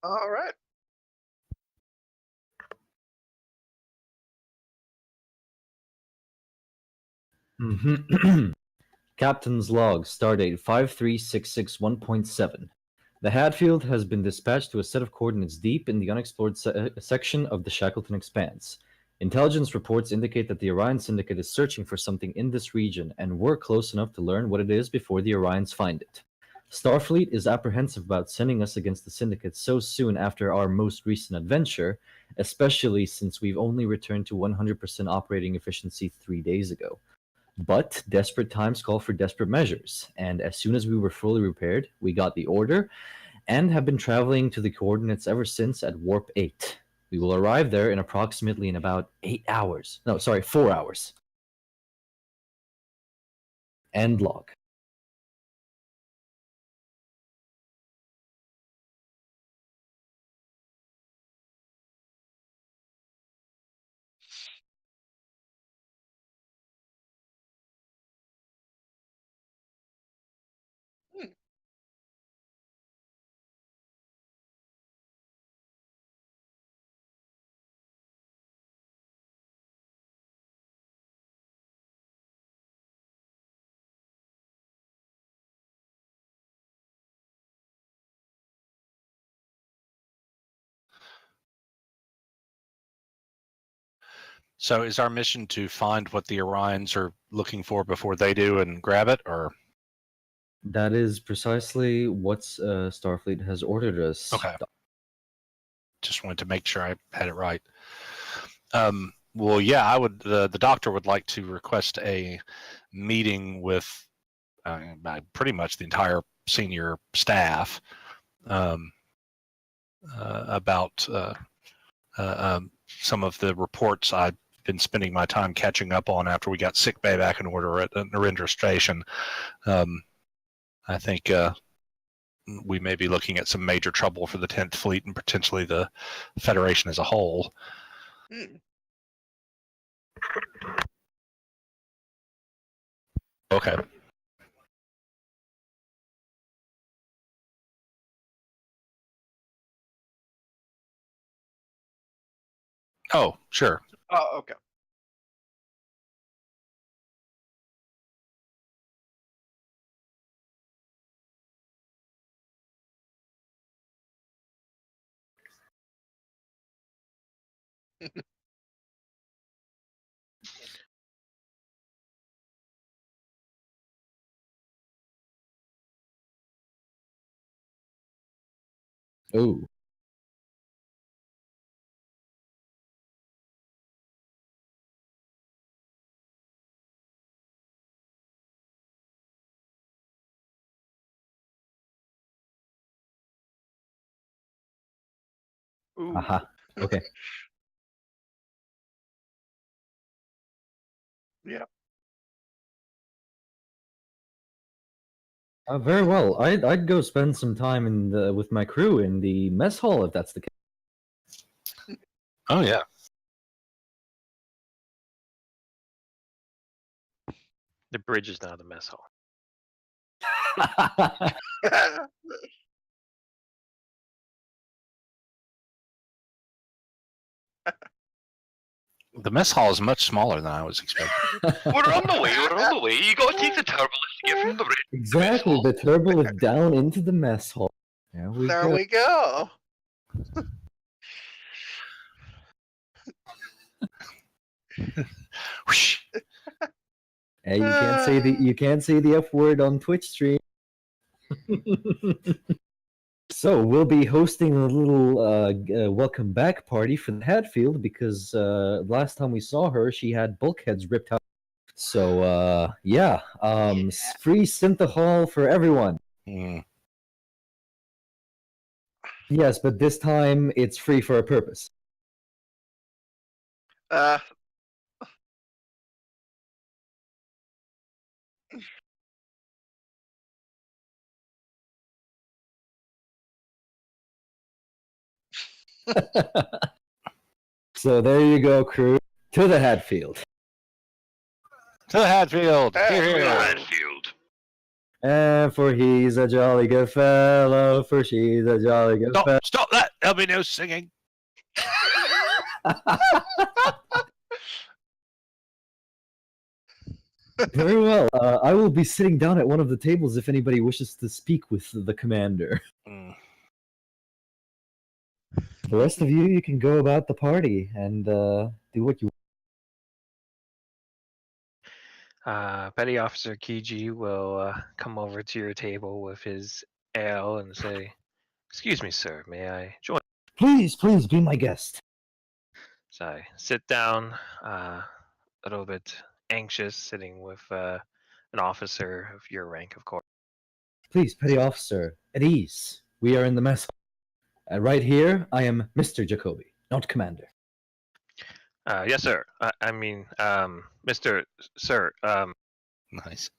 All right. Captain's log, stardate 53661.7. The Hadfield has been dispatched to a set of coordinates deep in the unexplored section of the Shackleton Expanse. Intelligence reports indicate that the Orion Syndicate is searching for something in this region, and we're close enough to learn what it is before the Orions find it. Starfleet is apprehensive about sending us against the Syndicate so soon after our most recent adventure, especially since we've only returned to 100% operating efficiency 3 days ago. But desperate times call for desperate measures, and as soon as we were fully repaired, we got the order and have been traveling to the coordinates ever since at Warp 8. We will arrive there in approximately in about 8 hours. No, sorry, 4 hours. End log. So is our mission to find what the Orions are looking for before they do and grab it, or? That is precisely what Starfleet has ordered us. Okay. Just wanted to make sure I had it right. Well, yeah, I would. The doctor would like to request a meeting with pretty much the entire senior staff about some of the reports I've been spending my time catching up on after we got sick bay back in order at Narendra Station. I think we may be looking at some major trouble for the 10th Fleet and potentially the Federation as a whole. Okay. Oh, sure. Oh, okay. Oh. Ooh. Aha. Okay. Yeah. Very well. I'd go spend some time with my crew in the mess hall if that's the case. Oh yeah. The bridge is now the mess hall. The mess hall is much smaller than I was expecting. We're on the way. You gotta take the turbulence to get from the bridge. Exactly. The turbulence down into the mess hall. There we go. Hey, you can't say the F word on Twitch stream. So we'll be hosting a little welcome back party for the Hadfield because last time we saw her, she had bulkheads ripped out. So yeah, free synthahol for everyone. Yes, but this time it's free for a purpose. So there you go, crew. To the Hadfield. To the Hadfield. Here. Hadfield. And for he's a jolly good fellow, for she's a jolly good fellow. Stop that! There'll be no singing. Very well. I will be sitting down at one of the tables if anybody wishes to speak with the commander. Mm. The rest of you can go about the party and do what you. Petty Officer Kiji will come over to your table with his ale and say, "Excuse me, sir, may I join?" Please, please be my guest. So I sit down, a little bit anxious, sitting with an officer of your rank, of course. Please, petty officer, at ease. We are in the mess hall. Right here, I am Mr. Jacoby, not commander. Yes, sir. I mean, Mr. Sir. Nice.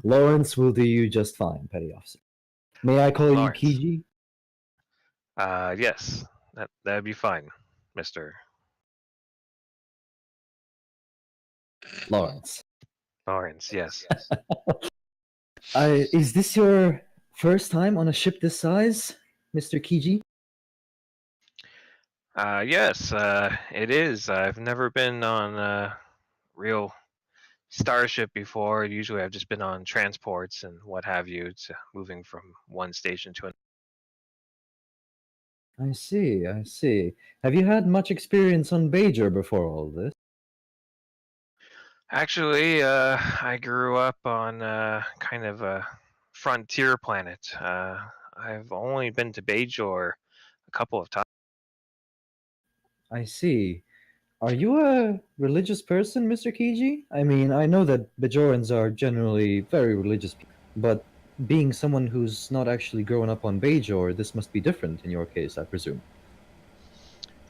Lawrence will do you just fine, petty officer. May I call Lawrence. you Kiji? Yes, that'd be fine, Mr. Lawrence. Lawrence. Yes. Is this your first time on a ship this size, Mr. Kiji? Yes, it is. I've never been on a real starship before. Usually I've just been on transports and what have you, to moving from one station to another. I see, I see. Have you had much experience on Bajor before all this? Actually, I grew up on kind of a frontier planet. I've only been to Bajor a couple of times. I see. Are you a religious person, Mr. Kiji? I mean, I know that Bajorans are generally very religious people, but being someone who's not actually grown up on Bajor, this must be different in your case, I presume.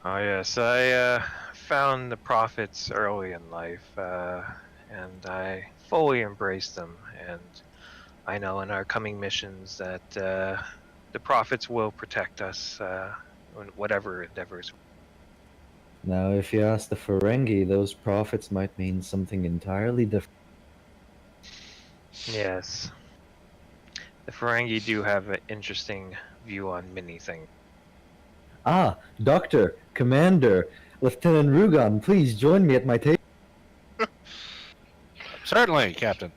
Oh yes, I found the prophets early in life, and I fully embraced them. And I know in our coming missions that the prophets will protect us in whatever endeavors. Now, if you ask the Ferengi, those prophets might mean something entirely different. Yes, the Ferengi do have an interesting view on many things. Ah, Doctor, Commander, Lieutenant Rugan, please join me at my table. Certainly, Captain.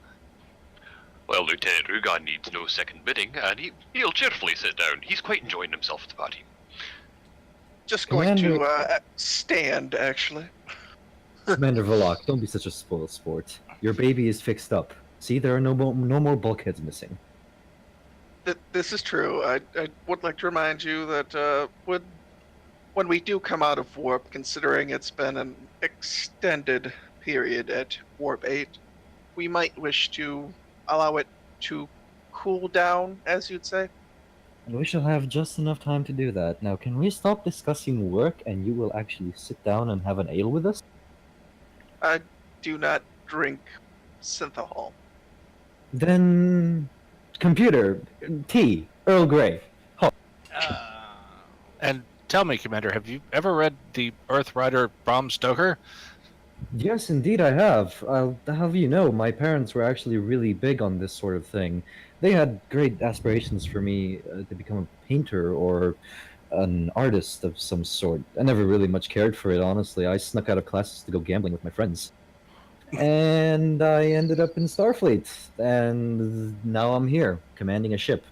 Well, Lieutenant Rugan needs no second bidding, and he'll cheerfully sit down. He's quite enjoying himself at the party. Just going Commander- to stand, actually. Commander Volok, don't be such a spoiled sport. Your baby is fixed up. See, there are no more bulkheads missing. This is true. I would like to remind you that when we do come out of warp, considering it's been an extended period at warp 8, we might wish to allow it to cool down, as you'd say. And we shall have just enough time to do that. Now, can we stop discussing work and you will actually sit down and have an ale with us? I do not drink synthahol. Then, computer, tea, Earl Grey. And tell me, Commander, have you ever read the Earth Rider Bram Stoker? Yes, indeed I have. I'll have you know, my parents were actually really big on this sort of thing. They had great aspirations for me to become a painter or an artist of some sort. I never really much cared for it, honestly. I snuck out of classes to go gambling with my friends. And I ended up in Starfleet, and now I'm here, commanding a ship.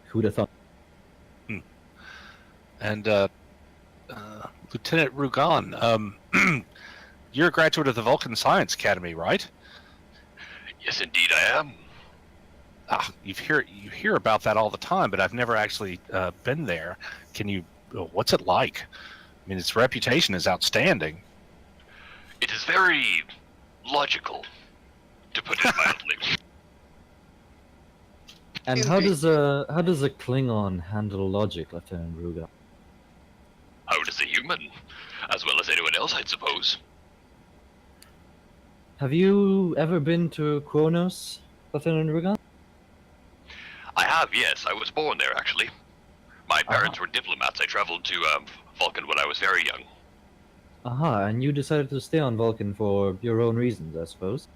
Who'd have thought? And Lieutenant Rugan, you're a graduate of the Vulcan Science Academy, right? Yes, indeed I am. You hear about that all the time, but I've never actually been there. What's it like? I mean, its reputation is outstanding. It is very logical, to put it mildly. And how does a Klingon handle logic, Lieutenant Ruga? How does a human? As well as anyone else, I'd suppose. Have you ever been to Kronos, Lieutenant Ruga? I have, yes. I was born there, actually. My parents were diplomats. I traveled to Vulcan when I was very young. Aha, and you decided to stay on Vulcan for your own reasons, I suppose?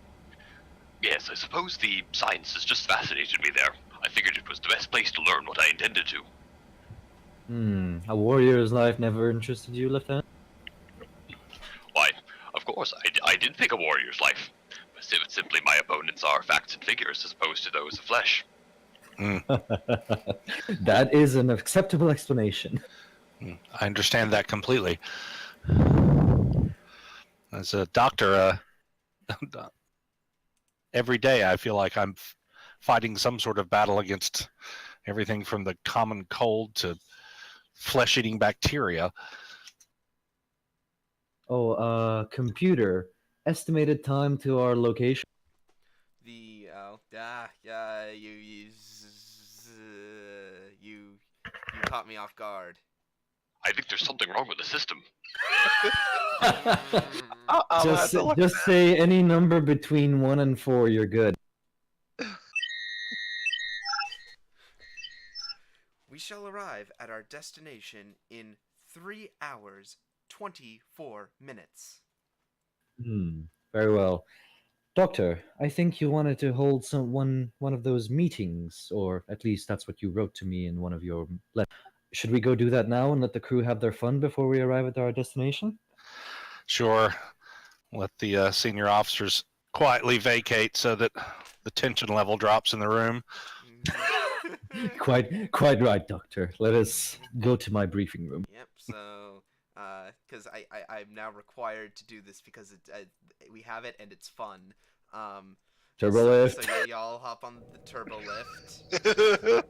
Yes, I suppose the science has just fascinated me there. I figured it was the best place to learn what I intended to. A warrior's life never interested you, Lieutenant? Why, of course, I did pick a warrior's life. But simply my opponents are facts and figures as opposed to those of flesh. That is an acceptable explanation. I understand that completely. As a doctor, every day I feel like I'm fighting some sort of battle against everything from the common cold to flesh-eating bacteria. Computer. Estimated time to our location. You caught me off guard. I think there's something wrong with the system. I'll have to look Just say any number between 1 and 4, you're good. We shall arrive at our destination in 3 hours, 24 minutes. Very well. Doctor, I think you wanted to hold one of those meetings, or at least that's what you wrote to me in one of your letters. Should we go do that now and let the crew have their fun before we arrive at our destination? Sure. Let the senior officers quietly vacate so that the tension level drops in the room. Quite right, Doctor. Let us go to my briefing room. Yep, so, because I'm now required to do this because we have it and it's fun. Turbo So lift. yeah, y'all hop on the turbo lift.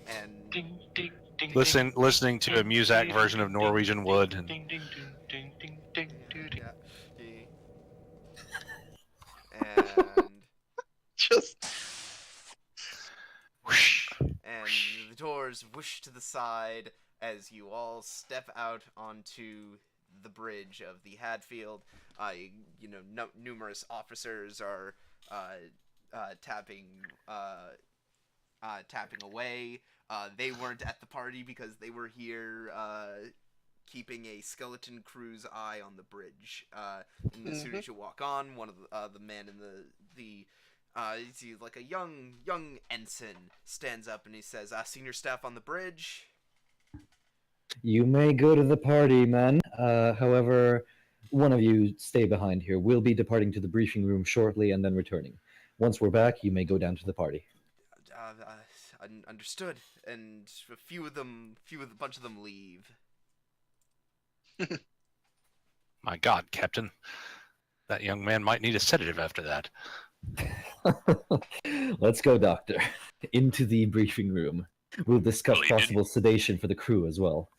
And Ding, ding, ding, Listening to a Muzak version of Norwegian Wood. And ding, ding, ding, ding, ding, ding, ding. and just the doors whoosh to the side as you all step out onto the bridge of the Hadfield. Numerous officers are tapping away. They weren't at the party because they were here keeping a skeleton crew's eye on the bridge. And as soon as you walk on, one of the men in the see like a young ensign stands up and he says, "Senior staff on the bridge." You may go to the party, man. However, one of you stay behind here. We'll be departing to the briefing room shortly and then returning. Once we're back, you may go down to the party. Understood. And a bunch of them leave. my God, Captain, that young man might need a sedative after that. Let's go, Doctor. Into the briefing room. We'll discuss Well, he possible sedation for the crew as well.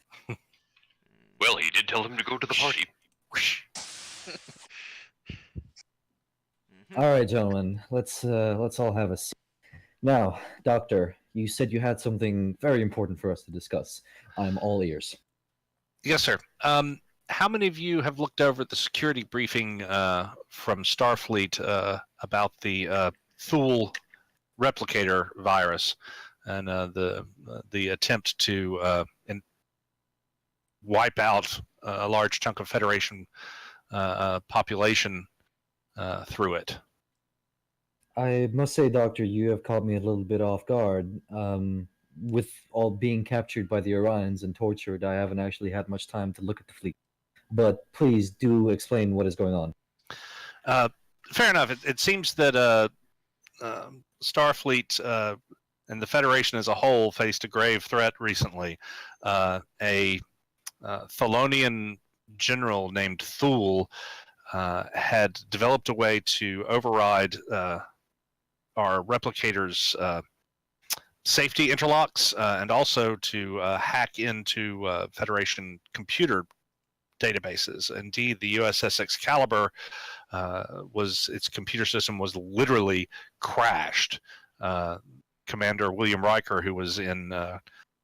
Well, he did tell him to go to the party. All right, gentlemen. Let's all have a seat. Now, Doctor, you said you had something very important for us to discuss. I'm all ears. Yes, sir. How many of you have looked over the security briefing from Starfleet about the Thule replicator virus and the attempt to wipe out a large chunk of Federation population through it? I must say, Doctor, you have caught me a little bit off guard. With all being captured by the Orions and tortured, I haven't actually had much time to look at the fleet. But please do explain what is going on. Fair enough. It seems that Starfleet and the Federation as a whole faced a grave threat recently. A Thelonian general named Thule had developed a way to override our replicators' safety interlocks and also to hack into Federation computer databases. Indeed, the USS Excalibur its computer system was literally crashed. Commander William Riker, who was in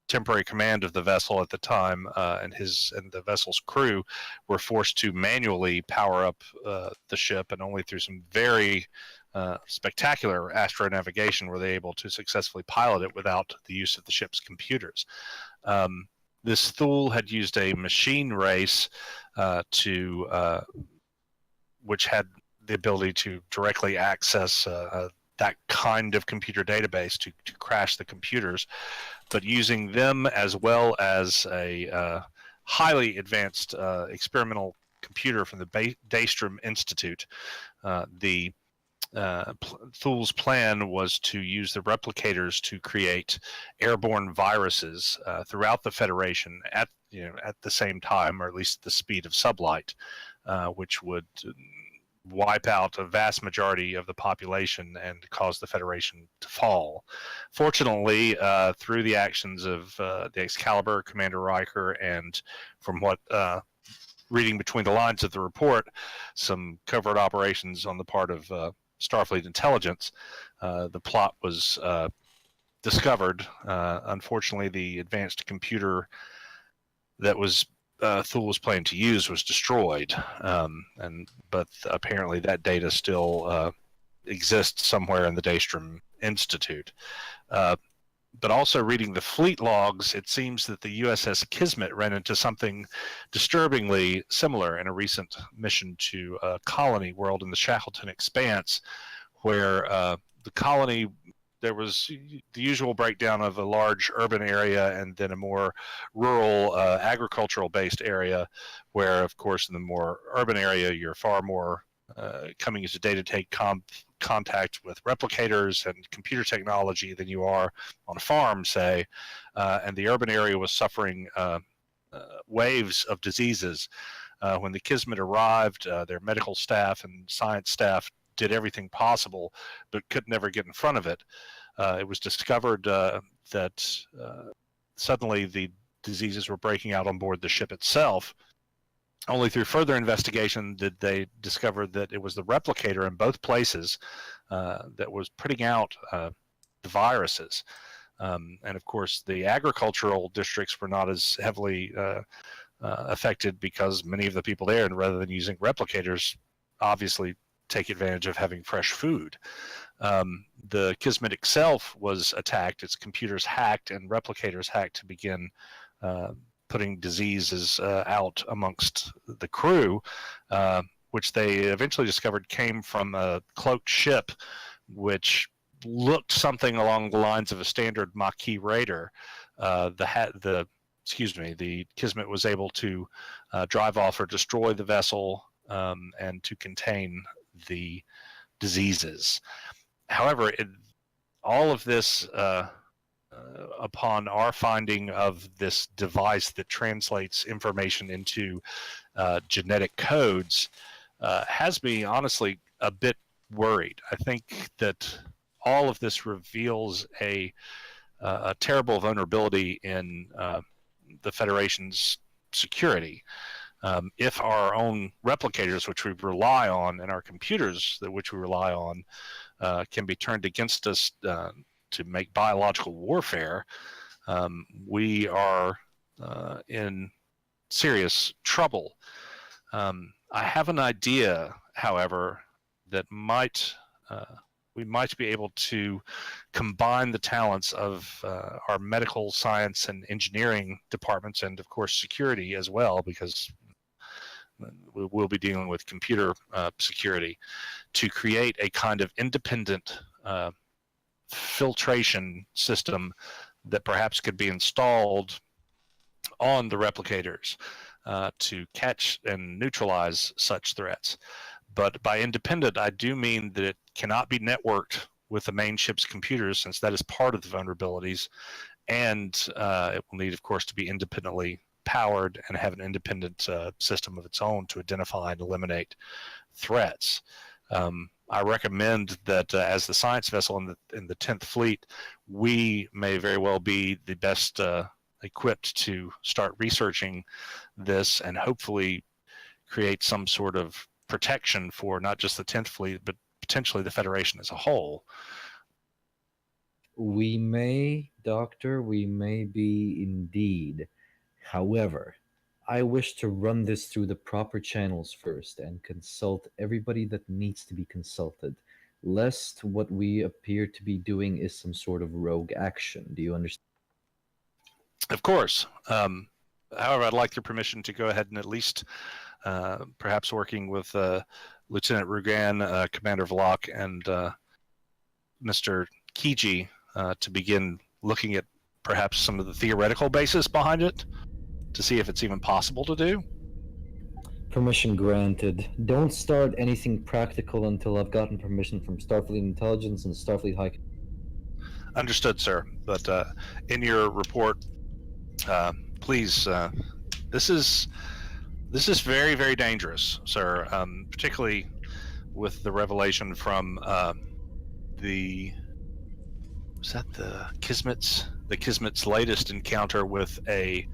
temporary command of the vessel at the time, and the vessel's crew were forced to manually power up the ship, and only through some very spectacular astronavigation were they able to successfully pilot it without the use of the ship's computers. This Thule had used a machine race which had the ability to directly access that kind of computer database to crash the computers, but using them as well as a highly advanced experimental computer from the Daystrom Institute. The Thul's plan was to use the replicators to create airborne viruses throughout the Federation at the same time, or at least the speed of sublight, which would wipe out a vast majority of the population and cause the Federation to fall. Fortunately, through the actions of the Excalibur, Commander Riker, and from what reading between the lines of the report, some covert operations on the part of Starfleet intelligence, the plot was discovered. Unfortunately, the advanced computer that was Thule was planning to use was destroyed, but apparently that data still exists somewhere in the Daystrom Institute. But also reading the fleet logs, it seems that the USS Kismet ran into something disturbingly similar in a recent mission to a colony world in the Shackleton Expanse, where the colony, there was the usual breakdown of a large urban area and then a more rural agricultural-based area, where, of course, in the more urban area, you're far more coming into day-to-day contact with replicators and computer technology than you are on a farm, say, and the urban area was suffering waves of diseases. When the Kismet arrived, their medical staff and science staff did everything possible, but could never get in front of it. It was discovered that suddenly the diseases were breaking out on board the ship itself. Only through further investigation did they discover that it was the replicator in both places that was putting out the viruses. And of course, the agricultural districts were not as heavily affected because many of the people there, and rather than using replicators, obviously take advantage of having fresh food. The Kismet itself was attacked, its computers hacked, and replicators hacked to begin putting diseases out amongst the crew, which they eventually discovered came from a cloaked ship, which looked something along the lines of a standard Maquis raider. The Kismet was able to drive off or destroy the vessel and to contain the diseases. However, all of this, upon our finding of this device that translates information into genetic codes, has me honestly a bit worried. I think that all of this reveals a terrible vulnerability in the Federation's security. If our own replicators, which we rely on, and our computers, which we rely on, can be turned against us to make biological warfare, we are in serious trouble. I have an idea, however, that we might be able to combine the talents of our medical science and engineering departments, and of course security as well, because we'll be dealing with computer security, to create a kind of independent filtration system that perhaps could be installed on the replicators to catch and neutralize such threats. But by independent, I do mean that it cannot be networked with the main ship's computers, since that is part of the vulnerabilities, and it will need, of course, to be independently powered and have an independent system of its own to identify and eliminate threats. I recommend that as the science vessel in the 10th Fleet, we may very well be the best equipped to start researching this and hopefully create some sort of protection for not just the 10th Fleet, but potentially the Federation as a whole. We may, Doctor, we may be indeed. However, I wish to run this through the proper channels first and consult everybody that needs to be consulted, lest what we appear to be doing is some sort of rogue action. Do you understand? Of course. However, I'd like your permission to go ahead and at least perhaps working with Lieutenant Rugan, Commander Vlok, and Mr. Kiji to begin looking at perhaps some of the theoretical basis behind it to see if it's even possible to do. Permission granted. Don't start anything practical until I've gotten permission from Starfleet Intelligence and Starfleet High. Understood, sir. But in your report, please, this is very, very dangerous, sir. Particularly with the revelation from the Kismet's latest encounter with a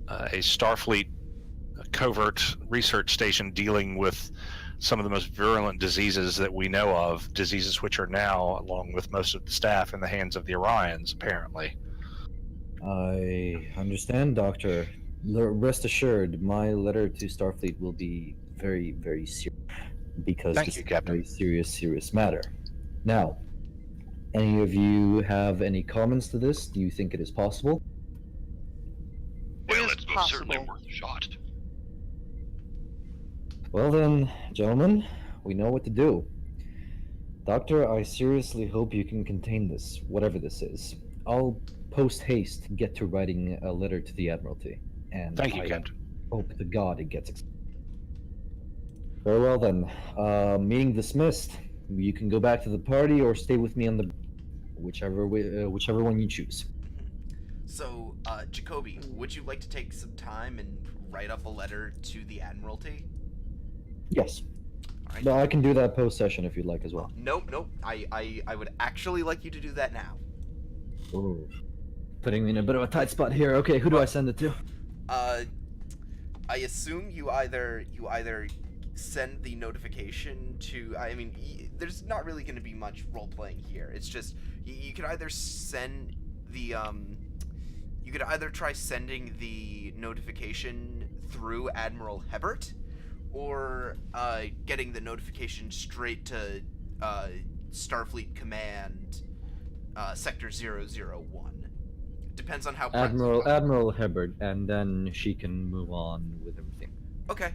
Starfleet covert research station dealing with some of the most virulent diseases that we know of, diseases which are now, along with most of the staff, in the hands of the Orions, apparently. I understand, Doctor. Rest assured, my letter to Starfleet will be very, very serious because Thank this you, is Captain. a very serious matter. Now, any of you have any comments to this? Do you think it is possible? Well, is it's most certainly possible. worth a shot. Well then, gentlemen, we know what to do. Doctor, I seriously hope you can contain this, whatever this is. I'll post-haste get to writing a letter to the Admiralty, and Thank you, I Captain. hope to God it gets Very well then. Meeting dismissed. You can go back to the party or stay with me on the whichever one you choose. So, Jacoby, would you like to take some time and write up a letter to the Admiralty? Yes. All right. No, I can do that post-session if you'd like as well. Nope. I would actually like you to do that now. Ooh. Putting me in a bit of a tight spot here. Okay, who do I send it to? I assume you either send the notification to. I mean, there's not really going to be much role playing here. It's just you could either send the You could either try sending the notification through Admiral Hebert, or getting the notification straight to Starfleet Command, Sector 001. Depends on how Admiral Hebert, and then she can move on with everything. Okay.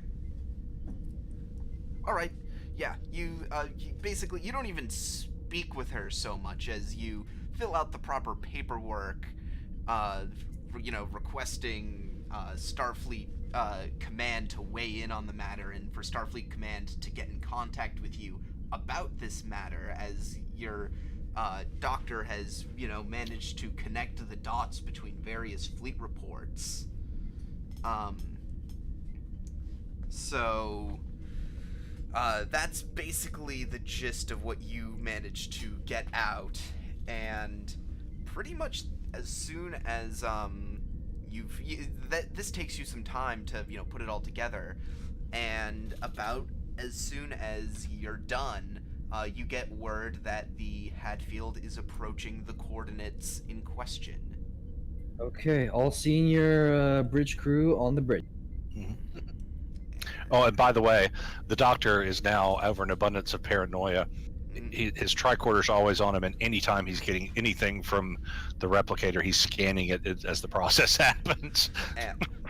All right. Yeah. You basically you don't even speak with her so much as you fill out the proper paperwork, requesting Starfleet Command to weigh in on the matter, and for Starfleet Command to get in contact with you about this matter, as your doctor has, managed to connect the dots between various fleet reports. So that's basically the gist of what you managed to get out, and pretty much as soon as this takes you some time to put it all together, and about as soon as you're done, you get word that the Hadfield is approaching the coordinates in question. Okay, all senior bridge crew on the bridge. Oh, and by the way, the doctor is now over an abundance of paranoia. His tricorder's always on him, and anytime he's getting anything from the replicator, he's scanning it as the process happens.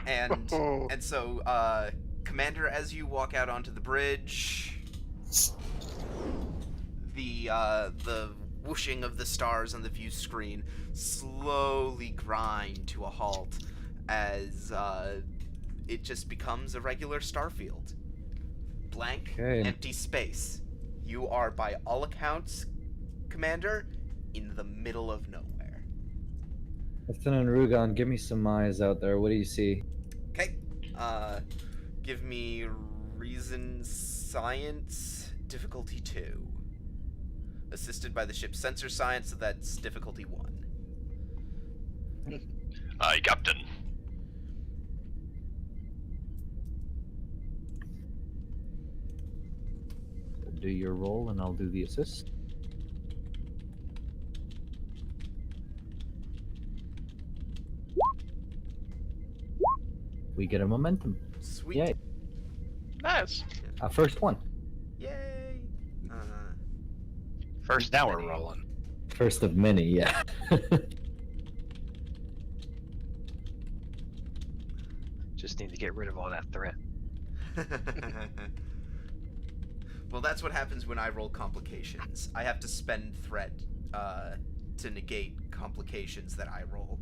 And so, Commander, as you walk out onto the bridge, the whooshing of the stars on the view screen slowly grind to a halt as it just becomes a regular starfield. Blank, empty space. You are, by all accounts, Commander, in the middle of nowhere. Lieutenant Rugon, give me some eyes out there. What do you see? Okay. Give me Reason Science, difficulty 2. Assisted by the ship's sensor science, so that's difficulty 1. Aye, Captain. Do your roll, and I'll do the assist. We get a momentum. Sweet. Yay. Nice. First one. Yay. First, now we're rolling. First of many, yeah. Just need to get rid of all that threat. Well, that's what happens when I roll complications. I have to spend threat to negate complications that I roll.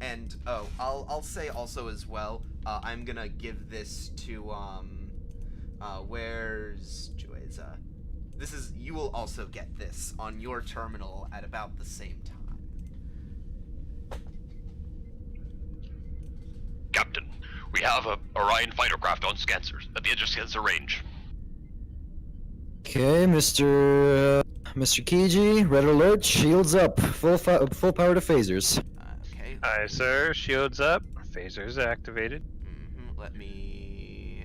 And I'll say also as well. I'm gonna give this to where's Jueza? This is you will also get this on your terminal at about the same time. Captain, we have a Orion fighter craft on sensors at the edge of sensor range. Okay, Mr. Kiji, red alert, shields up, full power to phasers. Okay. Aye, sir. Shields up. Phasers activated. Let me.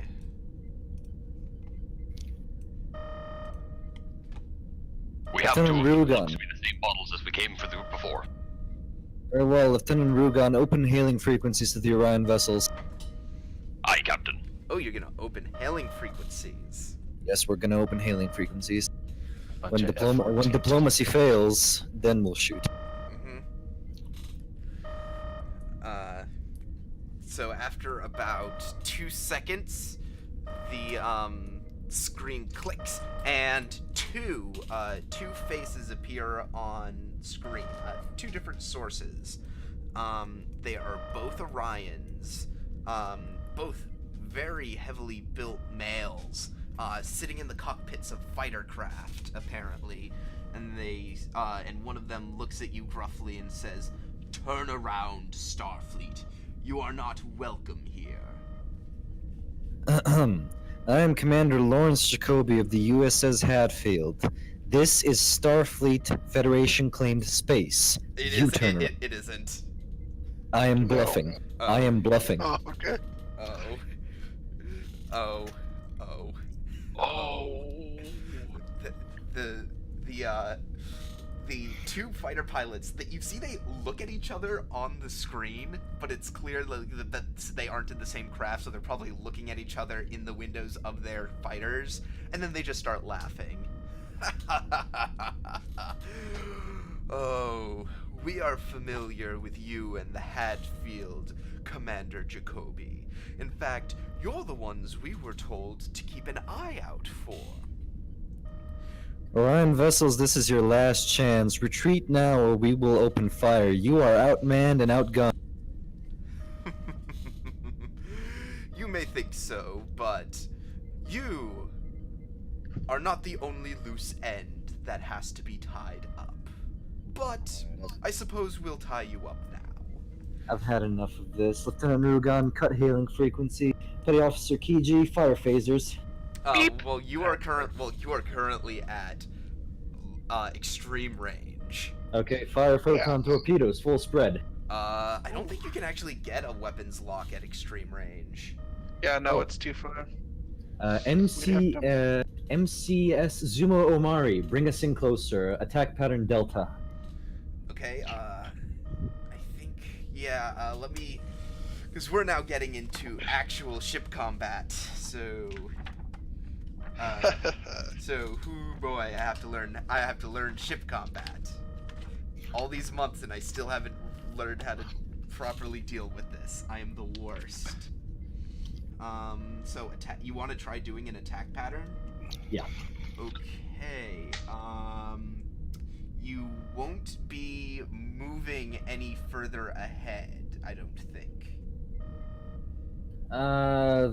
We have two of Lieutenant them. Rugan. Looks to be the same models as we came through before. Very well, Lieutenant Rugan, open hailing frequencies to the Orion vessels. Aye, Captain. Oh, you're gonna open hailing frequencies. Yes, we're gonna open hailing frequencies. Bunch When, of when F-14s. diplomacy fails, then we'll shoot. So after about 2 seconds, the screen clicks, and two faces appear on screen. Two different sources. They are both Orions, both very heavily built males, sitting in the cockpits of fighter craft, apparently. And and one of them looks at you gruffly and says, "Turn around, Starfleet. You are not welcome here." I am Commander Lawrence Jacoby of the USS Hadfield. This is Starfleet Federation claimed space. You turn around. It isn't. I am No. bluffing. I am bluffing. Oh, okay. Oh. The two fighter pilots that you see, they look at each other on the screen, but it's clear that they aren't in the same craft, so they're probably looking at each other in the windows of their fighters, and then they just start laughing. Oh, we are familiar with you and the Hadfield, Commander Jacoby. In fact, you're the ones we were told to keep an eye out for. Orion vessels, this is your last chance. Retreat now or we will open fire. You are outmanned and outgunned. You may think so, but you are not the only loose end that has to be tied up. But I suppose we'll tie you up now. I've had enough of this. Lieutenant Rugan, cut hailing frequency. Petty Officer Kiji, fire phasers. Well, you are currently at extreme range. Okay, fire photon torpedoes, full spread. I don't think you can actually get a weapons lock at extreme range. Yeah, no, Oh. it's too far. MCS Zumo Omari, bring us in closer. Attack pattern Delta. Okay, I think, let me, because we're now getting into actual ship combat, so, boy, I have to learn ship combat. All these months and I still haven't learned how to properly deal with this. I am the worst. So you want to try doing an attack pattern? Yeah. Okay, you won't be moving any further ahead, I don't think.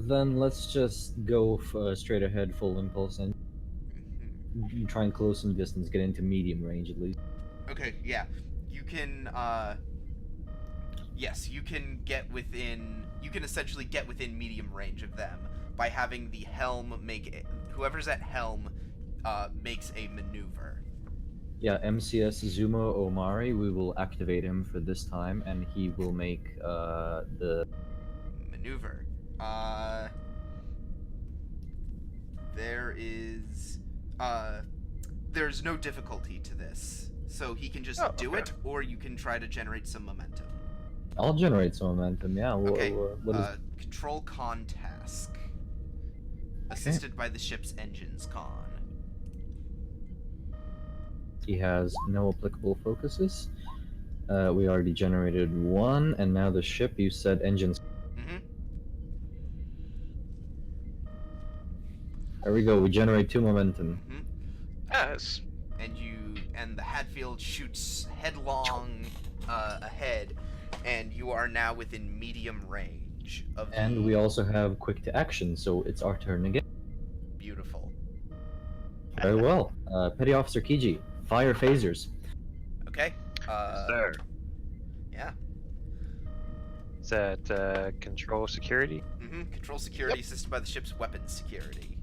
Then let's just go straight ahead, full impulse, and try and close some distance, get into medium range at least. Okay, yeah. You can, yes, you can essentially get within medium range of them by having the helm whoever's at helm, makes a maneuver. Yeah, MCS Zumo Omari, we will activate him for this time, and he will make the... Maneuver. There's no difficulty to this. So he can just do it, or you can try to generate some momentum. I'll generate some momentum, yeah. Okay, What is... control con task. Assisted by the ship's engines con. He has no applicable focuses. We already generated one, and now the ship. You said engines. Mm-hmm. There we go. We generate 2 momentum. Mm-hmm. Yes. And the Hadfield shoots headlong ahead, and you are now within medium range of the... And we also have quick to action, so it's our turn again. Beautiful. Very well. Petty Officer Kiji, fire phasers. Okay. Sir. Yeah. Is that control security? Mm-hmm. Control security assisted by the ship's weapons security.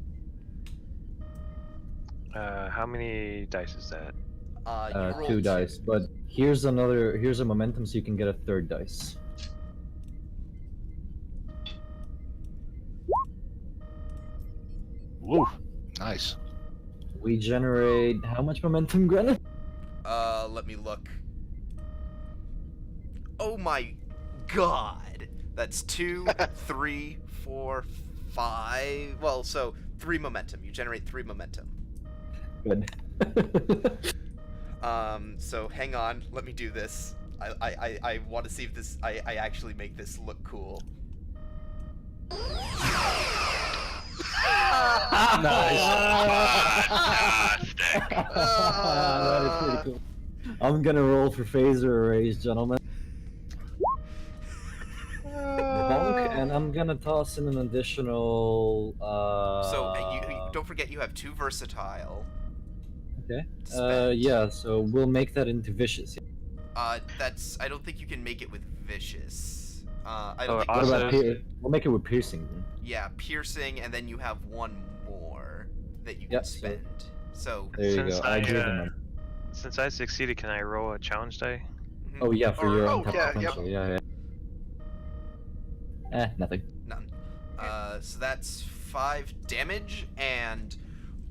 How many dice is that? You roll 2 dice. But here's a momentum, so you can get a 3rd dice. Woo. Nice. We generate how much momentum, Grenna? Let me look. Oh my god! That's 2, 3, 4, 5. Well, so 3 momentum. You generate 3 momentum. Good. So hang on. Let me do this. I want to see if this. I actually make this look cool. Fantastic. That is pretty cool. I'm gonna roll for phaser arrays, gentlemen. Bonk, and I'm gonna toss in an additional. So you don't forget you have 2 versatile. Okay. to spend. Yeah. So we'll make that into vicious. That's. I don't think you can make it with vicious. I Oh, don't think. What Also- about we'll make it with piercing then. Yeah, piercing, and then you have 1 more that you can Yep, so- spend. So. There you Since go. I, I give uh, them. Since I succeeded, can I roll a challenge die? Mhm. Oh yeah, for Or- your oh, untapped yeah, potential. Yeah. Nothing. None. So that's 5 damage, and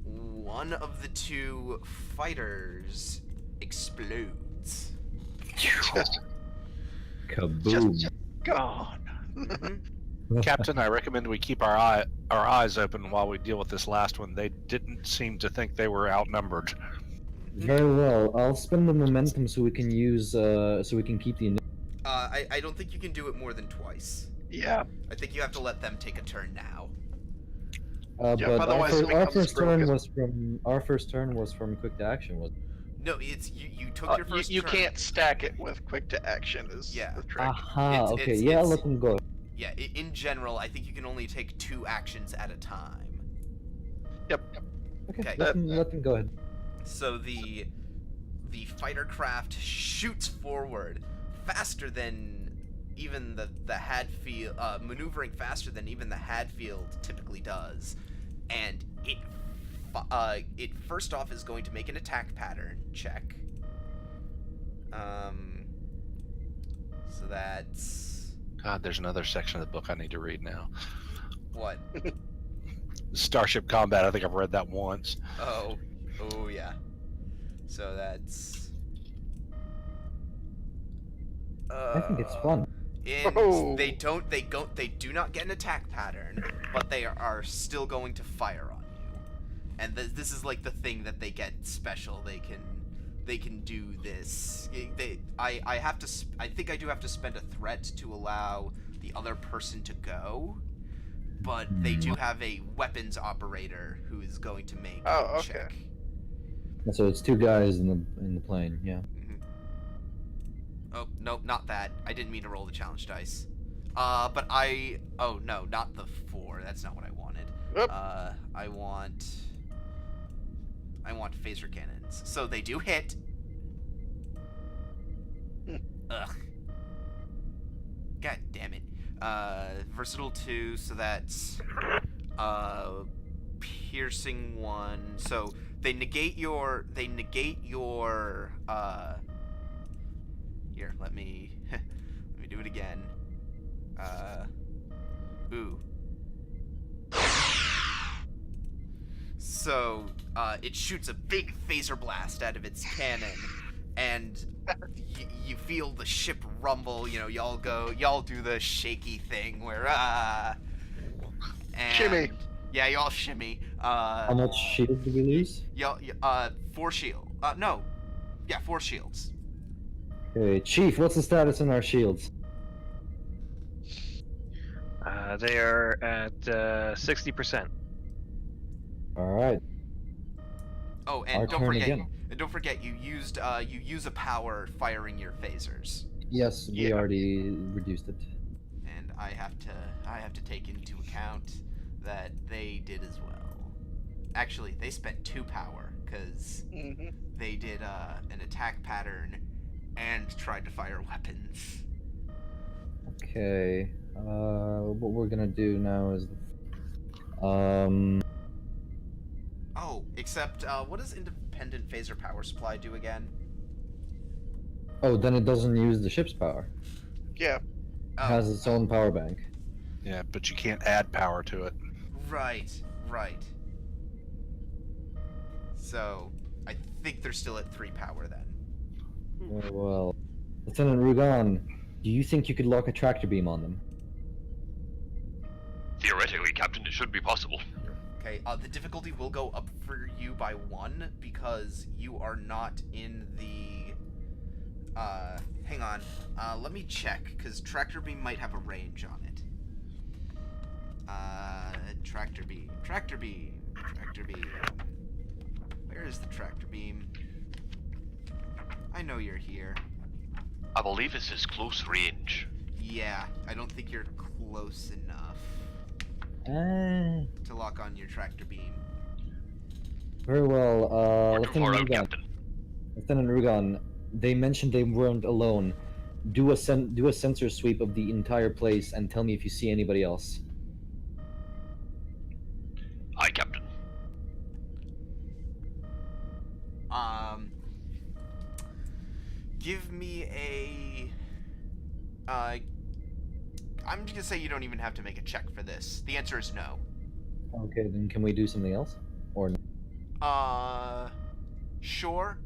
one of the 2 fighters explodes. Kaboom. Gone. Mhm. Captain, I recommend we keep our eyes open while we deal with this last one. They didn't seem to think they were outnumbered. Very well. I'll spend the momentum so we can use so we can keep the. I don't think you can do it more than twice. Yeah. I think you have to let them take a turn now. Yeah, But otherwise it our becomes first turn broken. was from quick to action. Was No, it's you took your first you turn. can't stack it with quick to action. Is Yeah. the trick. aha. It's- Okay. it's- Yeah. it's- Let them go. Yeah, in general, I think you can only take 2 actions at a time. Okay. Okay. Let them go ahead. So the fighter craft shoots forward faster than even the Hadfield, maneuvering faster than even the Hadfield typically does, and it first off is going to make an attack pattern check. So that's God, there's another section of the book I need to read now. what? Starship Combat. I think I've read that once. Oh yeah. So that's. I think it's fun. And Oh. they do not get an attack pattern, but they are still going to fire on you. And this is like the thing that they get special. They can do this. I think I do have to spend a threat to allow the other person to go, but they do have a weapons operator who is going to make Oh, a okay. check. So it's 2 guys in the plane. Yeah. Mhm. Oh, no, not that. I didn't mean to roll the challenge dice. But oh, no, not the 4. That's not what I wanted. Oop. I want phaser cannons. So they do hit. Hmm. Ugh. God damn it. Versatile 2, so that's, piercing 1. So they negate your, here, let me do it again. Ooh. So, it shoots a big phaser blast out of its cannon, and you feel the ship rumble. You know, y'all do the shaky thing where and Shimmy. Yeah, y'all shimmy. How much shield do we lose? Y'all, 4 shield. No, yeah, 4 shields. Okay, Chief, what's the status on our shields? They are at 60%. Alright, Oh, our and don't turn forget, again. you use a power firing your phasers, Yes, we Yeah. already reduced it. and I have to take into account that they did as well. Actually, they spent 2 power because Hmm. they did an attack pattern and tried to fire weapons. Okay, what we're gonna do now is... Oh, except what does independent phaser power supply do again? Oh, then it doesn't use the ship's power. Yeah. It Oh, has its own power bank. Yeah, but you can't add power to it. right. So I think they're still at 3 power then. Well, Lieutenant Rugan, do you think you could lock a tractor beam on them? Theoretically, Captain, it should be possible. Okay, the difficulty will go up for you by 1 because you are not in the. Hang on. Let me check because tractor beam might have a range on it. Tractor beam. Where is the tractor beam? I know you're here. I believe it says close range. Yeah, I don't think you're close enough to lock on your tractor beam. Very well, We're too far out, Lieutenant Rugan. Captain. Lieutenant Rugan, they mentioned they weren't alone. Do a sensor sweep of the entire place and tell me if you see anybody else. Aye, Captain. Give me a. I'm just gonna say you don't even have to make a check for this. The answer is no. Okay, then can we do something else? Or no? Sure.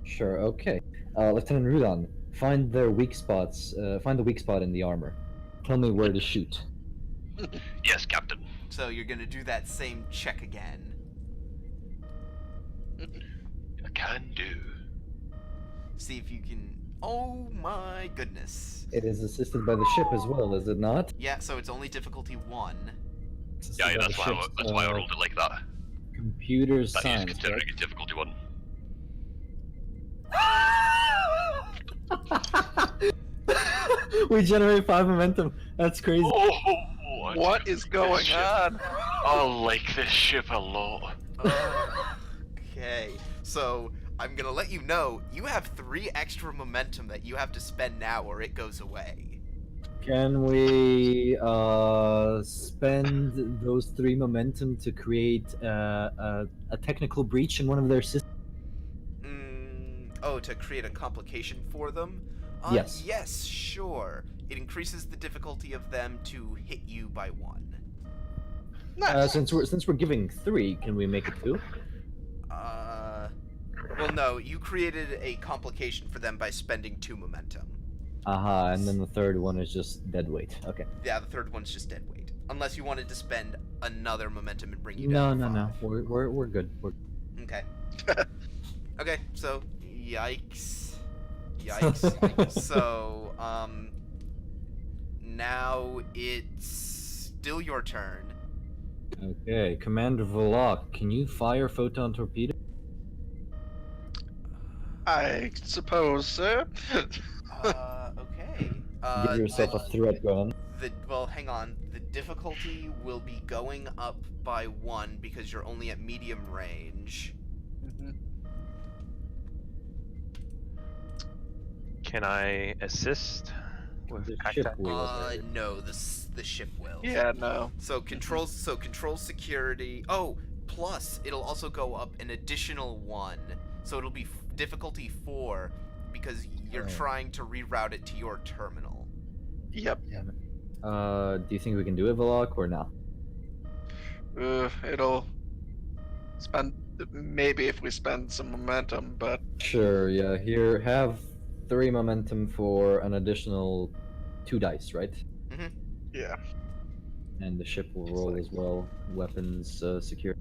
Sure, okay. Lieutenant Rugan, find their weak spots. Find the weak spot in the armor. Tell me where to shoot. Yes, Captain. So you're gonna do that same check again. I can do. See if you can. Oh my goodness. It is assisted by the ship as well, is it not? Yeah, so it's only difficulty 1. Assisted Yeah, by that's the why, ship's, that's why I rolled it like that. Computer That is science. considering a difficulty 1. We generate 5 momentum. That's crazy. Oh, What is going on? I like this ship a lot. Okay, so I'm gonna let you know you have 3 extra momentum that you have to spend now or it goes away. Can we spend those 3 momentum to create a technical breach in one of their systems? Oh, to create a complication for them? Yes. Yes, sure. It increases the difficulty of them to hit you by 1. Nice. Since we're giving 3, can we make it 2? Well, no, you created a complication for them by spending 2 momentum. And then the third one is just dead weight. Okay. Yeah, the third one's just dead weight. Unless you wanted to spend another momentum and bring you No, down to no, 5. no. We're good. We're Okay. Okay, so yikes. Yikes. So, now it's still your turn. okay. Commander Volok, can you fire photon torpedo? I suppose, sir. Okay. Give yourself a threat gun. Well, hang on. The difficulty will be going up by 1 because you're only at medium range. Can I assist with The act ship act- will. No, the ship will. Yeah, no. So control security. Oh, plus it'll also go up an additional 1. So it'll be difficulty 4 because you're trying to reroute it to your terminal. Yep. Do you think we can do it, Volok, or no? It'll spend maybe if we spend some momentum, but Sure, yeah. Here, have 3 momentum for an additional 2 dice, right? yeah. And the ship will roll as well. Weapons, secure.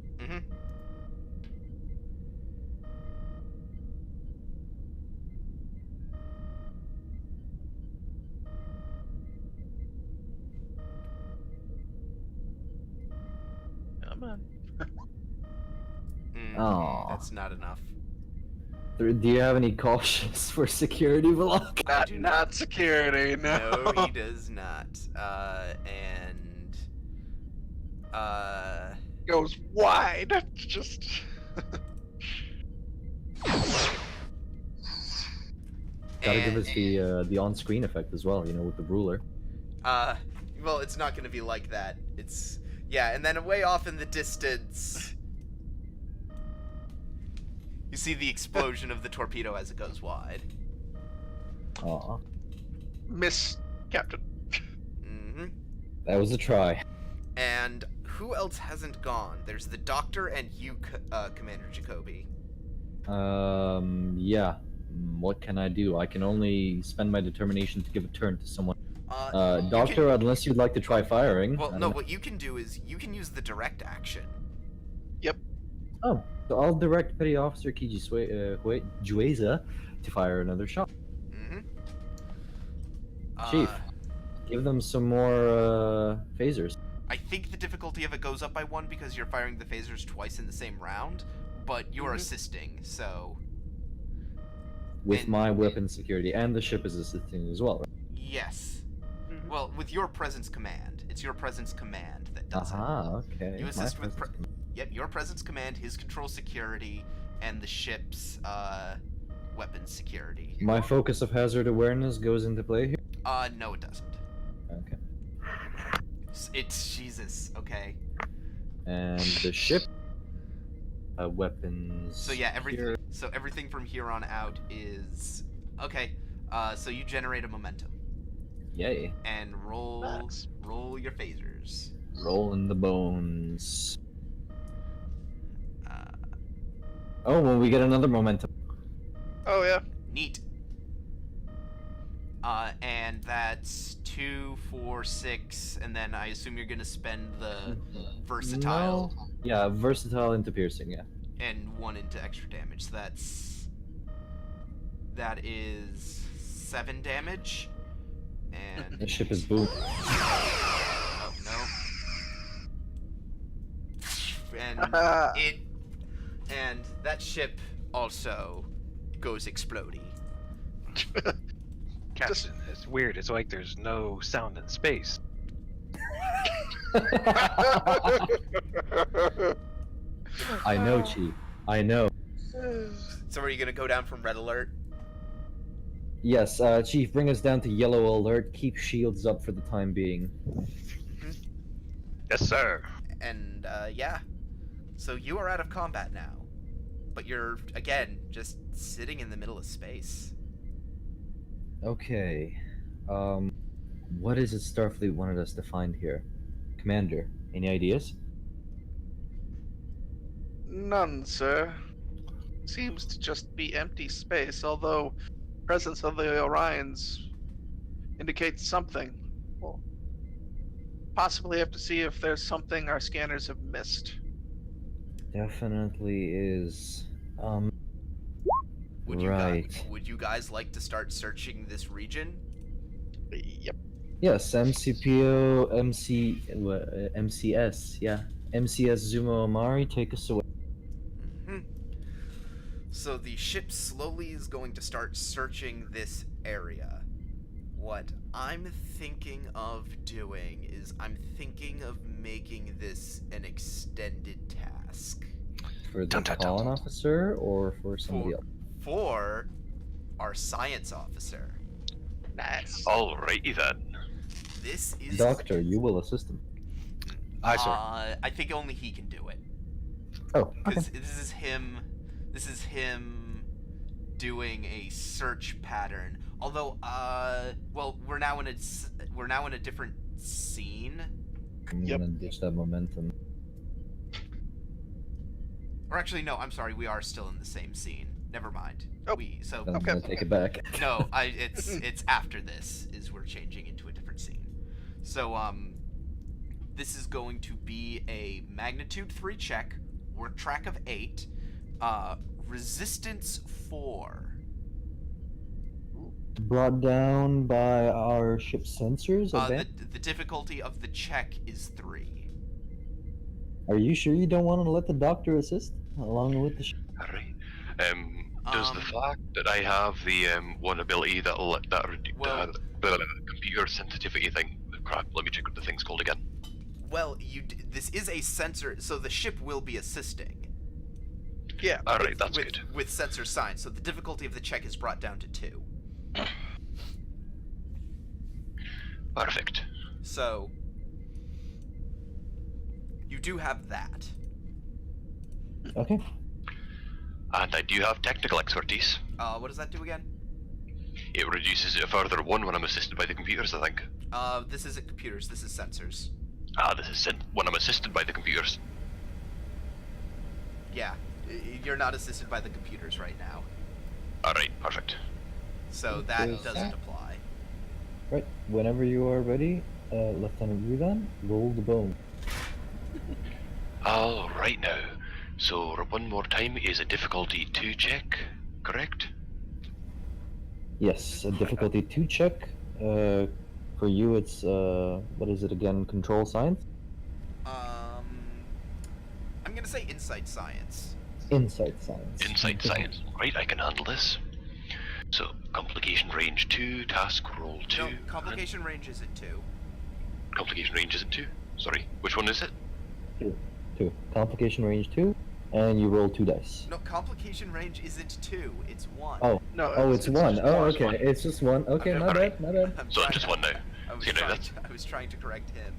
Aw. That's not enough. Do you have any cautions for security, Velok? I do not. Not security, no. No, he does not. And Goes wide. Just. Gotta give and, us the on-screen effect as well, with the ruler. well, it's not gonna be like that. It's and then way off in the distance, you see the explosion of the torpedo as it goes wide. Aw, Miss Captain. Mm-hmm. that was a try. And who else hasn't gone? There's the Doctor and you, Commander Jacoby. Yeah. What can I do? I can only spend my determination to give a turn to someone. You Doctor, can- unless you'd like to try firing. Well, I don't no. know. What you can do is you can use the direct action. Oh, so I'll direct Petty Officer Kiji Jueza to fire another shot. Mm-hmm. Chief. Give them some more phasers. I think the difficulty of it goes up by 1 because you're firing the phasers twice in the same round, but you're assisting, so With And- my weapon security, and the ship is assisting as well, right? yes. Mhm. Well, with your presence command, it's your presence command that does Aha, okay. You My assist with presence- Yep, your presence command, his control security, and the ship's weapons security. My focus of hazard awareness goes into play here? No, it doesn't. Okay. It's Jesus. Okay. And the ship weapons. So yeah, everything. here. So everything from here on out is okay. So you generate a momentum Yay. and roll Nice. your phasers. Rolling the bones. Uh, Oh, well, we get another momentum. Oh yeah. neat. And that's 2, 4, 6, and then I assume you're gonna spend the versatile No. Yeah, versatile into piercing, yeah. and 1 into extra damage. So that is 7 damage. And The ship is boom. oh no. And and that ship also goes exploding. Captain, it's weird. It's like there's no sound in space. I know, Chief. I know. So are you gonna go down from red alert? Yes, Chief, bring us down to yellow alert. Keep shields up for the time being. Yes, sir. And yeah. So you are out of combat now. But you're again just sitting in the middle of space. Okay. What is it Starfleet wanted us to find here? Commander, any ideas? None, sir. Seems to just be empty space, although presence of the Orions indicates something. We'll possibly have to see if there's something our scanners have missed. Definitely is. Would you Right. would you guys like to start searching this region? Yep. Yes, MCPO, MCS, yeah. MCS Zumo Amari, take us away. Mhm. So the ship slowly is going to start searching this area. What I'm thinking of doing is I'm thinking of making this an extended task For the Dun, dun, dun. Colin officer or for somebody else? for our science officer. Nice. Alrighty then. This is Doctor, you will assist him. Aye, sir. I think only he can do it. Oh, okay. Because this is him doing a search pattern. Although, well, we're now in a different scene. I'm Yep. gonna ditch that momentum. Or actually, no, I'm sorry, we are still in the same scene. Never mind. Oh. I'm Okay. gonna take it back. No, it's after this is we're changing into a different scene. So this is going to be a magnitude 3 check, work track of 8, resistance 4. Brought down by our ship sensors? The difficulty of the check is 3. Are you sure you don't want to let the doctor assist along with the? Alright. Does the Um, fact that I have the one ability Well- the computer sensitivity thing? Crap. Let me check what the thing's called again. Well, this is a sensor, so the ship will be assisting. Yeah. Alright, that's with, good. With sensor signs, so the difficulty of the check is brought down to 2. Perfect. So you do have that. Okay. And I do have technical expertise. What does that do again? It reduces it a further 1 when I'm assisted by the computers, I think. This isn't computers, this is sensors. This is when I'm assisted by the computers. Yeah, you're not assisted by the computers right now, Alright, perfect. so that Is doesn't that- apply. Right. Whenever you are ready, Lieutenant Rudan, roll the bone. Alright now. So, one more time is a difficulty 2 check, correct? Yes, a difficulty 2 check. For you, it's what is it again? Control science. I'm gonna say insight science. Insight science. Insight science. Right, I can handle this. So, complication range 2, task roll 2. No, complication range isn't 2. Complication range isn't 2? Sorry, which one is it? 2. Complication range 2, and you roll 2 dice. No, complication range isn't 2, it's 1. Oh. No. Oh, it's 1. just Oh, one. okay. It's just 1. Okay, Okay, my alright. bad. My bad. I'm So, trying- just 1 now. I was, See, now trying that's- to, I was trying to correct him.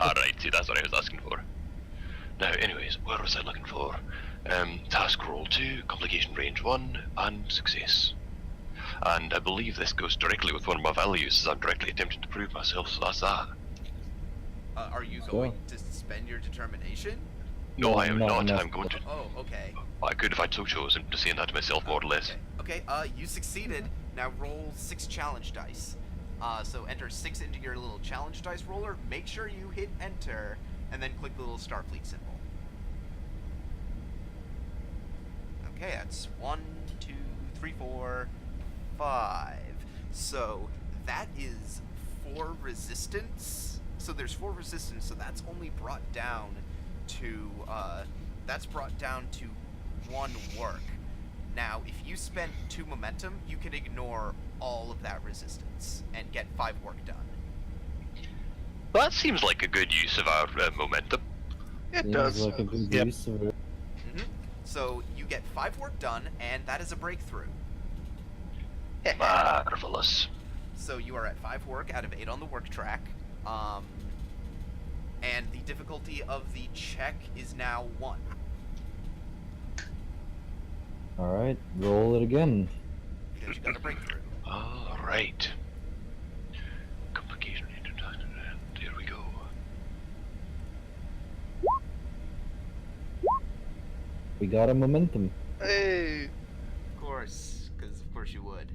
Alright, see, that's what I was asking for. Now, anyways, what was I looking for? Task roll 2, complication range 1, and success. And I believe this goes directly with one of my values, as I'm directly attempting to prove myself, so that's that. Are you So- going to spend your determination? No, I am not not. enough. I'm going to. Oh, okay. I could if I'd so chosen, to saying that to myself, more or less. Okay, you succeeded. Now roll 6 challenge dice. So enter 6 into your little challenge dice roller. Make sure you hit enter, and then click the little Starfleet symbol. Okay, that's 1, 2, 3, 4, 5. So that is 4 resistance. So there's 4 resistance, so that's only brought down to, 1 work. Now, if you spend 2 momentum, you can ignore all of that resistance and get 5 work done. That seems like a good use of our momentum. It Seems does. like a good Yep. use of it. So you get 5 work done, and that is a breakthrough. Marvelous. So you are at 5 work out of 8 on the work track. And the difficulty of the check is now 1. Alright, roll it again. Because you got a breakthrough. Alright. Complication range of time. There we go. We got a momentum. Hey. Of course, because of course you would.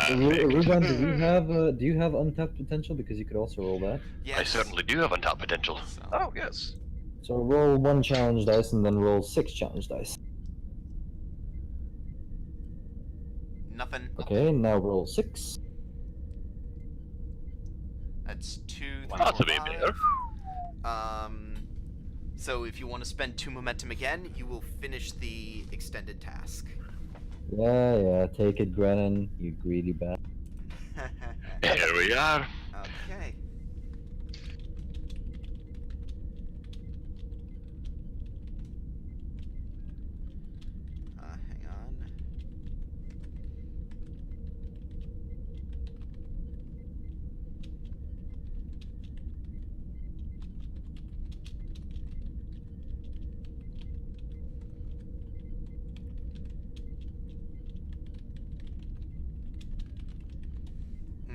Ruben, do you have untapped potential? Because you could also roll that. Yes. I certainly do have untapped potential. So, Oh yes. So roll 1 challenge dice and then roll 6 challenge dice. nothing. Okay, now roll 6. That's 2, 3, Well, that's a 4, bit 5. better. So if you want to spend 2 momentum again, you will finish the extended task. Yeah, take it, Grennan, you greedy bat. Here we are. Okay. Hang on.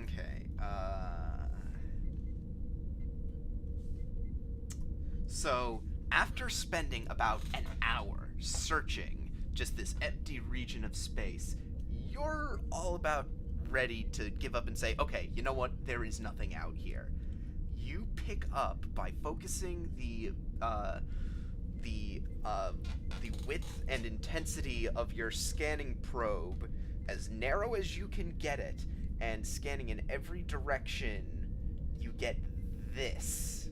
Okay. So, after spending about an hour searching just this empty region of space, you're all about ready to give up and say, okay, you know what? There is nothing out here. You pick up by focusing the width and intensity of your scanning probe as narrow as you can get it, and scanning in every direction, you get this.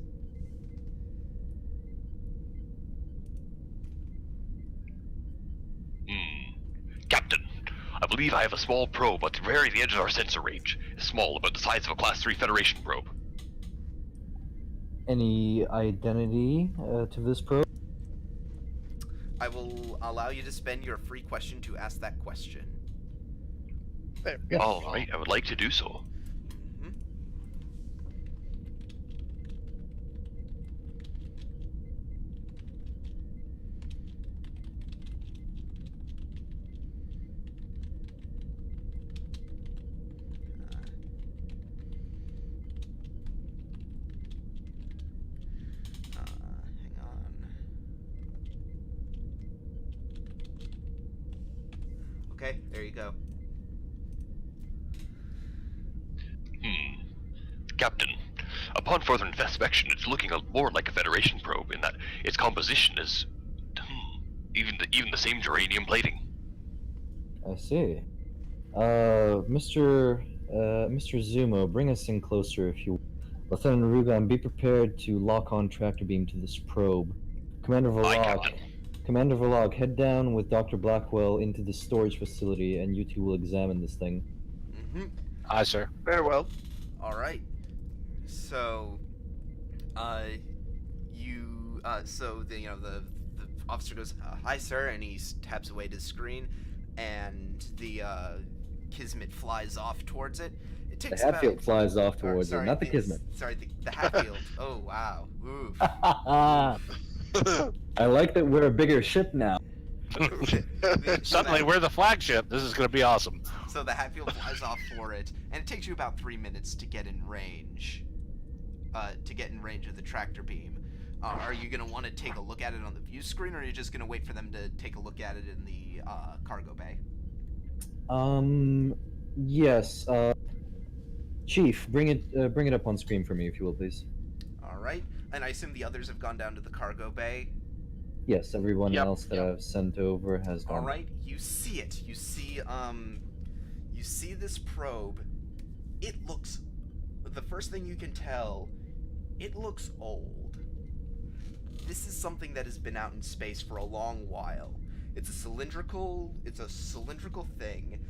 believe I have a small probe at the very edge of our sensor range. It's small, about the size of a Class 3 Federation probe. Any identity to this probe? I will allow you to spend your free question to ask that question. There. Yes. Alright, I would like to do so. Mhm. Hang on. Okay, there you go. Captain, upon further inspection, it's looking more like a Federation probe in that its composition is even the same geranium plating. I see. Mr. Zumo, bring us in closer if you. Lieutenant Rugan, be prepared to lock on tractor beam to this probe. Commander Aye, Verlog, Captain. Commander Verlog, head down with Dr. Blackwell into the storage facility, and you two will examine this thing. Mm-hmm. Aye, sir. Very well. All right. So, so the the officer goes, "Hi, sir," and he taps away to the screen, and the Kismet flies off towards it. It The takes Hadfield about, flies off or, towards sorry, it, not the the- Kismet. Sorry, the Hadfield. Oh wow. Oof. I like that we're a bigger ship now. Suddenly, we're the flagship. This is going to be awesome. So the Hatfield flies off for it, and it takes you about 3 minutes to get in range. Of the tractor beam. Are you gonna want to take a look at it on the view screen, or are you just gonna wait for them to take a look at it in the cargo bay? Yes. Chief, bring it up on screen for me, if you will, please. All right. And I assume the others have gone down to the cargo bay. Yes, everyone Yep, else that I've sent over has gone. All right. You see it. You see this probe. It looks. The first thing you can tell, it looks old. This is something that has been out in space for a long while. It's a cylindrical thing,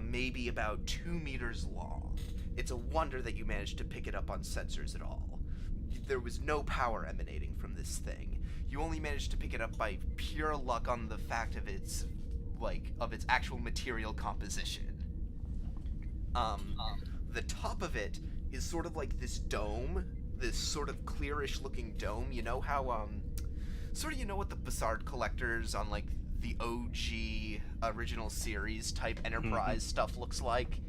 maybe about 2 meters long. It's a wonder that you managed to pick it up on sensors at all. There was no power emanating from this thing. You only managed to pick it up by pure luck on the fact of its actual material composition. The top of it is sort of like this dome, this sort of clearish looking dome. You know how you know what the Bassard collectors on like the OG original series type Enterprise stuff looks like?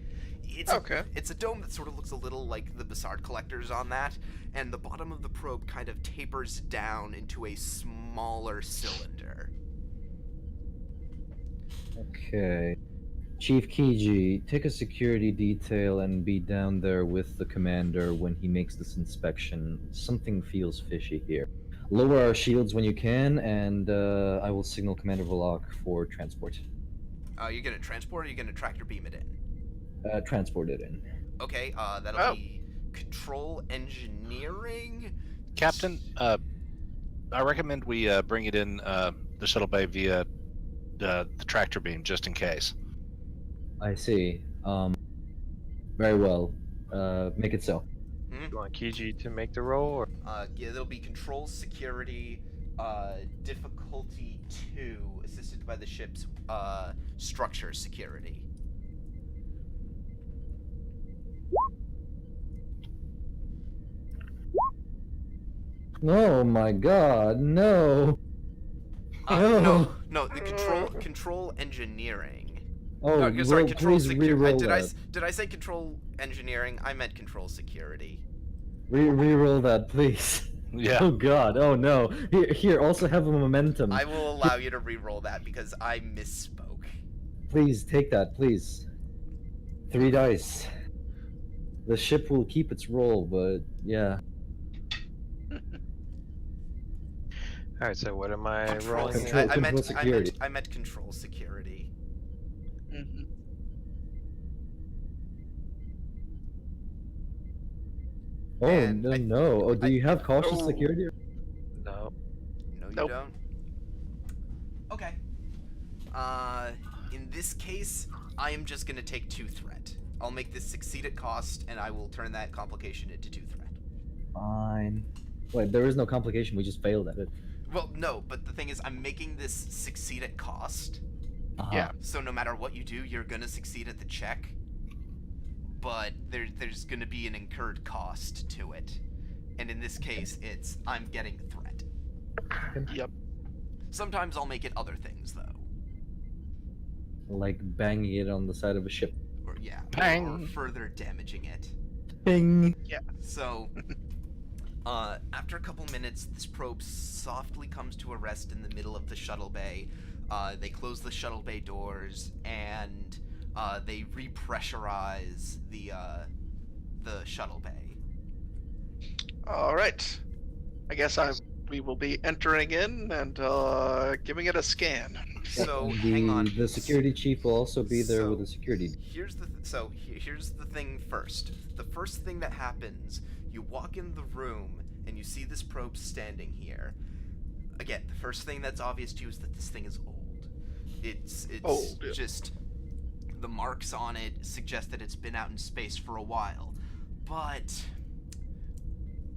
It's a dome that sort of looks a little like the Bassard collectors on that, and the bottom of the probe kind of tapers down into a smaller cylinder. Okay. Chief Kiji, take a security detail and be down there with the commander when he makes this inspection. Something feels fishy here. Lower our shields when you can, and I will signal Commander Volok for transport. You're gonna transport, or you're gonna tractor beam it in? Transport it in. Okay, that'll be control engineering. Captain, I recommend we bring it in the shuttle bay via the tractor beam, just in case. I see. Very well. Make it so. You want Kiji to make the roll, or Yeah, there'll be control security, difficulty 2, assisted by the ship's structure security. Oh my god, no! No, the control engineering. Oh, Sorry, well, control please re-roll security. that. Did I say control engineering? I meant control security. Re-roll that, please. Yeah. Oh god, oh no. Here, also have a momentum. I will allow you to re-roll that because I misspoke. Please, take that, please. 3 dice. The ship will keep its roll, but yeah. alright? So what am I Control. rolling? Control- I meant security. I meant control security. Mhm. Oh, And no. Oh, do you have cautious Oh. security? No. No, you Nope. don't. Okay. In this case, I am just gonna take 2 threat. I'll make this succeed at cost, and I will turn that complication into 2 threat. Fine. Wait, there is no complication. We just failed at it. Well, no, but the thing is, I'm making this succeed at cost. Yeah. So no matter what you do, you're gonna succeed at the check. But there's gonna be an incurred cost to it. And in this case, it's I'm getting threat. Yep. Sometimes I'll make it other things, though. Like banging it on the side of a ship. Or, yeah, Bang. or further damaging it. Ping. So, after a couple minutes, this probe softly comes to a rest in the middle of the shuttle bay. They close the shuttle bay doors, and they repressurize the shuttle bay. All right. I guess we will be entering in and giving it a scan. So, the, hang on. The security chief will also be there So, with the security. Here's the thing first. The first thing that happens, you walk in the room and you see this probe standing here. Again, the first thing that's obvious to you is that this thing is old. It's Old, yeah. just the marks on it suggest that it's been out in space for a while. But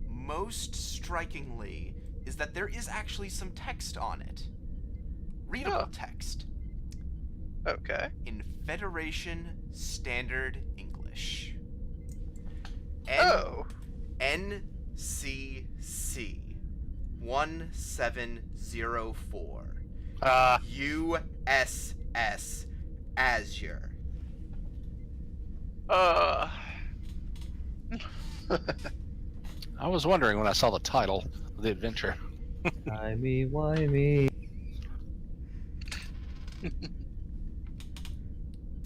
most strikingly is that there is actually some text on it. Readable Oh. text. Okay. In Federation Standard English. Oh. NCC 1704 Uh, USS Azure. I was wondering when I saw the title of the adventure. Why me?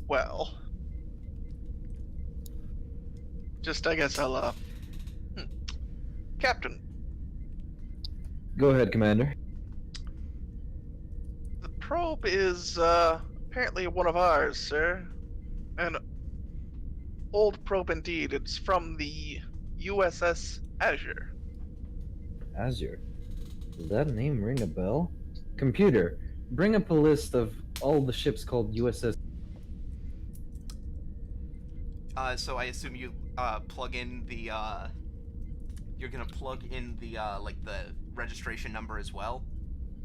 Well. I guess I'll, Captain, Go ahead, Commander. the probe is, apparently one of ours, sir. An old probe indeed. It's from the USS Azure. Azure. Does that name ring a bell? Computer, bring up a list of all the ships called USS. So I assume you plug in the you're gonna plug in the like the registration number as well.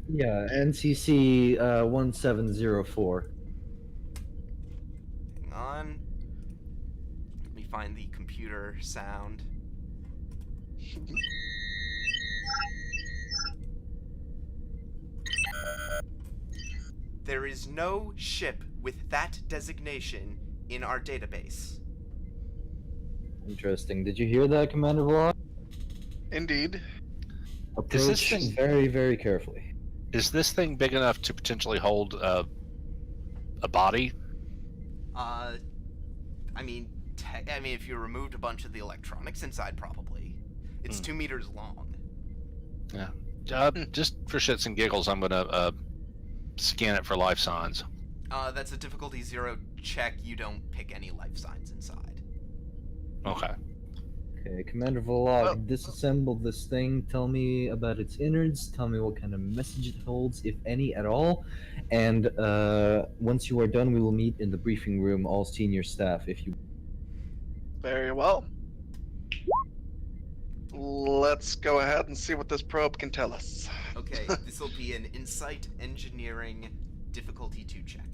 Yeah, NCC 1704. Hang on. Let me find the computer sound. There is no ship with that designation in our database. Interesting. Did you hear that, Commander Vlog? Indeed. Approach this thing- very, very carefully. Is this thing big enough to potentially hold a body? I mean, if you removed a bunch of the electronics inside, probably. It's 2 meters long. Just for shits and giggles, I'm gonna scan it for life signs. That's a difficulty 0 check. You don't pick any life signs inside. Okay. Okay, Commander Vlog, disassemble this thing. Tell me about its innards. Tell me what kind of message it holds, if any at all. And once you are done, we will meet in the briefing room, all senior staff, if you. Very well. Let's go ahead and see what this probe can tell us. Okay, this will be an insight engineering difficulty 2 check.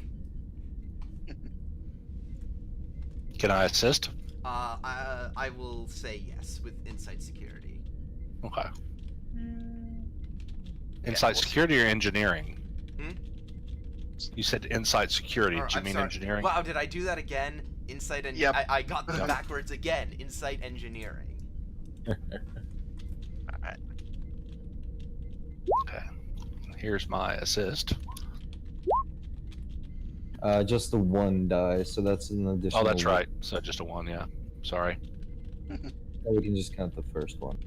Can I assist? I will say yes with insight security. Okay. Insight security or engineering? Hmm? You said insight security. Or, Did you I'm mean sorry. engineering? Wow, did I do that again? Insight and Yep. I got them backwards again. Insight engineering. Alright. Okay. Here's my assist. Just the one die, so that's an additional. Oh, that's right. So just a 1, yeah. Sorry. We can just count the first one.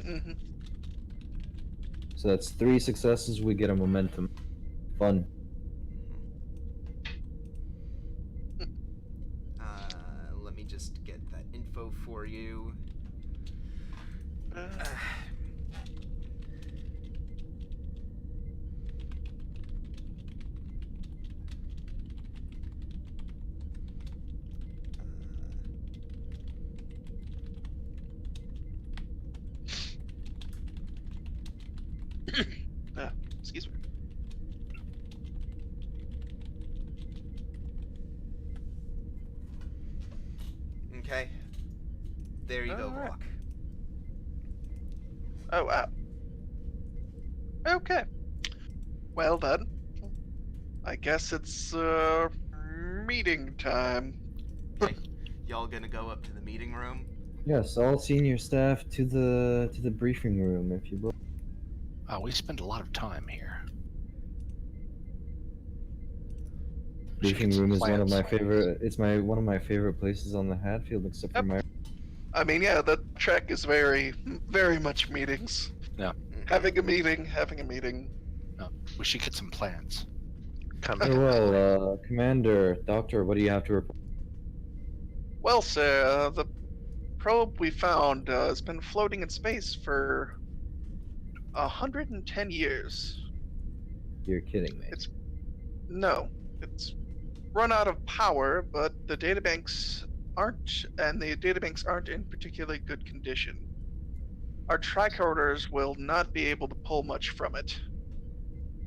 Mm-hmm. So that's 3 successes. We get a momentum. Fun. Let me just get that info for you. Okay. Well then, I guess it's meeting time. Okay, y'all gonna go up to the meeting room? Yes, all senior staff to the briefing room, if you will. We spend a lot of time here. We should Briefing get some room is one of plans. my favorite. It's one of my favorite places on the Hadfield, except for Yep. my. I mean, yeah, the track is very, very much meetings. Yeah. Mhm. Having a meeting, having a meeting. We should get some plans. Come Very in. well, Commander, Doctor, what do you have to report? Well, sir, the probe we found has been floating in space for 110 years. You're kidding me. It's no, it's run out of power, but the databanks aren't in particularly good condition. Our tricorders will not be able to pull much from it.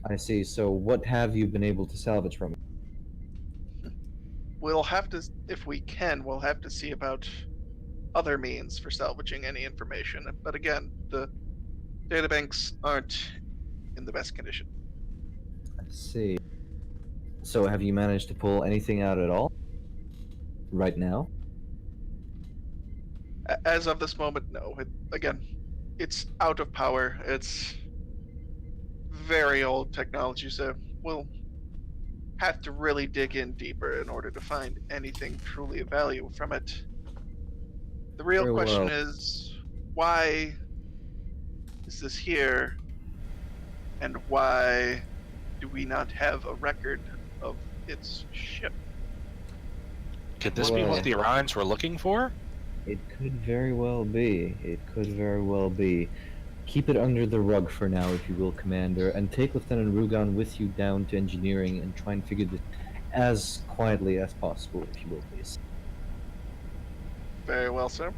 I see. So, what have you been able to salvage from it? We'll have to, if we can, we'll have to see about other means for salvaging any information. But again, the databanks aren't in the best condition. I see. So, have you managed to pull anything out at all? Right now? As of this moment, no. Again, it's out of power. It's very old technology, so we'll have to really dig in deeper in order to find anything truly of value from it. The real Very question well. is, why is this here, and why do we not have a record of its ship? Could this be Well- what the Orions were looking for? It could very well be. It could very well be. Keep it under the rug for now, if you will, Commander, and take Lieutenant Rugan with you down to engineering and try and figure this as quietly as possible, if you will, please. Very well, sir.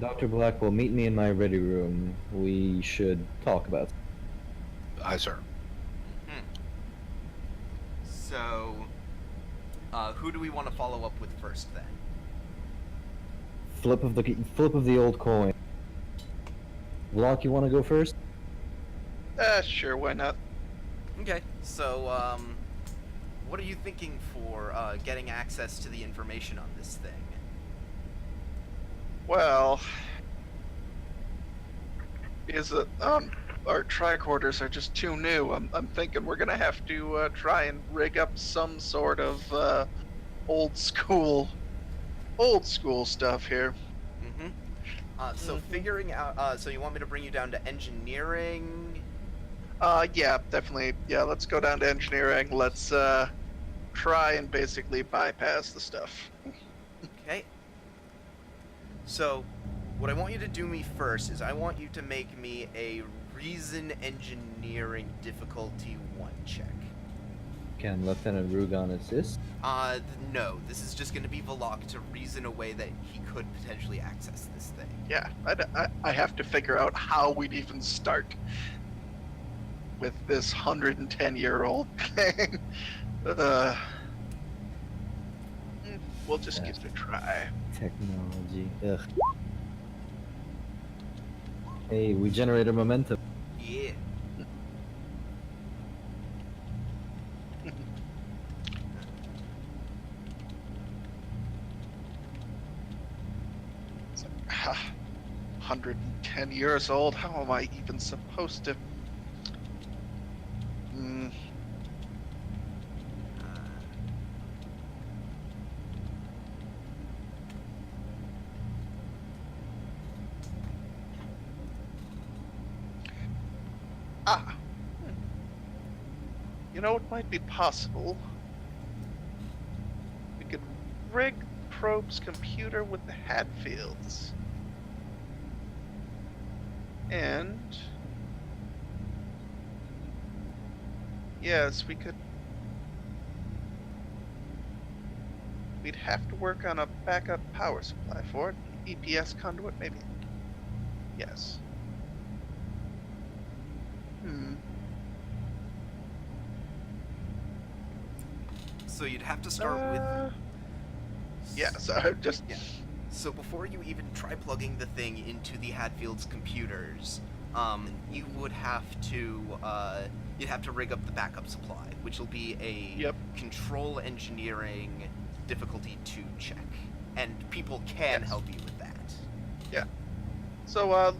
Dr. Blackwell, meet me in my ready room. We should talk about. Aye, sir. So, who do we want to follow up with first then? Flip of the old coin. Vlok, you want to go first? Sure, why not? Okay, so, what are you thinking for getting access to the information on this thing? Well, is it our tricorders are just too new. I'm thinking we're gonna have to try and rig up some sort of old school stuff here. Mm-hmm. So figuring out, so you want me to bring you down to engineering? Yeah, definitely. Yeah, let's go down to engineering. Let's try and basically bypass the stuff. Okay. So, what I want you to do me first is I want you to make me a reason engineering difficulty 1 check. Can Lieutenant Rugan assist? No. This is just going to be Valak to reason a way that he could potentially access this thing. Yeah, I have to figure out how we'd even start with this 110-year-old thing. We'll just give it a try. Technology. Ugh. Hey, we generated momentum. Yeah. It's like, 110 years old. How am I even supposed to? You know, it might be possible. We could rig Probe's computer with the Hadfields. And yes, we could. We'd have to work on a backup power supply for it. EPS conduit, maybe? Yes. So you'd have to start with... Yeah, so just... Yeah. So before you even try plugging the thing into the Hadfield's computers, you would have to you'd have to rig up the backup supply, which will be a control engineering difficulty 2 check, and people can help you with that. Yeah. So,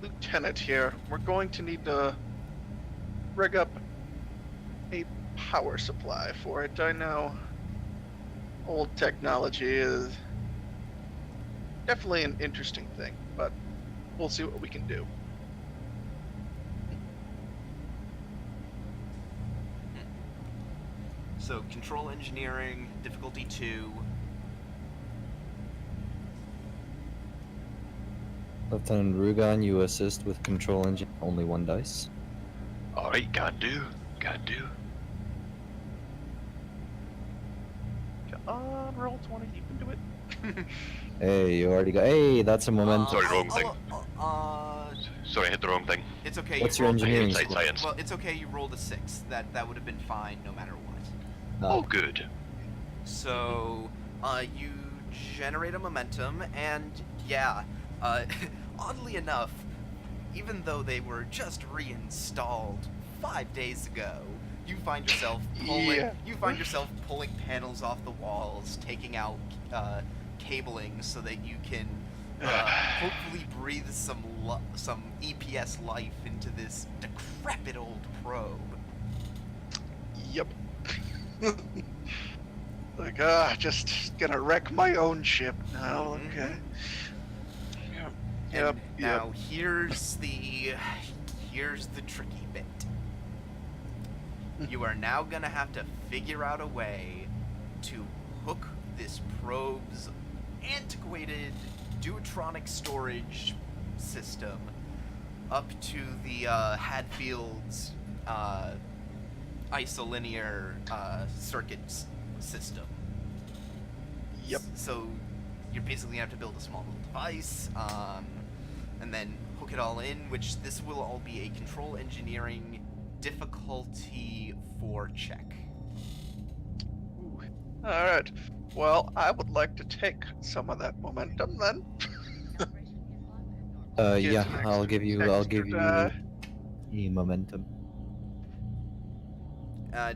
Lieutenant here, we're going to need to rig up a power supply for it. I know old technology is definitely an interesting thing, but we'll see what we can do. So, control engineering difficulty 2. Lieutenant Rugan, you assist with control engine. Only 1 dice. Alright, can do. Can do. Roll 20, you can do it. Hey, you already got. Hey, that's a momentum. Sorry, wrong thing. Sorry, I hit the wrong thing. It's okay. What's you your rolled engineering Inside score? science. Well, it's okay. You rolled a 6. That would have been fine no matter what. Oh, good. So, you generate a momentum, and yeah, oddly enough, even though they were just reinstalled 5 days ago, you find yourself pulling panels off the walls, taking out cabling so that you can hopefully breathe some EPS life into this decrepit old probe. Yep. Like, just gonna wreck my own ship now. Okay. And now here's the tricky bit. You are now gonna have to figure out a way to hook this probe's antiquated duotronic storage system up to the Hadfield's isolinear circuits system. Yep. So you're basically gonna have to build a small little device, and then hook it all in, which this will all be a control engineering difficulty 4 check. All right. Well, I would like to take some of that momentum then. Yeah, I'll give you die. a momentum.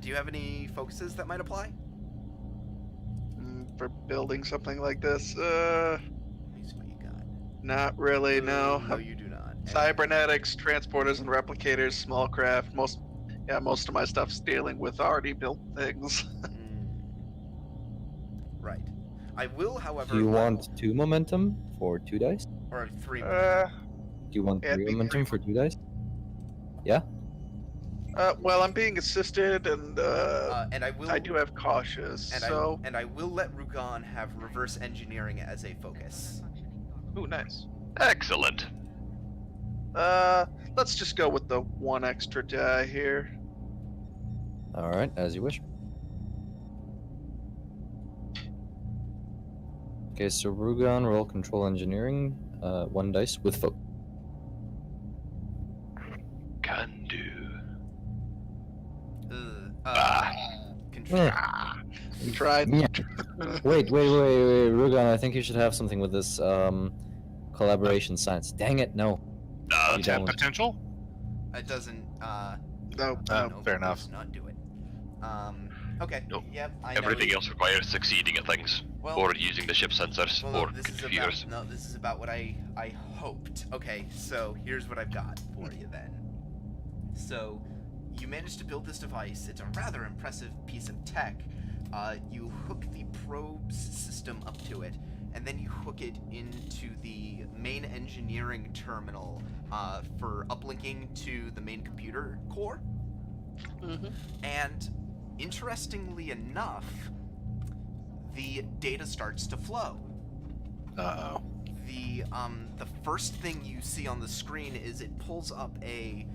Do you have any focuses that might apply? For building something like this, Let me see what you got. not really. No. No, you do not. Cybernetics, transporters and replicators, small craft. Most of my stuff's dealing with already built things. Right. I will, however. Do you want 2 momentum for 2 dice? Or 3. Do you want it'd 3 be momentum for 2 dice? Yeah. Well, I'm being assisted, and I will. I do have cautious. So, I will let Rugan have reverse engineering as a focus. ooh, nice. Excellent. Let's just go with the 1 extra die here. All right, as you wish. Okay, so Rugan, roll control engineering, 1 dice with focus. Can do. Control. Tried. Yeah. Wait, Rugan, I think you should have something with this collaboration science. Dang it, no. You Tap don't. potential? It doesn't. No. Fair enough. Does not do it. Okay. Nope. Yep. I Everything know. else requires succeeding at things, Well, or using the ship sensors, Well, or this is computers. this is about what I hoped. Okay, so here's what I've got for you then. So, you managed to build this device. It's a rather impressive piece of tech. You hook the probe's system up to it, and then you hook it into the main engineering terminal for uplinking to the main computer core. Mm-hmm. And interestingly enough, the data starts to flow. Uh-oh. The first thing you see on the screen is it pulls up a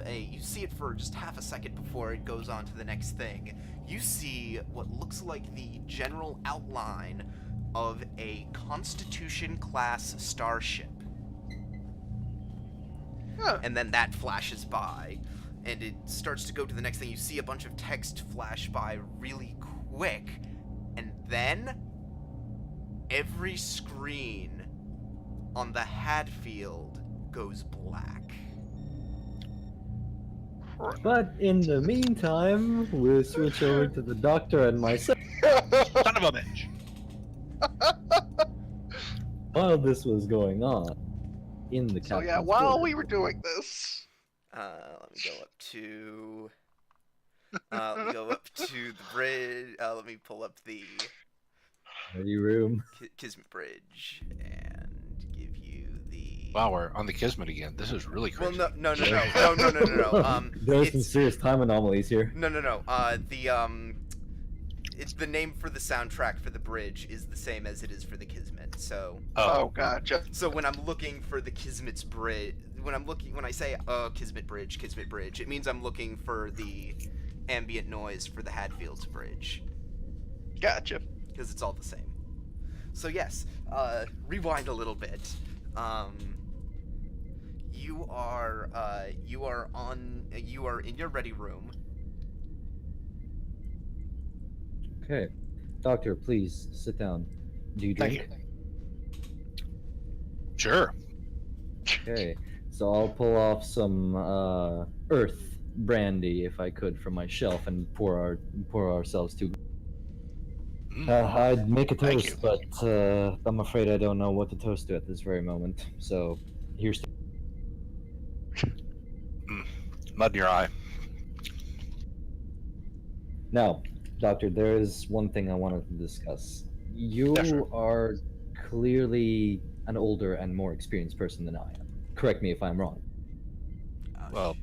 you see it for just half a second before it goes on to the next thing. You see what looks like the general outline of a Constitution class starship. Huh. And then that flashes by, and it starts to go to the next thing. You see a bunch of text flash by really quick, and then every screen on the Hadfield goes black. But in the meantime, we'll switch over to the doctor and myself. Son of a bitch. While this was going on in the So yeah, captain's while quarters. we were doing this, Let me go up to. Let me go up to the bridge. Let me pull up the Ready room. Kismet Bridge and give you the. Wow, we're on the Kismet again. This is really Well, crazy. no. There's some It's serious time anomalies here. no. It's the name for the soundtrack for the bridge is the same as it is for the Kismet. So. oh gotcha. So when I'm looking for the Kismet's bridge, when I say Kismet Bridge, it means I'm looking for the ambient noise for the Hadfield's bridge Gotcha. because it's all the same. So yes, rewind a little bit. You are in your ready room. Okay. Doctor, please sit down. Do you drink? Thank you. Sure. Okay. So I'll pull off some Earth brandy, if I could, from my shelf and pour ourselves two. I'd make a Thank toast, you. but I'm afraid I don't know what to toast to at this very moment. So here's to Mud in your eye. now, Doctor. There is one thing I wanted to discuss. You Yeah, sure. are clearly an older and more experienced person than I am. Correct me if I'm wrong. Well,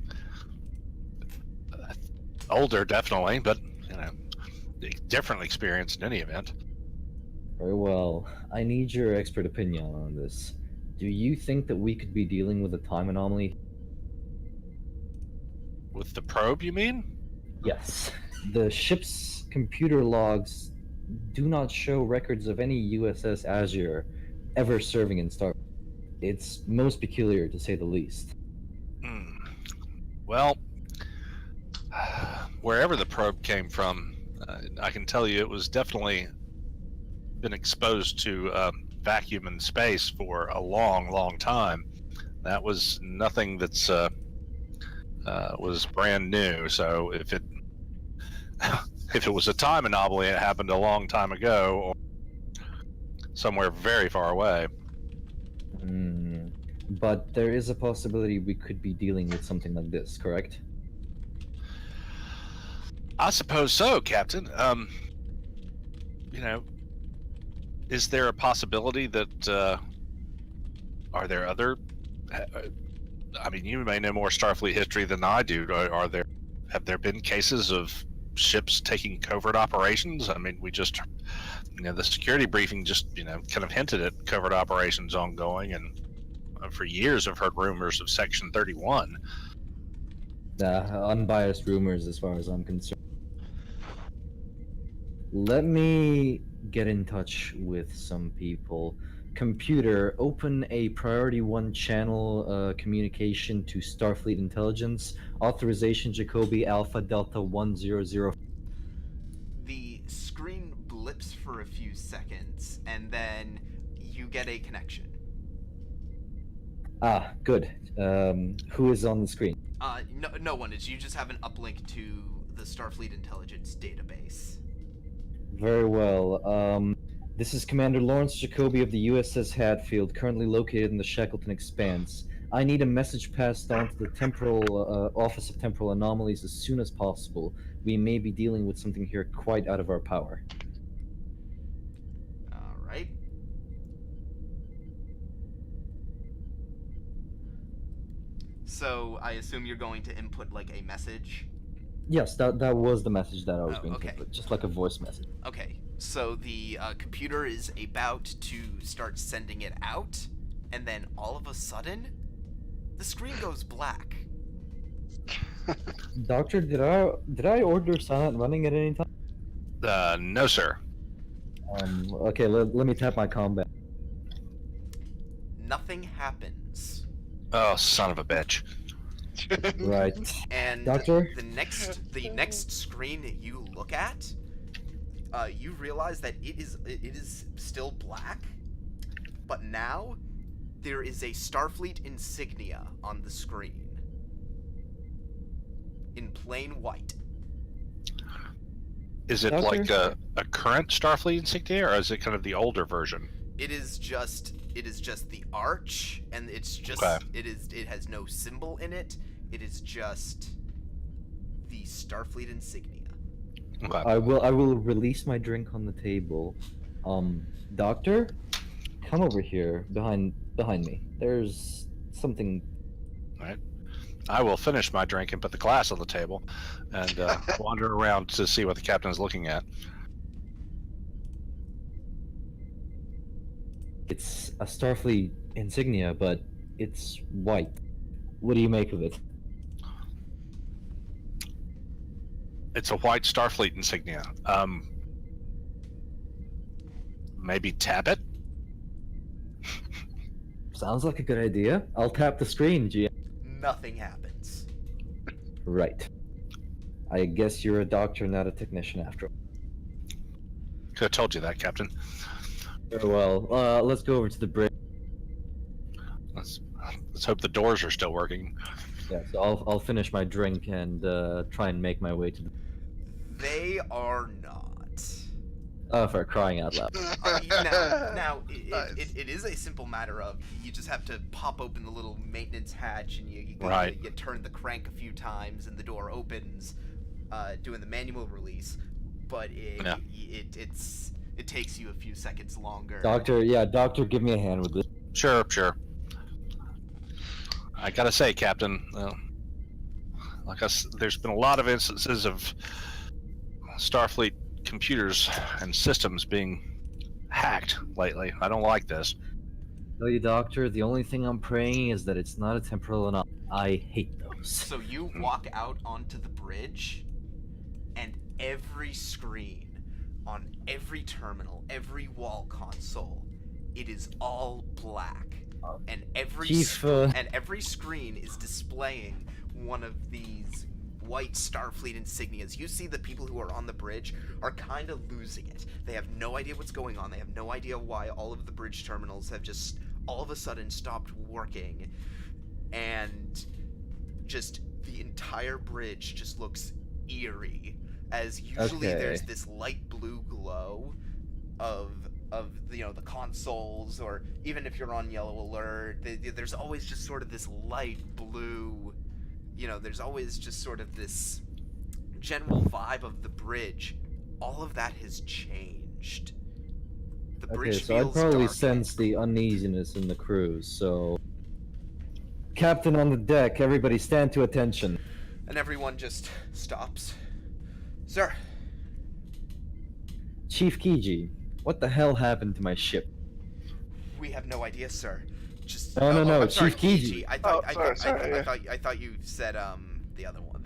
older definitely, but different experience in any event. Very well. I need your expert opinion on this. Do you think that we could be dealing with a time anomaly? With the probe, you mean? Yes. The ship's computer logs do not show records of any USS Azure ever serving in Star. It's most peculiar, to say the least. Well, wherever the probe came from, I can tell you it was definitely been exposed to vacuum in space for a long, long time. That was nothing that's was brand new. So if it if it was a time anomaly, it happened a long time ago, or somewhere very far away. But there is a possibility we could be dealing with something like this, correct? I suppose so, Captain. Is there a possibility that are there other? I mean, you may know more Starfleet history than I do. Have there been cases of ships taking covert operations? I mean, we just, the security briefing just, kind of hinted at covert operations ongoing, and for years I've heard rumors of Section 31. Unbiased rumors, as far as I'm concerned. Let me get in touch with some people. Computer, open a Priority 1 channel communication to Starfleet Intelligence. Authorization Jacoby Alpha Delta 100. The screen blips for a few seconds, and then you get a connection. Ah, good. Who is on the screen? No one is. You just have an uplink to the Starfleet Intelligence database. Very well. This is Commander Lawrence Jacoby of the USS Hadfield, currently located in the Shackleton Expanse. I need a message passed on to the Temporal Office of Temporal Anomalies as soon as possible. We may be dealing with something here quite out of our power. All right. So I assume you're going to input like a message. Yes, that was the message that I was going okay. to put, just like a voice message. Okay, so the computer is about to start sending it out, and then all of a sudden, the screen goes black. Doctor, did I order silent running at any time? No, sir. Okay, let me tap my combat. Nothing happens. Oh, son of a bitch. Right. And Doctor? the next screen that you look at, you realize that it is still black, but now There is a Starfleet insignia on the screen. In plain white. Is it Doctor? like a current Starfleet insignia, or is it kind of the older version? It is just the arch, and it's just Okay. it has no symbol in it. It is just the Starfleet insignia. Okay. I will release my drink on the table. Doctor, come over here behind me. There's something. I will finish my drink and put the glass on the table, and wander around to see what the captain is looking at. It's a Starfleet insignia, but it's white. What do you make of it? It's a white Starfleet insignia. Maybe tap it? Sounds like a good idea. I'll tap the screen, GM. Nothing happens. Right. I guess you're a doctor, not a technician after all. Could have told you that, Captain. Very well. Let's go over to the bridge. Let's hope the doors are still working. Yeah, so I'll finish my drink and try and make my way to the. They are not. For crying out loud. It is a simple matter of you just have to pop open the little maintenance hatch and you Right. you turn the crank a few times and the door opens, doing the manual release. But it takes you a few seconds longer. Doctor, give me a hand with this. Sure. I gotta say, Captain, there's been a lot of instances of Starfleet computers and systems being hacked lately. I don't like this. Tell you, Doctor, the only thing I'm praying is that it's not a temporal anomaly. I hate those. So you walk out onto the bridge, and every screen on every terminal, every wall console, it is all black, and every screen is displaying one of these white Starfleet insignias. You see the people who are on the bridge are kind of losing it. They have no idea what's going on. They have no idea why all of the bridge terminals have just all of a sudden stopped working, and just the entire bridge just looks eerie, as usually there's this light blue glow of the consoles, or even if you're on yellow alert, there's always just sort of this light blue. There's always just sort of this general vibe of the bridge. All of that has changed. The bridge so I feels probably dark. sense the uneasiness in the crews, so... Captain on the deck, everybody stand to attention. And everyone just stops. Sir. Chief Kiji, what the hell happened to my ship? We have no idea, sir. Just No, I'm sorry, Chief Kiji. I thought you said the other one.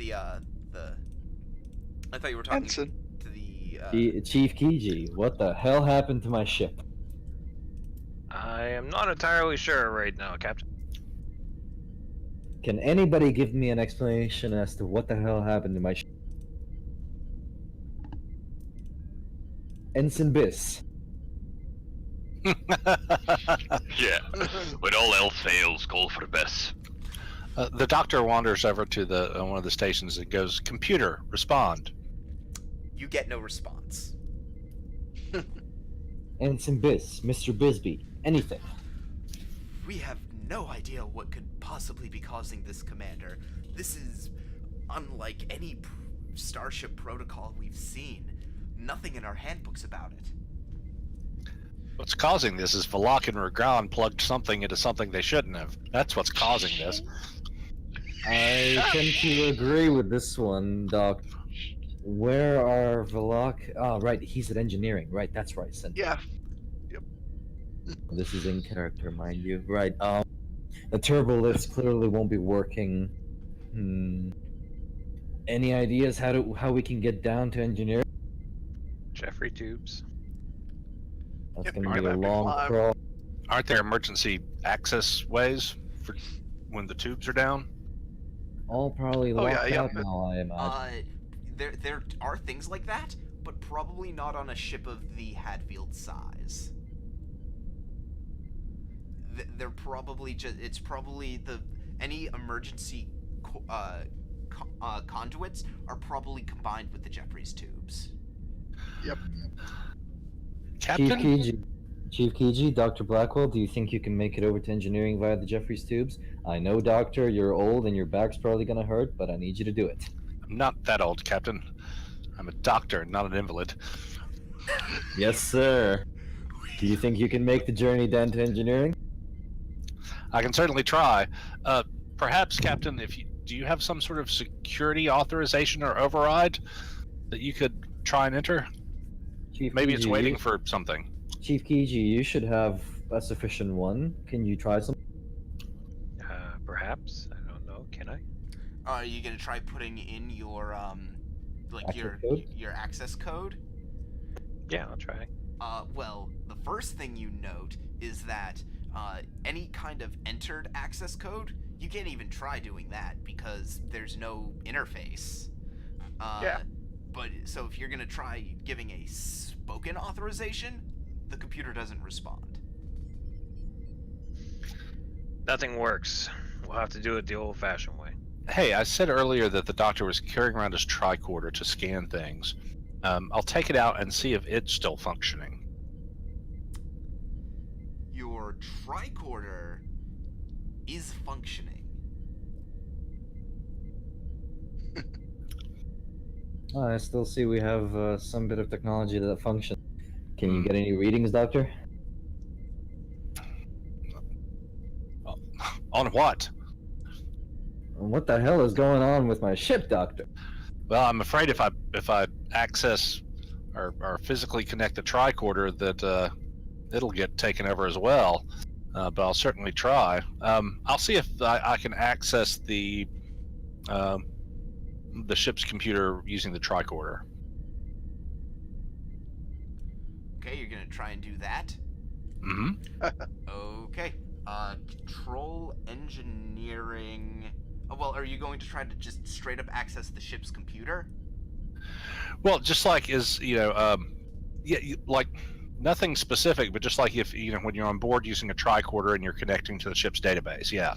I thought you were talking Ensign. to the Chief Kiji, what the hell happened to my ship? I am not entirely sure right now, Captain. Can anybody give me an explanation as to what the hell happened to my ship? Ensign Biss. Yeah. When all else fails, call for Biss. The doctor wanders over to the one of the stations and goes, "Computer, respond." You get no response. Ensign Biss, Mr. Bisbee, anything. We have no idea what could possibly be causing this, Commander. This is unlike any Starship protocol we've seen. Nothing in our handbooks about it. What's causing this is Valak and Regran plugged something into something they shouldn't have. That's what's causing this. I tend to agree with this one, Doc. Where are Valak? Oh, right, he's at engineering. Right, that's right. Yeah. This is in character, mind you. Right, the turbo lifts clearly won't be working. Any ideas how we can get down to engineering? Jeffrey tubes. That's Yep, gonna right, be a that'd be long fine. crawl. Aren't there emergency access ways for when the tubes are down? All probably Oh, locked yeah, out now, I imagine. There are things like that, but probably not on a ship of the Hadfield size. they're probably it's probably any emergency conduits are probably combined with the Jeffries tubes. Yep. Captain? Chief Kiji, Dr. Blackwell, do you think you can make it over to engineering via the Jeffries tubes? I know, Doctor, you're old and your back's probably gonna hurt, but I need you to do it. I'm not that old, Captain. I'm a doctor, not an invalid. Yes, sir. Do you think you can make the journey down to engineering? I can certainly try. Perhaps, Captain, do you have some sort of security authorization or override that you could try and enter? Chief Maybe Kiji, it's waiting for something. Chief Kiji, you should have a sufficient one. Can you try some? Perhaps. I don't know. Can I? Are you gonna try putting in your Access code? your access code? Yeah, I'll try. Well, the first thing you note is that any kind of entered access code, you can't even try doing that because there's no interface. Yeah. But so if you're gonna try giving a spoken authorization, the computer doesn't respond. Nothing works. We'll have to do it the old-fashioned way. Hey, I said earlier that the doctor was carrying around his tricorder to scan things. I'll take it out and see if it's still functioning. Your tricorder is functioning. I still see we have some bit of technology that functions. Can you get any readings, Doctor? On what? What the hell is going on with my ship, Doctor? Well, I'm afraid if I access or physically connect the tricorder, that it'll get taken over as well. But I'll certainly try. I'll see if I can access the ship's computer using the tricorder. Okay, you're gonna try and do that. Mm-hmm. Okay. Control engineering. Well, are you going to try to just straight up access the ship's computer? Well, just like like nothing specific, but just like if when you're on board using a tricorder and you're connecting to the ship's database. Yeah,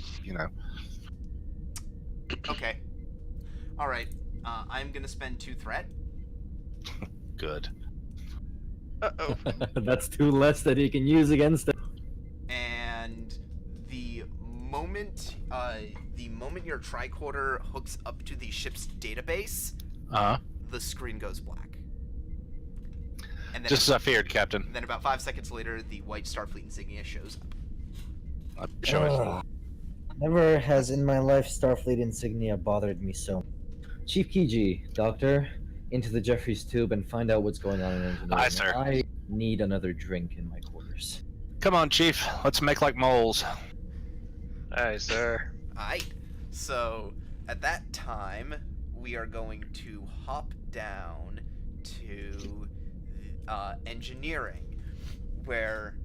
Okay. All right. I'm gonna spend 2 threat. Good. Uh-oh. That's 2 less that he can use against it. And the moment your tricorder hooks up to the ship's database, the screen goes black. And then Just as I feared, Captain. then about 5 seconds later, the white Starfleet insignia shows up. I'm showing. Never has in my life Starfleet insignia bothered me so. Chief Kiji, Doctor, into the Jeffries tube and find out what's going on in engineering. Aye, sir. I need another drink in my quarters. Come on, Chief. Let's make like moles. Aye, sir. Alright. So at that time, we are going to hop down to engineering, where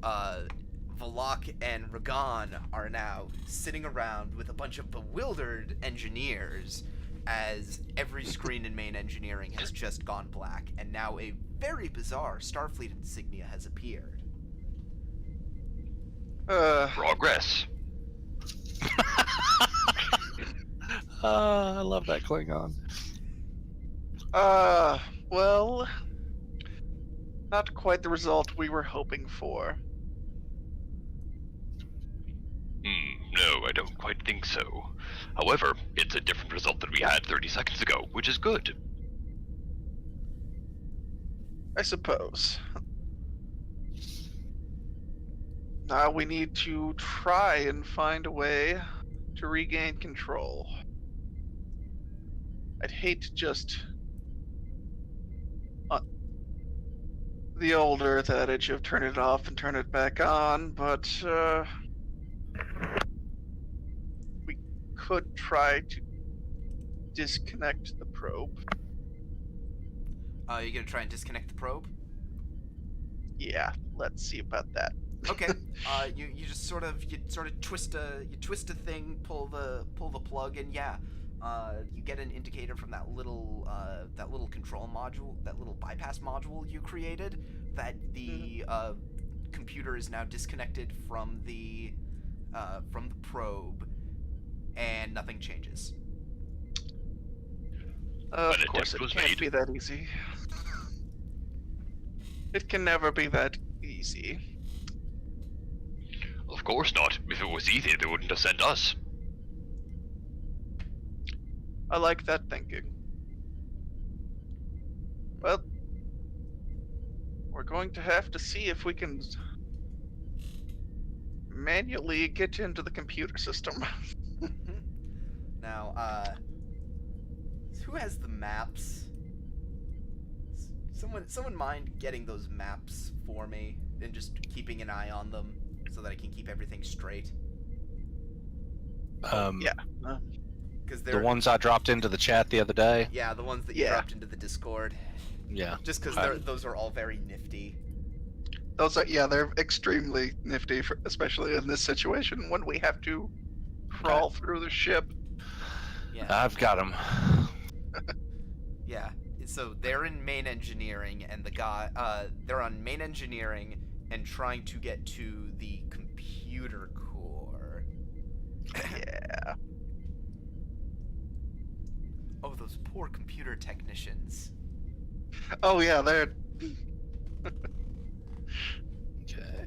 Valak and Ragan are now sitting around with a bunch of bewildered engineers, as every screen in main engineering has just gone black, and now a very bizarre Starfleet insignia has appeared. Progress. I love that Klingon. Well, not quite the result we were hoping for. No, I don't quite think so. However, it's a different result than we had 30 seconds ago, which is good. I suppose. Now we need to try and find a way to regain control. I'd hate to just... the old Earth adage of turn it off and turn it back on, but we could try to disconnect the probe. You're gonna try and disconnect the probe? Yeah, let's see about that. Okay. You just sort of twist a thing, pull the plug, and yeah, you get an indicator from that little control module, that little bypass module you created, that the computer is now disconnected from the probe, and nothing changes. Of But course, it was can't made. be that easy. It can never be that easy. Of course not. If it was easy, they wouldn't have sent us. I like that thinking. Well, we're going to have to see if we can manually get into the computer system. Now, who has the maps? Someone mind getting those maps for me and just keeping an eye on them so that I can keep everything straight? Yeah. Because The ones I dropped into the chat the other day. Yeah, the ones that you Yeah. dropped into the Discord. Yeah. Just because those are all very nifty. Those are, yeah, they're extremely nifty, especially in this situation when we have to crawl through the ship. Yeah. I've got them. Yeah. So they're in main engineering, and they're on main engineering and trying to get to the computer core. Yeah. Oh, those poor computer technicians. Oh yeah, they're. Okay.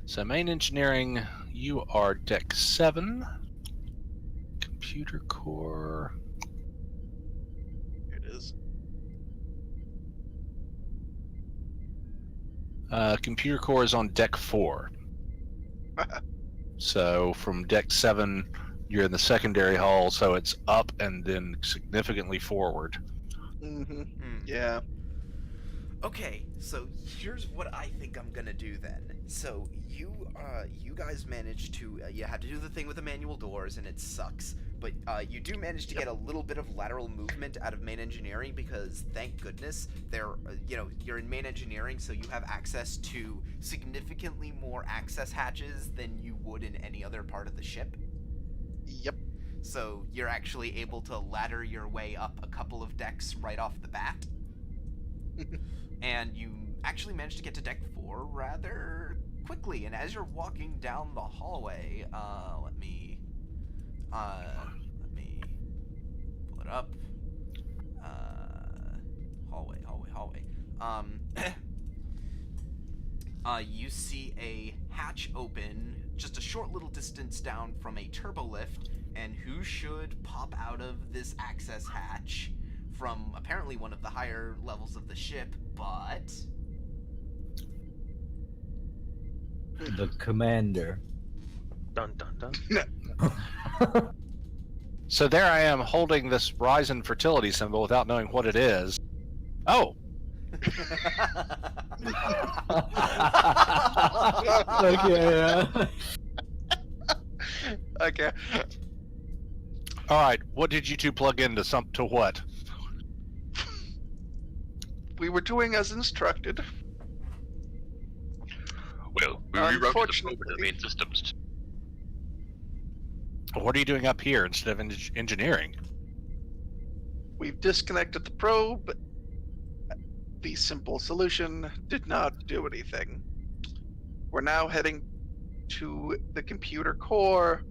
So main engineering, you are deck 7. Computer core. It is. Computer core is on deck 4. So from deck 7, you're in the secondary hull, so it's up and then significantly forward. Mm-hmm. Hmm. Yeah. Okay, so here's what I think I'm gonna do then. So you guys managed to you had to do the thing with the manual doors, and it sucks. But you do manage to get a little bit of lateral movement out of main engineering because, thank goodness, you're in main engineering, so you have access to significantly more access hatches than you would in any other part of the ship. Yep. So you're actually able to ladder your way up a couple of decks right off the bat. And you actually managed to get to deck 4 rather quickly. And as you're walking down the hallway, let me pull it up. Hallway. You see a hatch open just a short little distance down from a turbo lift, and who should pop out of this access hatch from apparently one of the higher levels of the ship, but The commander. Dun dun dun. So there I am holding this Ryzen fertility symbol without knowing what it is. Oh, Okay. Okay. all right. What did you two plug into to what? We were doing as instructed. Well, we rerouted the probe to Unfortunately- the main systems. What are you doing up here instead of engineering? We've disconnected the probe. The simple solution did not do anything. We're now heading to the computer core.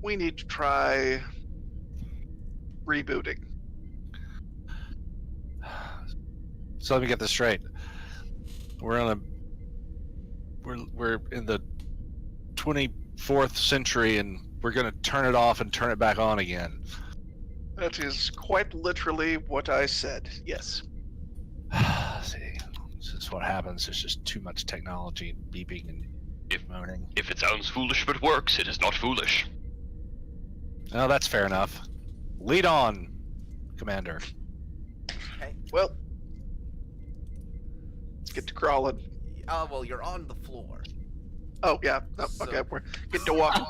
We need to try rebooting. So let me get this straight. We're in the 24th century, and we're gonna turn it off and turn it back on again. That is quite literally what I said. Yes. See, this is what happens. There's just too much technology and beeping and moaning. If it sounds foolish but works, it is not foolish. Oh, that's fair enough. Lead on, Commander. okay. Well, let's get to crawling. Well, you're on the floor. Oh yeah. Oh, So- okay. We're getting to walking.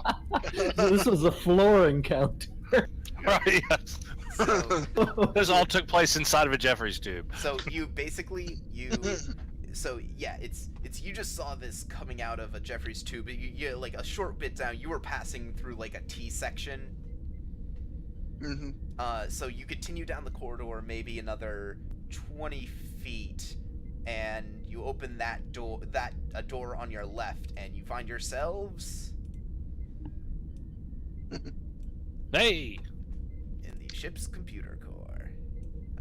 This was a floor encounter. Right, yes. So, This all took place inside of a Jeffries tube. so you basically so yeah, it's you just saw this coming out of a Jeffries tube. But you like a short bit down, you were passing through like a T section. hmm So you continue down the corridor maybe another 20 feet, and you open that door, a door on your left, and you find yourselves Hey! in the ship's computer core.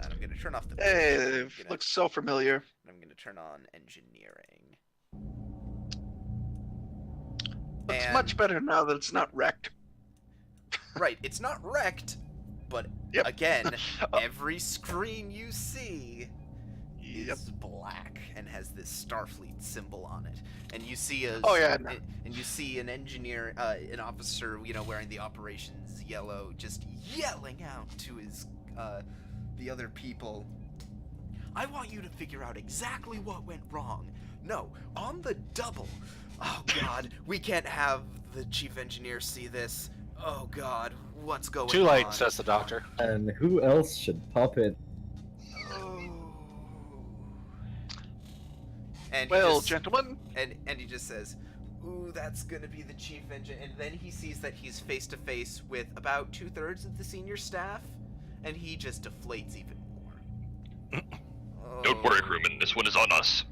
And I'm gonna turn off the. Hey, I'm gonna- looks so familiar. I'm gonna turn on engineering. Looks And- much better now that it's not wrecked. Right, it's not wrecked, but Yep. again, every screen you see Yep. is black and has this Starfleet symbol on it. And you see Oh, yeah, no. and you see an engineer, an officer, wearing the operations yellow, just yelling out to his the other people. I want you to figure out exactly what went wrong. No, on the double. Oh God, we can't have the chief engineer see this. Oh God, what's going on? Too late, says the doctor. And who else should pop in? Oh. And Well, he gentlemen, and he just says, "Ooh, that's gonna be the chief engine." And then he sees that he's face to face with about 2/3 of the senior staff, and he just deflates even more. Don't worry, Oh. crewman. This one is on us.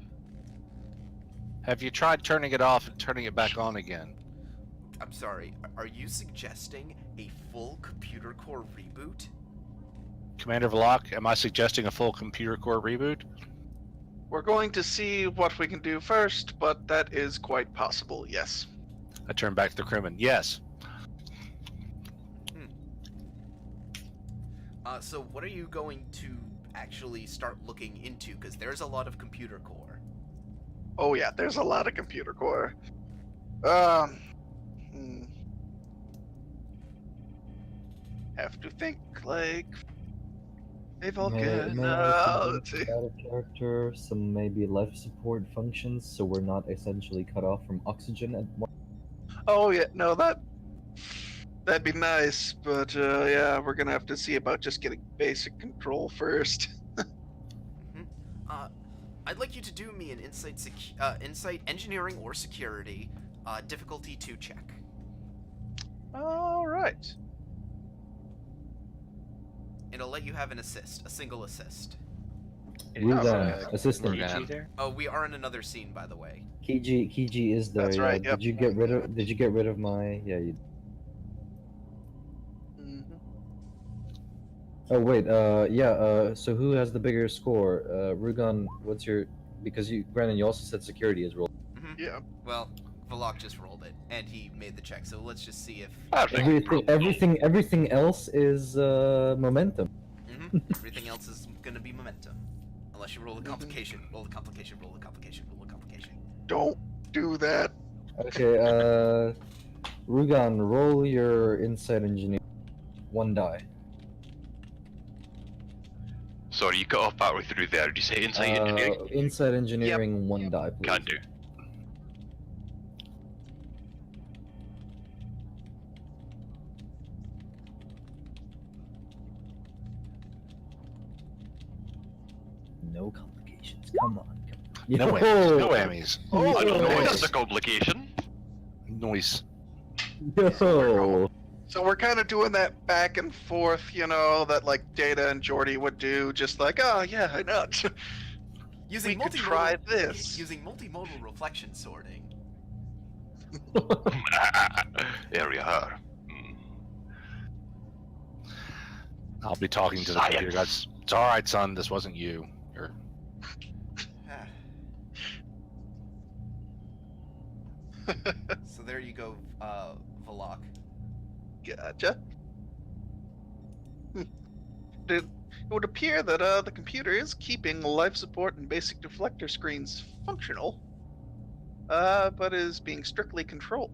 Have you tried turning it off and turning it back on again? I'm sorry. Are you suggesting a full computer core reboot? Commander Vlok, am I suggesting a full computer core reboot? we're going to see what we can do first, but that is quite possible, yes. I turn back to the crewman. Yes. So what are you going to actually start looking into? Because there's a lot of computer core. Oh yeah, there's a lot of computer core. Have to think, like... They've all good. Let's see. Out of character, some maybe life support functions, so we're not essentially cut off from oxygen at one. Oh yeah, no, that'd be nice, but yeah, we're gonna have to see about just getting basic control first. I'd like you to do me an insight engineering or security, difficulty 2 check. All right. And I'll let you have an assist, a single assist. Rugan, assistant. Rugan. there? Oh, we are in another scene, by the way. Kiji is there. That's yeah. right, yep. Did you get rid of my? Yeah. You... Mhm. Oh wait. Yeah. So who has the bigger score? Rugan, what's your? Because you, Brandon, you also said security is rolled. Yeah. Well, Valak just rolled it, and he made the check. So let's just see if Everything else is momentum. everything else is gonna be momentum, unless you roll a complication. Roll the complication. Roll the complication. Roll the complication. Don't do that. Okay. Rugan, roll your insight engineer. 1 die. Sorry, you cut off partway through there. Did you say insight engineering? Insight engineering, 1 die, please. Can do. No complications. Come on. No Yo! whammies. No whammies. Oh, I don't know. Noise. That's a complication. Noise. Yo! So we're kind of doing that back and forth, that like Data and Jordy would do, just like, oh yeah, I know. Using We could try multimodal- this. Using multimodal reflection sorting. There we are. Hmm. I'll be talking to the computer guys. It's all right, son. This wasn't you. Or So there you go, Valak. Gotcha. It would appear that the computer is keeping life support and basic deflector screens functional, but is being strictly controlled.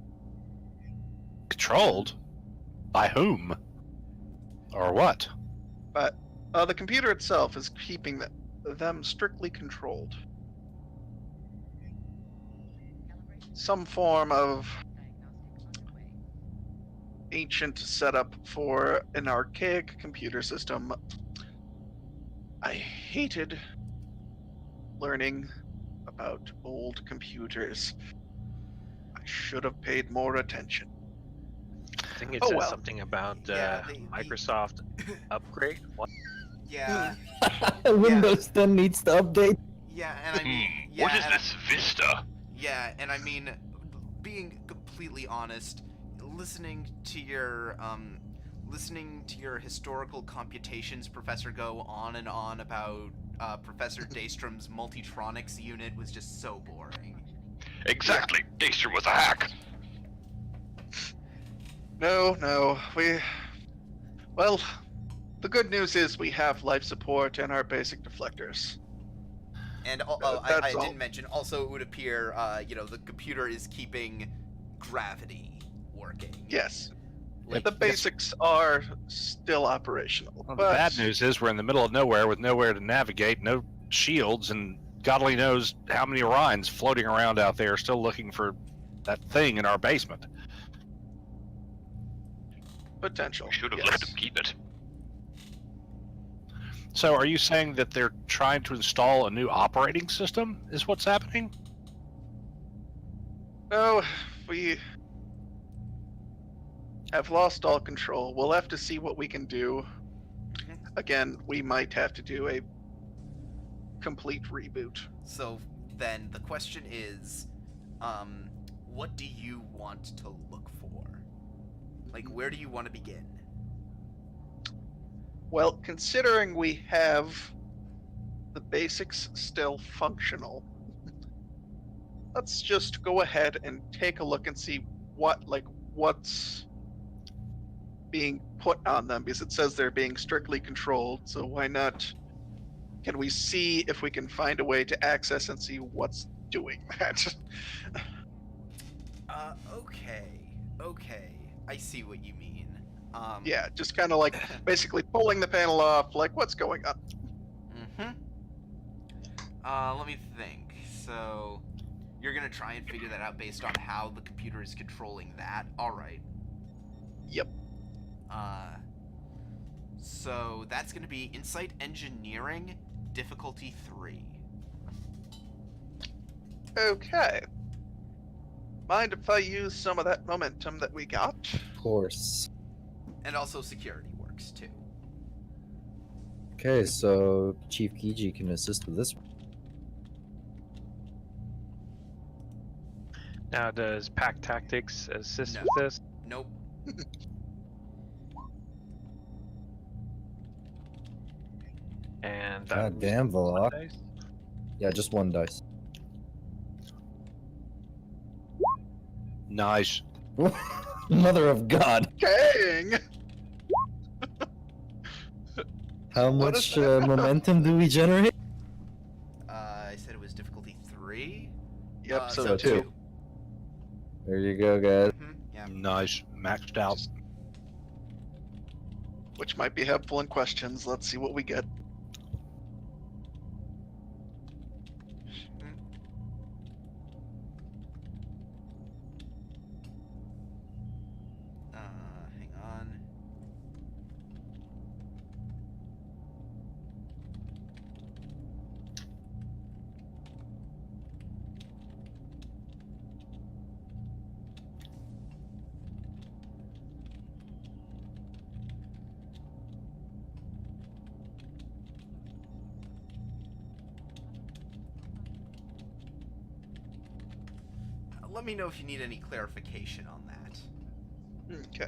controlled? By whom? Or what? But the computer itself is keeping them strictly controlled. Some form of ancient setup for an archaic computer system. I hated learning about old computers. I should have paid more attention. I think it Oh, says well. something about Yeah, Microsoft upgrade. What? Yeah, Windows 10 needs to update. Yeah, and I mean, What is this vista? Yeah, and I mean, being completely honest, listening to your historical computations professor go on and on about Professor Daystrom's Multitronics unit was just so boring. Exactly. Daystrom was a hack. No, well, the good news is we have life support and our basic deflectors. And I That's all. didn't mention, also it would appear, the computer is keeping gravity working. Yes. Like, The basics are still operational. Well, but the bad news is we're in the middle of nowhere with nowhere to navigate, no shields, and God only knows how many Orions floating around out there still looking for that thing in our basement. potential. We should have yes. let him keep it. So are you saying that they're trying to install a new operating system is what's happening? No, we have lost all control. We'll have to see what we can do. Again, we might have to do a complete reboot. So then the question is, what do you want to look for? Like, where do you want to begin? Well, considering we have the basics still functional, let's just go ahead and take a look and see what's being put on them, because it says they're being strictly controlled, so why not? Can we see if we can find a way to access and see what's doing that? Okay. I see what you mean. Yeah, just kind of like basically pulling the panel off, like what's going on? Let me think. So, you're gonna try and figure that out based on how the computer is controlling that? Alright. Yep. So that's gonna be Insight Engineering, difficulty 3. Okay. Mind if I use some of that momentum that we got? Of course. And also security works, too. Okay, so Chief Kiji can assist with this one. Now, does Pack Tactics assist No. with this? Nope. And God damn, Volok. dice? Yeah, just one dice. Nice. Mother of God. Dang! How What much is that? momentum do we generate? I said it was difficulty 3? Yep, so so two. 2. There you go, guys. Yeah. Nice. Maxed out. Which might be helpful in questions. Let's see what we get. Hang on. Let me know if you need any clarification on that. Okay.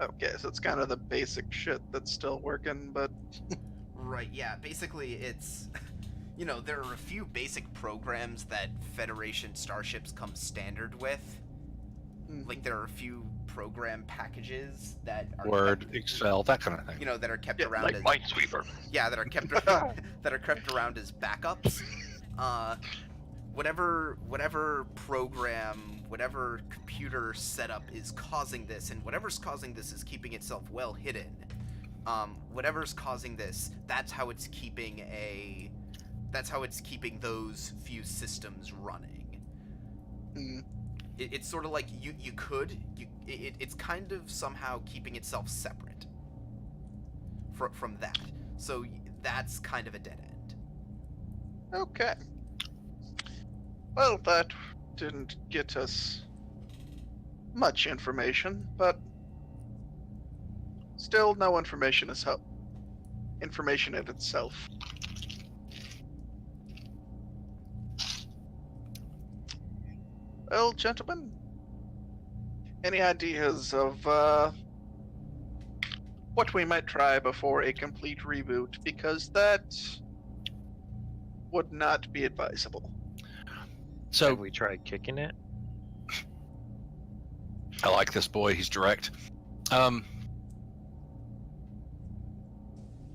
Okay, so it's kind of the basic shit that's still working, but Right, yeah. Basically, it's... there are a few basic programs that Federation starships come standard with. Like, there are a few program packages that are... Word, Excel, that kind of thing. that are kept Yeah, around Like as... Minesweeper. Yeah, that are kept that are kept around as backups. Whatever program, whatever computer setup is causing this, and whatever's causing this is keeping itself well hidden. Whatever's causing this, that's how it's keeping those few systems running. It's sort of like it's kind of somehow keeping itself separate from that. So that's kind of a dead end. okay. Well, that didn't get us much information, but still no information is information in itself. Well, gentlemen, any ideas of what we might try before a complete reboot? Because that would not be advisable. So Have we tried kicking it? I like this boy. He's direct.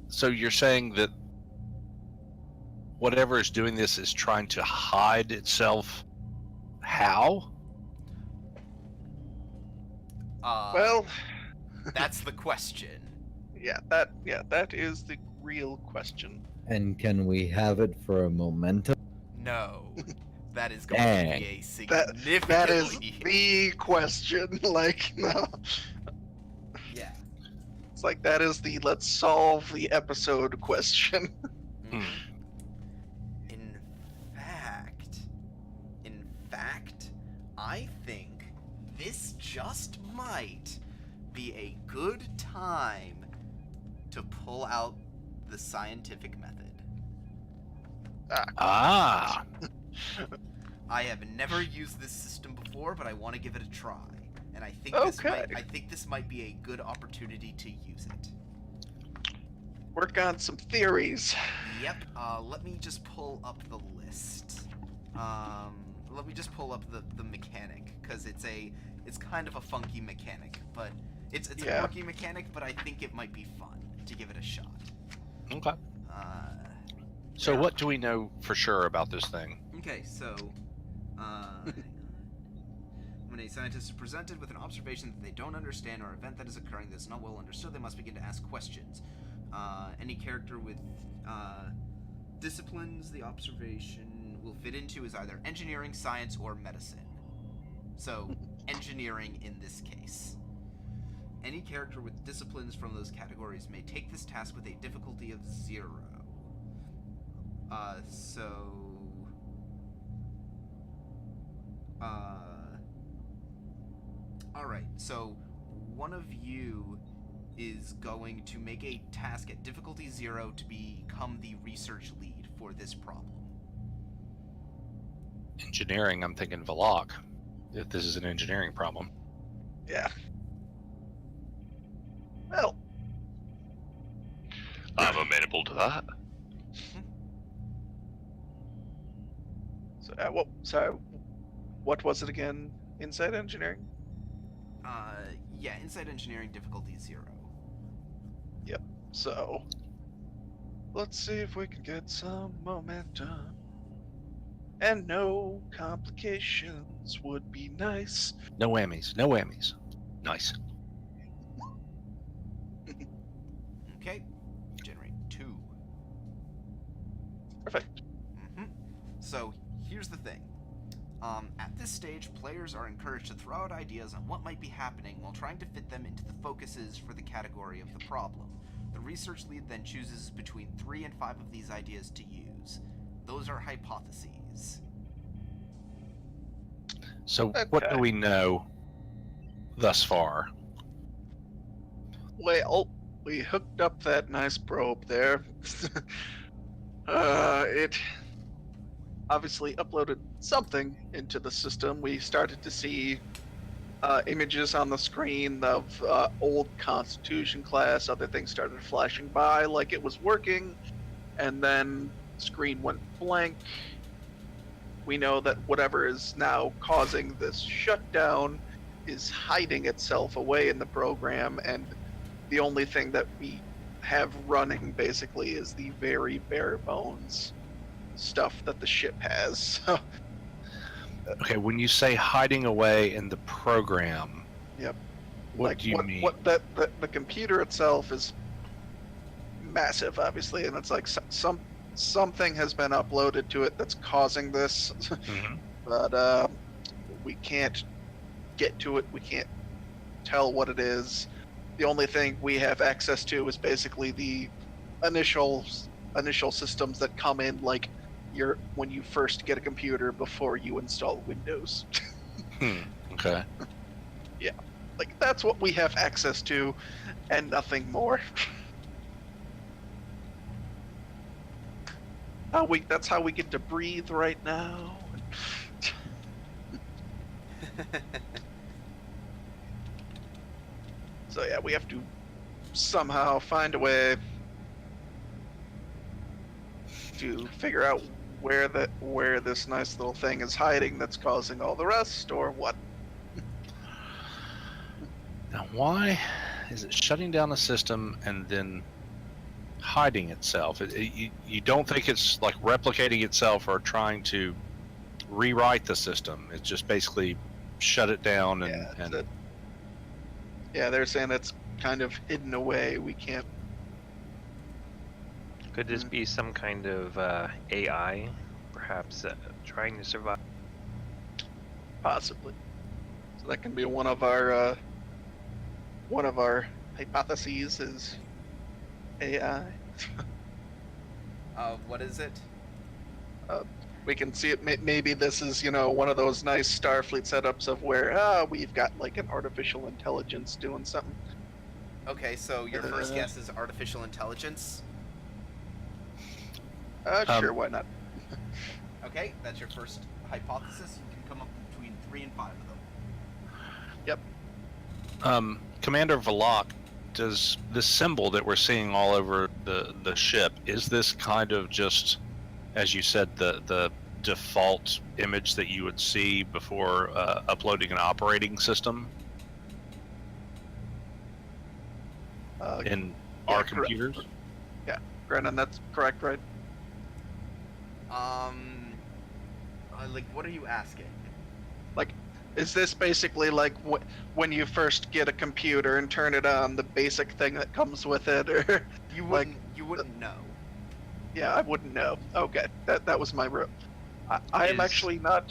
So you're saying that whatever is doing this is trying to hide itself? How? Well, That's the question. that is the real question. And can we have it for a momentum? No. That is going to Dang. be a That significantly... is the question. Like, no. Yeah. It's like that is the let's solve the episode question. Mhm. In fact, I think this just might be a good time to pull out the scientific method. Ah. I have never used this system before, but I want to give it a try, and I think this might be a good opportunity to use it. Work on some theories. Yep. Let me just pull up the list. Let me just pull up the mechanic, because it's kind of a funky mechanic, but it's a quirky mechanic, but I think it might be fun to give it a shot. Okay. So what do we know for sure about this thing? Okay, so, hang on. When a scientist is presented with an observation that they don't understand or event that is occurring that is not well understood, they must begin to ask questions. Any character with disciplines the observation will fit into is either engineering, science, or medicine. So, engineering in this case. Any character with disciplines from those categories may take this task with a difficulty of 0. Alright, so one of you is going to make a task at difficulty 0 to become the research lead for this problem. Engineering, I'm thinking Valak. If this is an engineering problem. Yeah. Well, I'm amenable to that. so what was it again? Inside engineering? Yeah, inside engineering difficulty 0. So, let's see if we can get some momentum. And no complications would be nice. No whammies. No whammies. Nice. Okay, generate 2. Perfect. So, here's the thing. At this stage, players are encouraged to throw out ideas on what might be happening while trying to fit them into the focuses for the category of the problem. The research lead then chooses between 3 and 5 of these ideas to use. Those are hypotheses. So what do Okay. we know thus far? Well, we hooked up that nice probe there. It obviously uploaded something into the system. We started to see images on the screen of old Constitution class. Other things started flashing by like it was working, and then the screen went blank. We know that whatever is now causing this shutdown is hiding itself away in the program, and the only thing that we have running basically is the very bare bones stuff that the ship has. So, Okay, when you say hiding away in the program, Yep. what do you mean? The computer itself is massive, obviously, and it's like something has been uploaded to it that's causing this, Mhm. but we can't get to it. We can't tell what it is. The only thing we have access to is basically the initial systems that come in, like when you first get a computer before you install Windows. Okay. Like, that's what we have access to, and nothing more. That's how we get to breathe right now. So yeah, we have to somehow find a way to figure out where this nice little thing is hiding that's causing all the rest, or what. Now, why is it shutting down the system and then hiding itself? You don't think it's like replicating itself or trying to rewrite the system? It's just basically shut it down and Yeah, they're saying it's kind of hidden away. We can't. Could this be some kind of AI, perhaps trying to survive? Possibly. So that can be one of our hypotheses is AI. What is it? We can see it. Maybe this is, one of those nice Starfleet setups of where we've got like an artificial intelligence doing something. Okay, so your first guess is artificial intelligence. Sure, why not? Okay, that's your first hypothesis. You can come up between 3 and 5 of them. Yep. Commander Valak, does this symbol that we're seeing all over the ship, is this kind of just, as you said, the default image that you would see before uploading an operating system in our computers? Correct. Yeah, Brennan, that's correct, right? Like, what are you asking? Like, is this basically like when you first get a computer and turn it on, the basic thing that comes with it, or You like, wouldn't know. yeah, I wouldn't know. Okay, that was my room. I am Is- actually not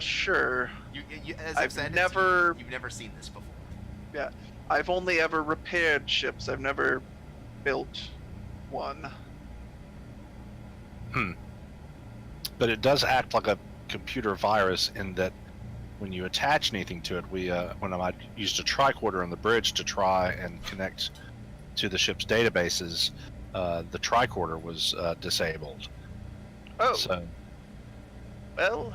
sure. As I've said, you've never seen this before. Yeah, I've only ever repaired ships. I've never built one. But it does act like a computer virus in that when you attach anything to it, when I used a tricorder on the bridge to try and connect to the ship's databases, the tricorder was disabled. Oh, So well,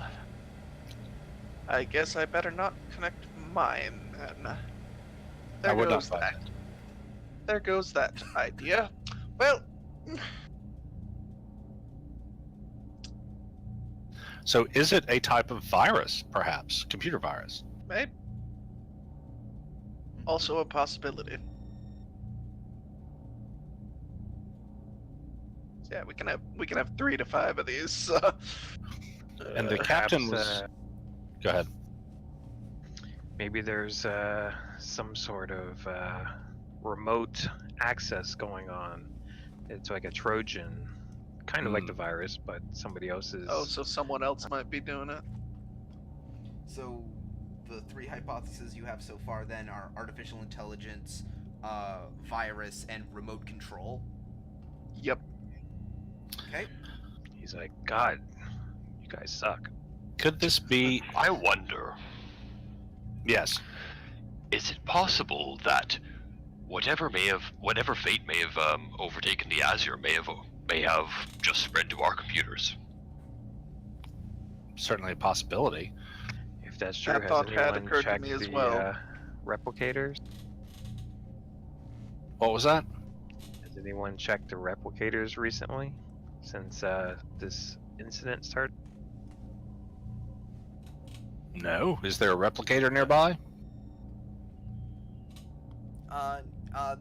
I guess I better not connect mine then. There I would not goes buy that. There goes that idea. Well, So is it a type of virus, perhaps? Computer virus? maybe. Also a possibility. Yeah, we can have 3 to 5 of these. And the Perhaps, captain was... Go ahead. Maybe there's some sort of remote access going on. It's like a Trojan, kind of like the virus, but somebody else's. Oh, so someone else might be doing it. So, the 3 hypotheses you have so far then are artificial intelligence, virus, and remote control. Yep. Okay. He's like, God, you guys suck. Could this be... I wonder, Yes. is it possible that whatever fate may have overtaken the Azure may have just spread to our computers? Certainly a possibility. If that's true, That has thought had anyone occurred to checked me as the well. replicators? What was that? Has anyone checked the replicators recently, since this incident started? No. Is there a replicator nearby?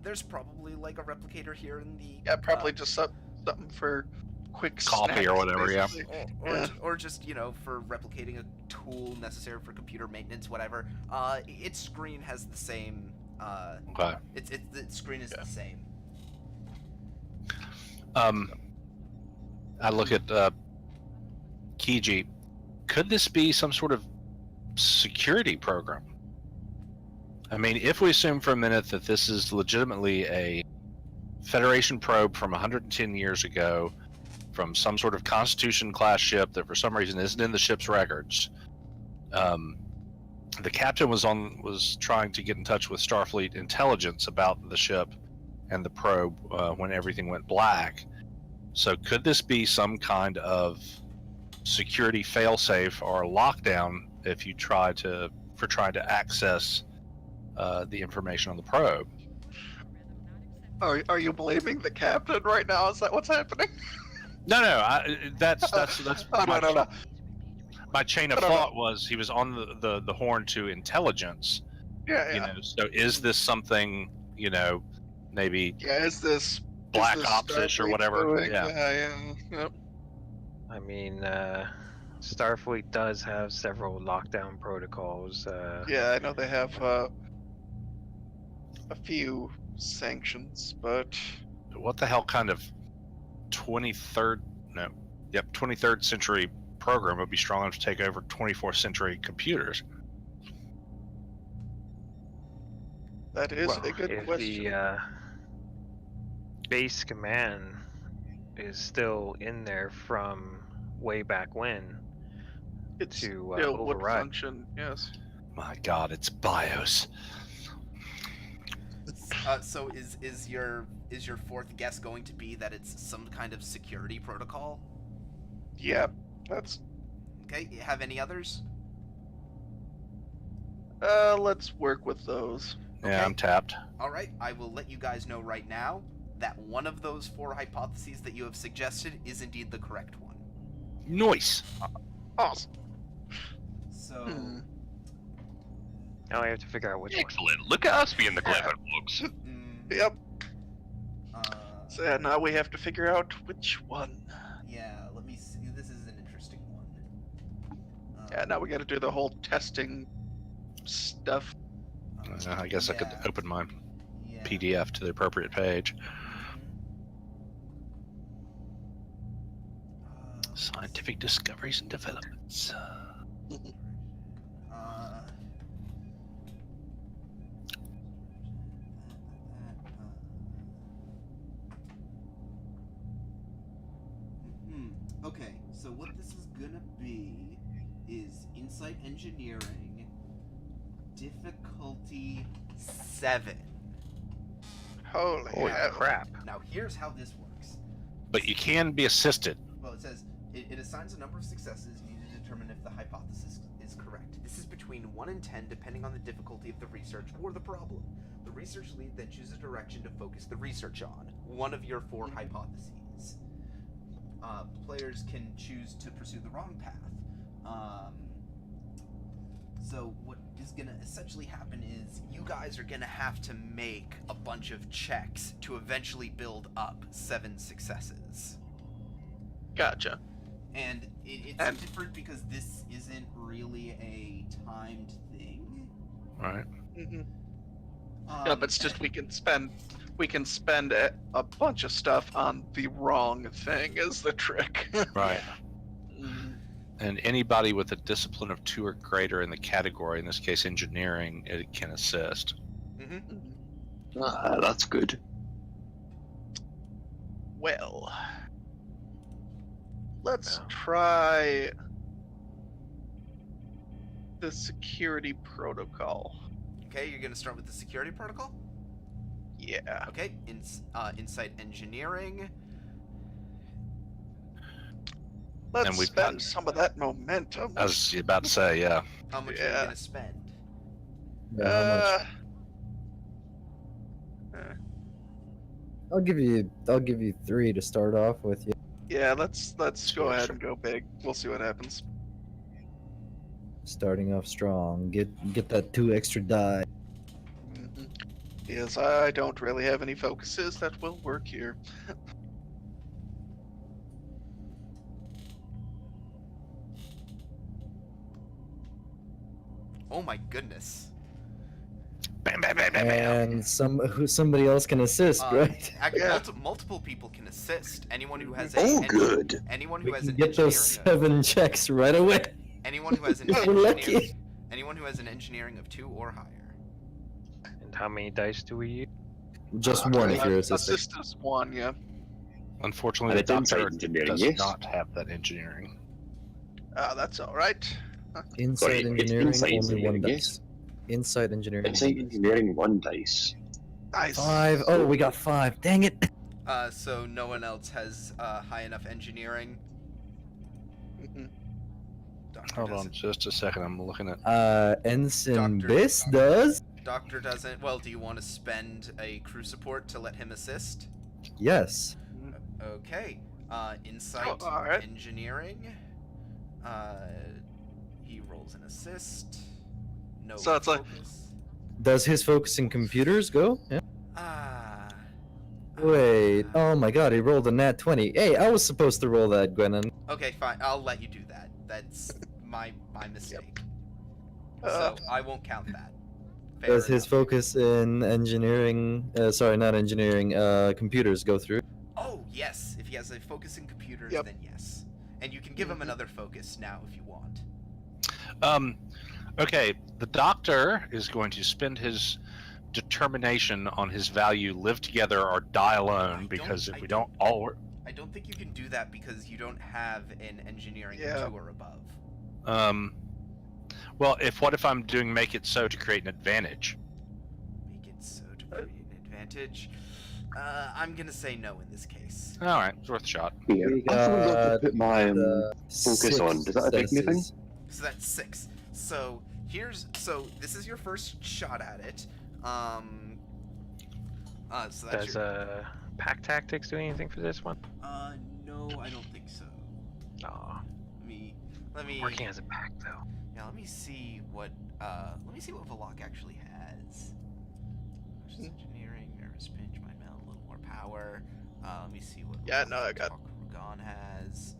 There's probably like a replicator here in the. Yeah, probably just something for quick Coffee snacks, or whatever, yeah. basically. Or just, for replicating a tool necessary for computer maintenance, whatever. Its screen has the same. Okay. Its screen is the same. I look at Kiji. Could this be some sort of security program? I mean, if we assume for a minute that this is legitimately a Federation probe from 110 years ago, from some sort of Constitution class ship that for some reason isn't in the ship's records, the captain was trying to get in touch with Starfleet intelligence about the ship and the probe when everything went black. So could this be some kind of security failsafe or lockdown if you try to access the information on the probe? Are you blaming the captain right now? Is that what's happening? No, that's Oh, no. my chain of No. thought was he was on the horn to intelligence. Yeah. You know, so is this something, you know, maybe Yeah, is this Black is this Ops-ish or Starfleet whatever? doing? Yeah. Yep. I mean, Starfleet does have several lockdown protocols. Yeah, I know they have a few sanctions, but What the hell kind of 23rd century program would be strong enough to take over 24th century computers? that is well, a good if question. the base command is still in there from way back when, It to still would override. function, yes. My God, it's BIOS. So is your fourth guess going to be that it's some kind of security protocol? Yeah, that's. Okay. Have any others? Let's work with those. Yeah, Okay. I'm tapped. All right. I will let you guys know right now that one of those 4 hypotheses that you have suggested is indeed the correct one. Nice. Awesome. So. Now I have to figure out which one. Excellent. Look at us being the clever folks. Yep. Uh, So now we have to figure out which one. yeah. Let me see. This is an interesting one. Yeah, now we got to do the whole testing stuff. I guess I could yeah, open my yeah. PDF to the appropriate page. Scientific discoveries and developments. Okay, so what this is gonna be is insight engineering, difficulty 7. Holy hell. crap. Now here's how this works. But you can be assisted. Well, it says it assigns a number of successes. You need to determine if the hypothesis is correct. This is between 1 and 10, depending on the difficulty of the research or the problem. The research lead then chooses a direction to focus the research on, one of your 4 hypotheses. Players can choose to pursue the wrong path. So what is going to essentially happen is you guys are going to have to make a bunch of checks to eventually build up 7 successes. Gotcha. And it's different because this isn't really a timed thing. Right. Mm-hmm. Yeah, but it's just we can spend a bunch of stuff on the wrong thing is the trick. Right. And anybody with a discipline of 2 or greater in the category, in this case engineering, it can assist. That's good. Well, let's try the security protocol. Okay, you're going to start with the security protocol? Yeah. Okay, insight engineering. Let's And we've spend got- some of that momentum. I was about to say, yeah. How much are you Yeah. going to spend? Yeah, how much? I'll give you 3 to start off with. Yeah. Yeah, let's go ahead and go big. We'll see what happens. Starting off strong. Get that 2 extra die. Mhm. Yes, I don't really have any focuses that will work here. Oh my goodness. Bam, bam, bam, bam, bam. And somebody else can assist, right? Yeah. Multiple people can assist. Anyone who has Oh, good. Anyone We who has can an get those engineering 7 checks right away. anyone who has an We're lucky. anyone who has an engineering of 2 or higher. And how many dice do we use? Just one if you're assisting. Assistance 1, yeah. Unfortunately, And the it's insight doctor engineering, does yes? not have that engineering. That's all right. Insight Sorry, it's engineering, insight only one engineering, yes. dice. Insight engineering. Insight one dice. engineering, 1 dice. Nice. 5. Oh, we got 5. Dang it. So no one else has high enough engineering. Mhm. Doctor Hold on doesn't. just a second. I'm looking at. Ensign Doctor- Biss does? Doctor doesn't. Well, do you want to spend a crew support to let him assist? Yes. Okay. Insight Oh, alright. engineering. He rolls an assist. No So it's like- focus. Does his focus in computers go? Yeah. Ah. Wait. Oh my god, he rolled a nat 20. Hey, I was supposed to roll that, Gwennon. Okay, fine. I'll let you do that. That's my mistake. Uh, So I won't count that. Fair Does his enough. focus in engineering, sorry, not engineering, computers go through? Oh yes, if he has a focus in computers, Yep. then yes. And you can give him Mhm. another focus now if you want. Okay, the doctor is going to spend his determination on his value live together or die alone, because if we don't all I don't think you can do that because you don't have an engineering Yeah. 2 or above. well, what if I'm doing make it so to create an advantage? Make it so to create an advantage. I'm gonna say no in this case. All right, it's worth a shot. Yeah, We I forgot to got put my focus on. Does that affect anything? successes. So that's 6. So this is your first shot at it. So that's Does your. pack tactics do anything for this one? No, I don't think so. Aw, Let me. working as a pack though. Yeah, let me see what Velok actually has. Which is engineering, nervous pinch, my mount, a little more power. Let me see what. Yeah, no, I got- Rugan has.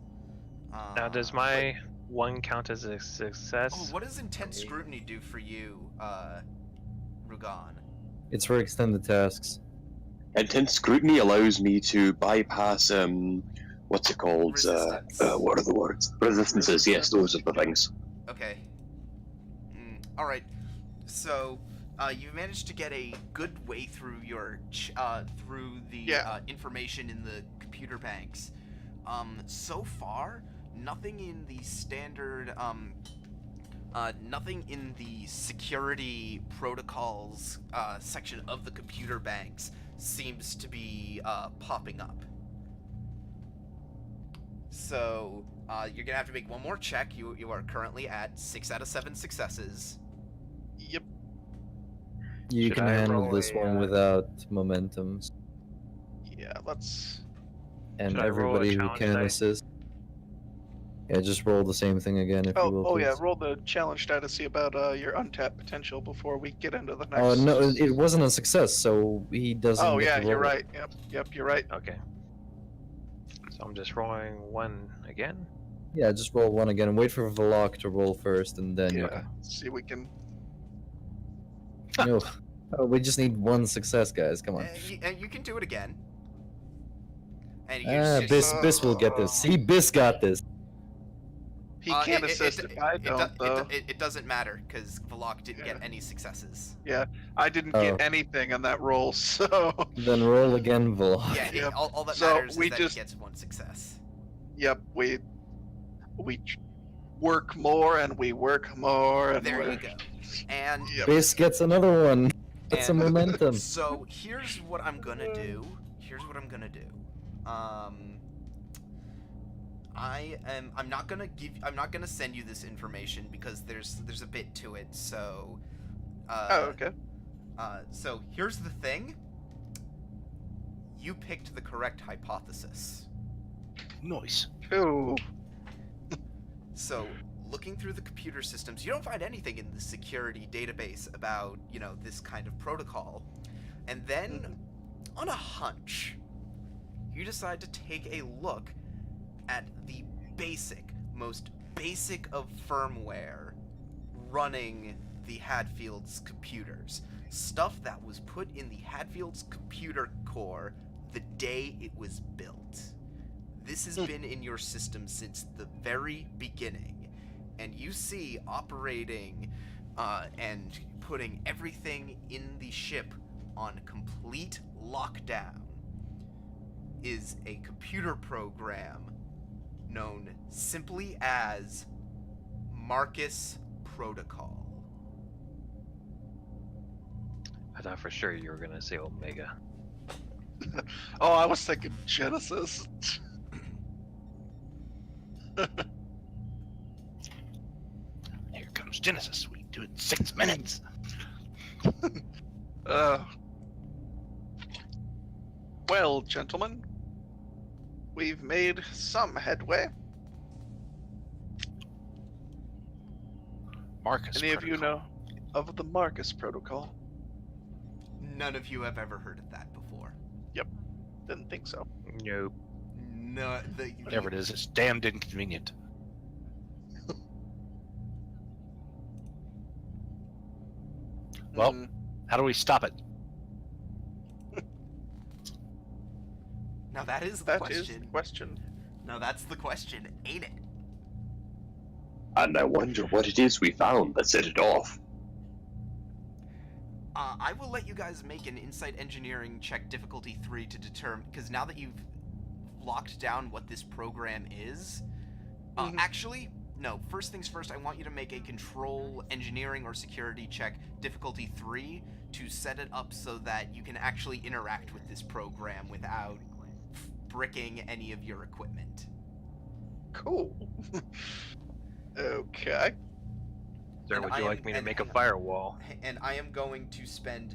Now, does my one count as a success? Oh, what does intense me? scrutiny do for you, Rugan? It's for extended tasks. Intense scrutiny allows me to bypass, what's it called? Resistance. What are the words? Resistances, yes, those are the things. Okay. All right. So, you managed to get a good way through your through the Yeah. information in the computer banks. So far, nothing in the standard, nothing in the security protocols section of the computer banks seems to be popping up. So, you're gonna have to make one more check. You are currently at 6 out of 7 successes. Yep. You Should can I handle roll this a, one without momentums. Yeah, let's. And Should I roll a everybody who challenge can die? assist. Yeah, just roll the same thing again if you will. Oh yeah, please. roll the challenge die to see about your untapped potential before we get into the next. Oh no, it wasn't a success, so he doesn't. Oh get yeah, to you're roll it. right. Yep, you're right. Okay. So I'm just rolling one again. Yeah, just roll one again and wait for Velok to roll first, and then you Yeah. See if we can. can. Oh, we just need one success, guys. Come on. And you can do it again. And you Ah, Biss will get this. See, Biss got this. He can't assist if I don't, though. It doesn't matter because Velok didn't Yeah. get any successes. I didn't Oh. get anything on that roll, so. Then roll again, Velok. Yeah, Yep. all that So matters we is that just- he gets one success. Yep, we work more and we work more and There we're- you go. And Yep. Biss gets another one. That's some And- momentum. so here's what I'm gonna do. I'm not gonna send you this information because there's a bit to it. So Oh, okay. So here's the thing. You picked the correct hypothesis. Nice. Ooh. So, looking through the computer systems, you don't find anything in the security database about, this kind of protocol. And then, on a hunch, you decide to take a look at the most basic of firmware running the Hadfield's computers. Stuff that was put in the Hadfield's computer core the day it was built. This has been in your system since the very beginning, and you see operating and putting everything in the ship on complete lockdown is a computer program known simply as Marcus Protocol. I thought for sure you were gonna say Omega. Oh, I was thinking Genesis. Here comes Genesis. We do it in 6 minutes. Well, gentlemen, we've made some headway. Marcus. Any of you Protocol. know of the Marcus Protocol? None of you have ever heard of that before. Didn't think so. Nope. No, Whatever it is, it's damned inconvenient. Well, Hmm. how do we stop it? Now that is the That question. is the question. Now that's the question, ain't it? And I wonder what it is we found that set it off. I will let you guys make an insight engineering check difficulty 3 to determine, because now that you've locked down what this program is, Mhm. actually, no, first things first, I want you to make a control engineering or security check difficulty 3 to set it up so that you can actually interact with this program without bricking any of your equipment. Cool. Okay. Sir, And would I you am- like me to and make a hang on. firewall? And I am going to spend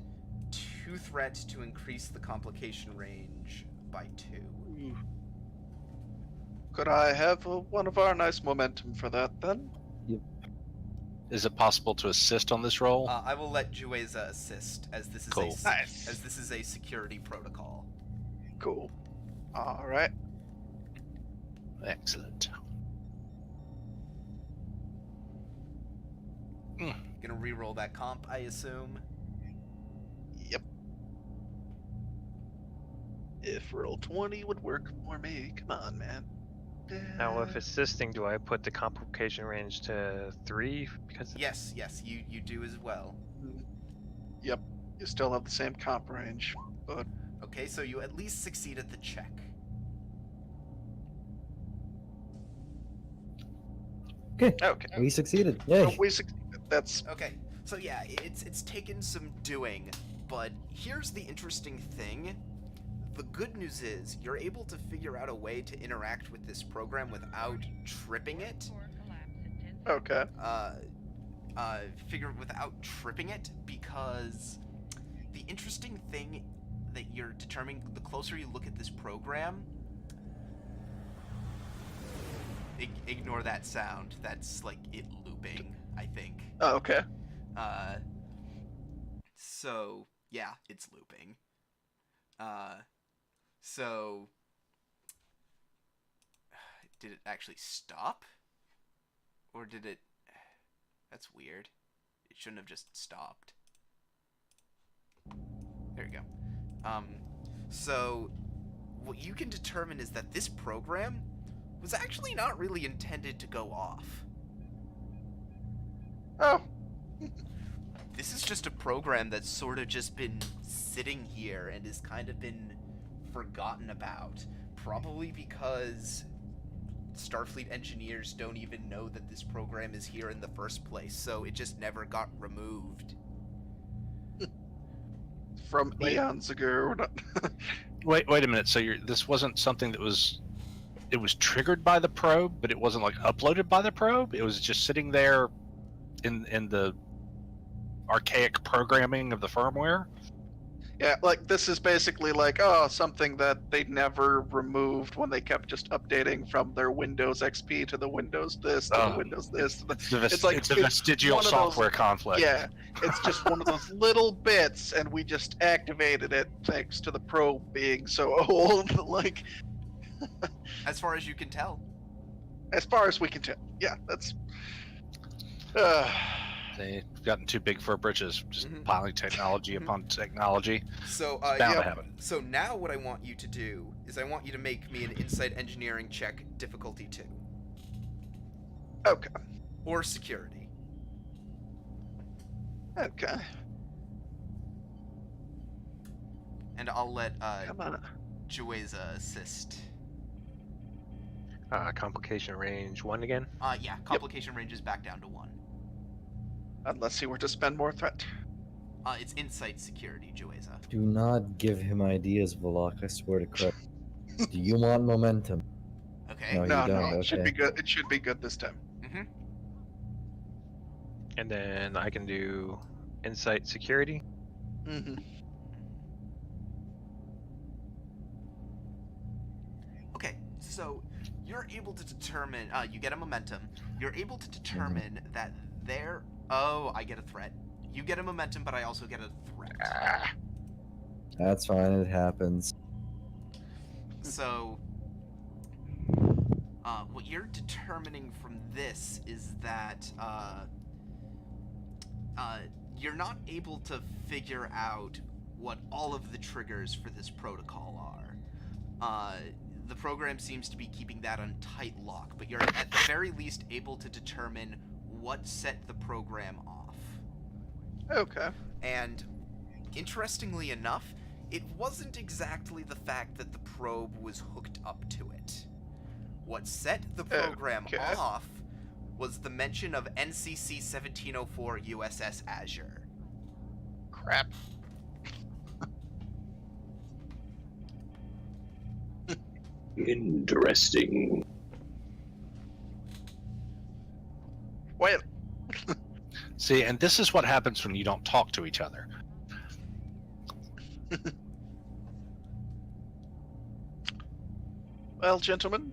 2 threats to increase the complication range by 2. Could I have one of our nice momentum for that then? Is it possible to assist on this roll? I will let Jueza assist, as this is Cool. Nice. as this is a security protocol. Cool. All right. Excellent. Gonna re-roll that comp, I assume. Yep. If roll 20 would work for me, come on, man. Now, if assisting, do I put the complication range to 3? Because Yes, you do as well. Yep. You still have the same comp range, but Okay, so you at least succeed at the check. okay. We succeeded. So Yay. we succeeded. That's Okay, so yeah, it's taken some doing, but here's the interesting thing. The good news is you're able to figure out a way to interact with this program without tripping it. okay. Without tripping it, because the interesting thing that you're determining, the closer you look at this program, ignore that sound. That's like it looping, I think. Oh, okay. So yeah, it's looping. So did it actually stop? Or did it... That's weird. It shouldn't have just stopped. There you go. So what you can determine is that this program was actually not really intended to go off. Oh, This is just a program that's sort of just been sitting here and has kind of been forgotten about. Probably because Starfleet engineers don't even know that this program is here in the first place, so it just never got removed. from eons ago. Wait a minute. So this wasn't something that was... It was triggered by the probe, but it wasn't like uploaded by the probe? It was just sitting there in the archaic programming of the firmware? Yeah, like this is basically like something that they never removed when they kept just updating from their Windows XP to the Windows this to the Windows this. To the, It's a vestigial one of those- software conflict. yeah, it's just one of those little bits, and we just activated it thanks to the probe being so old. Like, As far as you can tell. as far as we can tell, yeah, that's. They've gotten too big for our britches, just Mhm. piling technology upon technology. So, It's bound yeah. to happen. So now what I want you to do is I want you to make me an insight engineering check, difficulty 2. Okay. Or security. Okay. And I'll let Come on. Jueza assist. Complication range 1 again. Yeah, complication range is back down to 1. Unless he were to spend more threat. It's insight security, Jueza. Do not give him ideas, Volok. I swear to Christ. Do you want momentum? Okay. No, you No, don't. it should Okay. be good. It should be good this time. Mm-hmm. And then I can do insight security. Mm-hmm. Okay, so you're able to determine. You get a momentum. You're able to determine that there. Oh, I get a threat. You get a momentum, but I also get a threat. That's fine. It happens. So, what you're determining from this is that you're not able to figure out what all of the triggers for this protocol are. The program seems to be keeping that on tight lock, but you're at the very least able to determine what set the program off. Okay. And interestingly enough, it wasn't exactly the fact that the probe was hooked up to it. What set the program Okay. off was the mention of NCC 1704 USS Azure. Crap. Interesting. Well, See, and this is what happens when you don't talk to each other. well, gentlemen.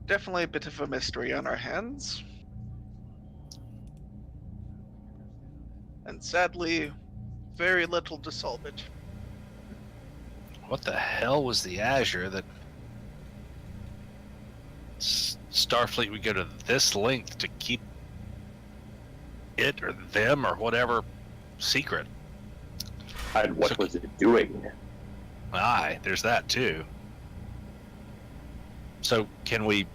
Definitely a bit of a mystery on our hands. And sadly, very little to solve it. What the hell was the Azure that Starfleet would go to this length to keep it or them or whatever secret? And what was it doing? Aye, there's that too. So can we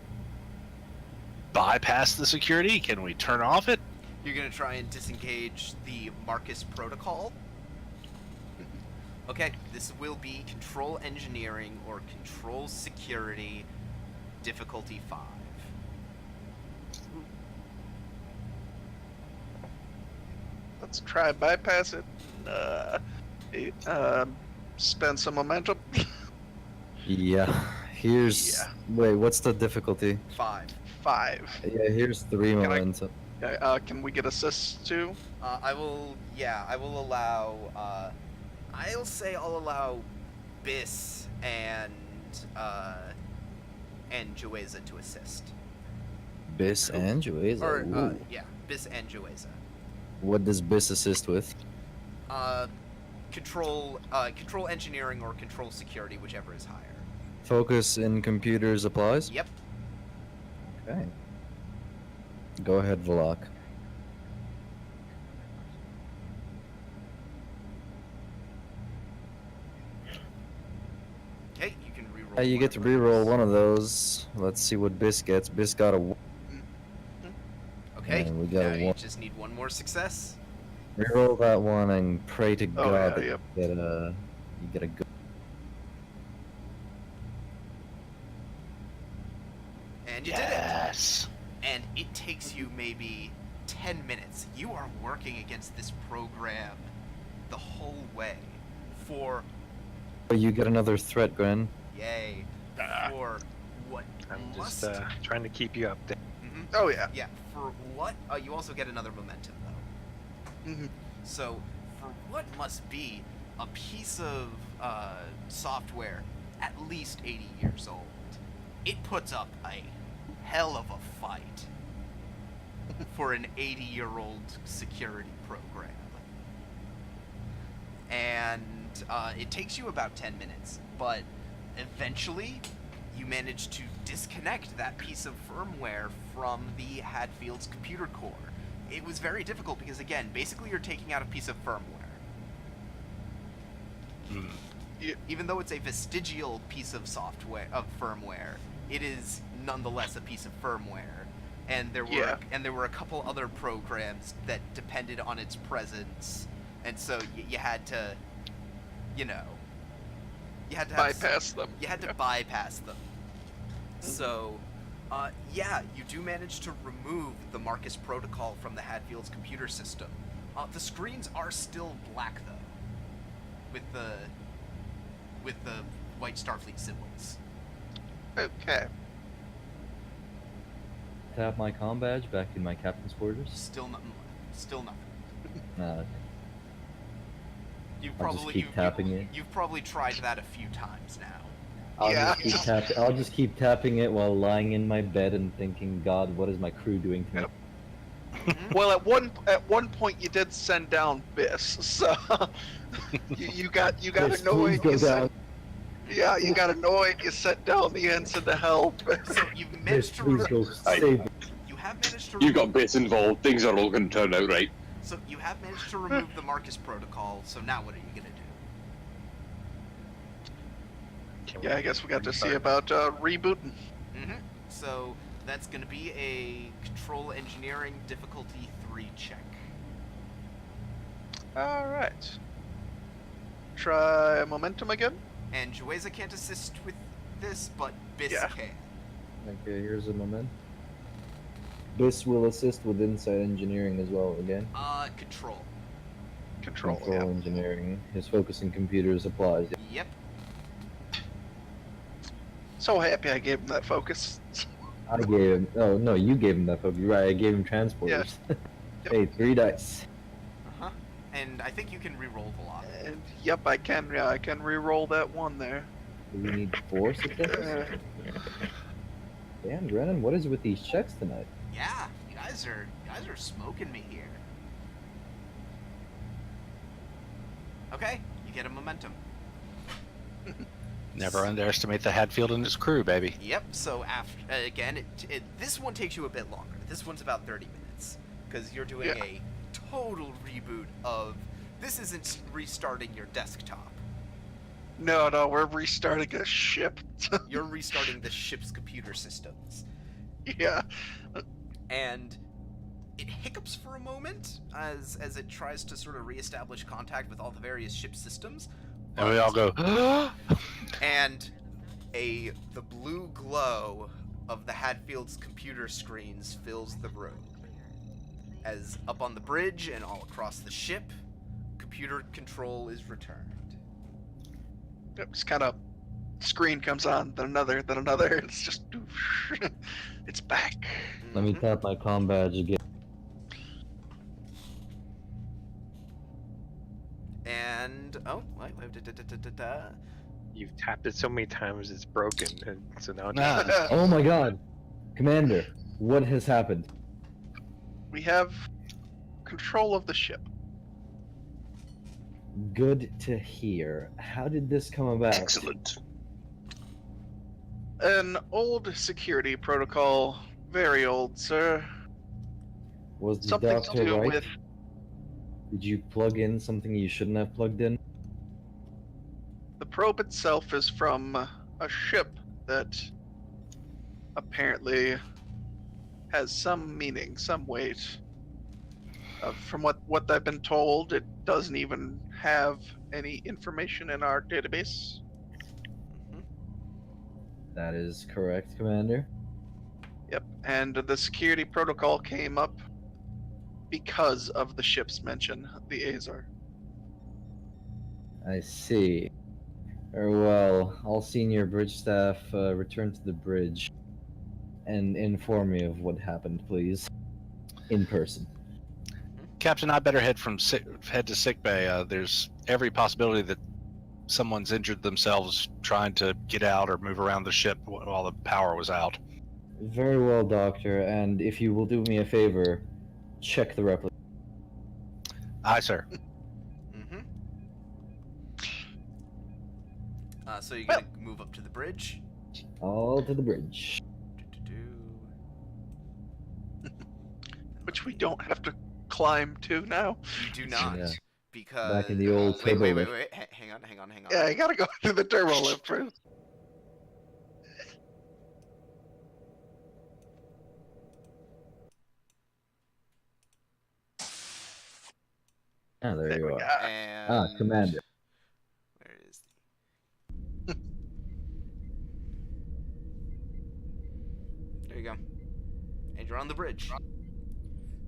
bypass the security? Can we turn off it? You're gonna try and disengage the Marcus protocol? Okay, this will be control engineering or control security, difficulty 5. Let's try bypass it. Spend some momentum. Yeah. Here's. Yeah. Wait, what's the difficulty? 5. 5. Yeah, here's 3 I- momentum. Can we get assists too? I will allow, I'll say I'll allow Biss and Jueza to assist. Biss and Jueza. Or, Ooh. yeah, Biss and Jueza. What does Biss assist with? Control engineering or control security, whichever is higher. Focus in computers applies? Yep. Okay. Go ahead, Volok. Okay, you can reroll. You one get of to those. reroll one of those. Let's see what Biss gets. Biss got a 1. Okay, And we got now a you 1. just need one more success. Reroll that one and pray to Oh, God yeah, that yep. you get a good. And you did it. Yes. And it takes you maybe 10 minutes. You are working against this program the whole way for, Oh, you get another threat, Gren. yay, for what I'm must... just trying to keep you updated. Mhm. Oh yeah. Yeah, for what... you also get another momentum, though. Mhm. So, for what must be a piece of software at least 80 years old, it puts up a hell of a fight for an 80-year-old security program. And it takes you about 10 minutes, but eventually you manage to disconnect that piece of firmware from the Hadfield's computer core. It was very difficult because, again, basically you're taking out a piece of firmware. Even though it's a vestigial piece of firmware, it is nonetheless a piece of firmware. And there were a couple other programs that depended on its presence, and so you had to, You had to have bypass them. You had to bypass them. So, yeah, you do manage to remove the Marcus protocol from the Hadfield's computer system. The screens are still black though, with the white Starfleet symbols. Okay. Tap my comm badge back in my captain's quarters. Still nothing left. Still nothing. You've I'll just probably keep tapping it. You've probably tried that a few times now. I'll just keep tapping it while lying in my bed and thinking, God, what is my crew doing to me? Well, at one point you did send down Biss, so you got Biss, annoyed. please go down. Yeah, you got annoyed. You sent down the ensign to help. So you've managed to Please go save me. you have managed to You got bits involved. Things are all going to turn out right. So you have managed to remove the Marcus protocol. So now what are you gonna do? Yeah, I guess we got to see about rebooting. So that's gonna be a control engineering difficulty 3 check. All right. Try momentum again. And Jueza can't assist with this, but Biss Yeah. can. Okay, here's a moment. This will assist with inside engineering as well again. Control. Control. Control engineering. His focus in computers applies. Yep. So happy I gave him that focus. I gave him. Oh no, you gave him that focus. You're right. I gave him transporters. Hey, 3 dice. And I think you can re-roll the lot. And yep, I can. Yeah, I can re-roll that one there. Do we need 4 successes? Damn, Brennan, what is with these checks tonight? Yeah, you guys are smoking me here. Okay, you get a momentum. Never underestimate the Hadfield and its crew, baby. Yep. So after again, this one takes you a bit longer. This one's about 30 minutes because you're doing a total reboot of. This isn't restarting your desktop. No, we're restarting a ship. You're restarting the ship's computer systems. Yeah. And it hiccups for a moment as it tries to sort of reestablish contact with all the various ship systems. And we all go, And the blue glow of the Hadfield's computer screens fills the room. As up on the bridge and all across the ship, computer control is returned. It's kind of screen comes on, then another, then another. It's just, it's back. Let me tap my comm badge again. And You've tapped it so many times it's broken, and so now it's nah. Oh my God, Commander, what has happened? We have control of the ship. Good to hear. How did this come about? Excellent. An old security protocol, very old, sir. Was the Something to doctor do right? with Did you plug in something you shouldn't have plugged in? the probe itself is from a ship that apparently has some meaning, some weight. From what I've been told, it doesn't even have any information in our database. That is correct, Commander. Yep, and the security protocol came up because of the ship's mention, the Azure. I see. Very well. All senior bridge staff return to the bridge and inform me of what happened, please. In person. Captain, I better head to sick bay. There's every possibility that someone's injured themselves trying to get out or move around the ship while the power was out. Very well, Doctor. And if you will do me a favor, check the replica. Aye, sir. So you're gonna move up to the bridge? All to the bridge. Which we don't have to climb to now. You do not, Yeah. because Back in the old wait, turbo lift. hang on. Yeah, I gotta go through the turbo lift first. Ah, there you we are. go. And Commander. where is bridge.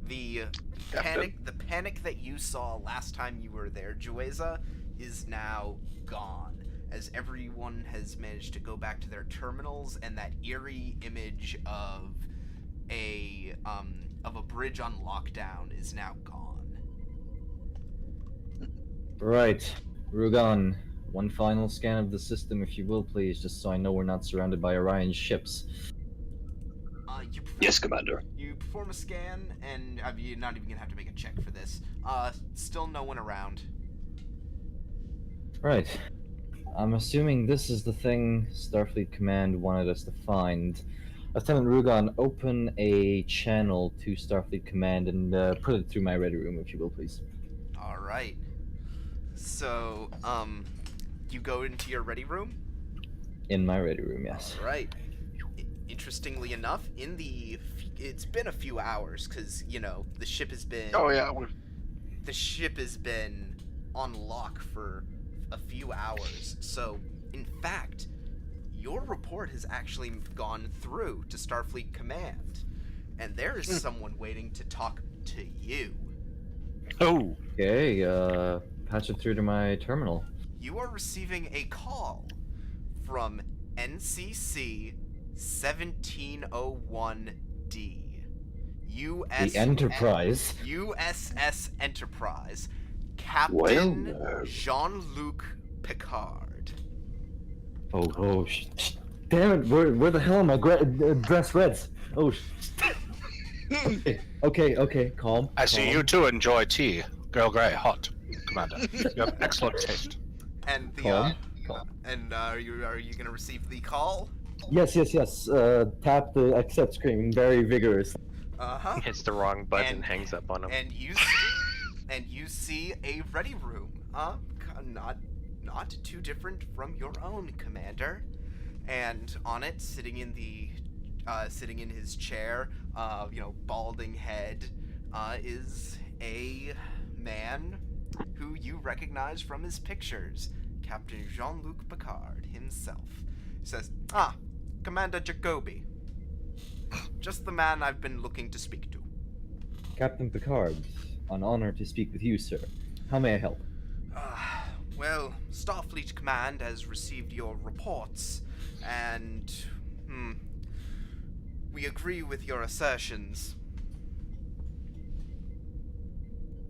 The Captain. panic that you saw last time you were there, Jueza, is now gone, as everyone has managed to go back to their terminals, and that eerie image of a bridge on lockdown is now gone. Right. Rugan, one final scan of the system, if you will, please, just so I know we're not surrounded by Orion's ships. Yes, Commander. You perform a scan, and you're not even gonna have to make a check for this. Still no one around. Right. I'm assuming this is the thing Starfleet Command wanted us to find. Lieutenant Rugan, open a channel to Starfleet Command and put it through my ready room, if you will, please. All right. So, you go into your ready room? In my ready room, yes. All right. Interestingly enough, it's been a few hours, because, the ship has been... Oh yeah, The ship has been on lock for a few hours. So, in fact, your report has actually gone through to Starfleet Command. And there is someone waiting to talk to you. Oh, Okay, patch it through to my terminal. You are receiving a call from NCC 1701D. The Enterprise. USS Enterprise. Captain Well, Jean-Luc Picard. Oh, damn it, where the hell are my dress reds? Oh, okay, calm. I see you too enjoy tea. Girl Grey, hot, Commander. You have excellent taste. And the Calm. are you gonna receive the call? Yes. Tap the accept screen very vigorous. Uh-huh. Hits the wrong button, And- hangs up on him. And you see a ready room. Not too different from your own, Commander. And on it, sitting in his chair, balding head, is a man who you recognize from his pictures, Captain Jean-Luc Picard himself. He says, Commander Jacoby. Just the man I've been looking to speak to. Captain Picard, an honor to speak with you, sir. How may I help? Well, Starfleet Command has received your reports, and, we agree with your assertions.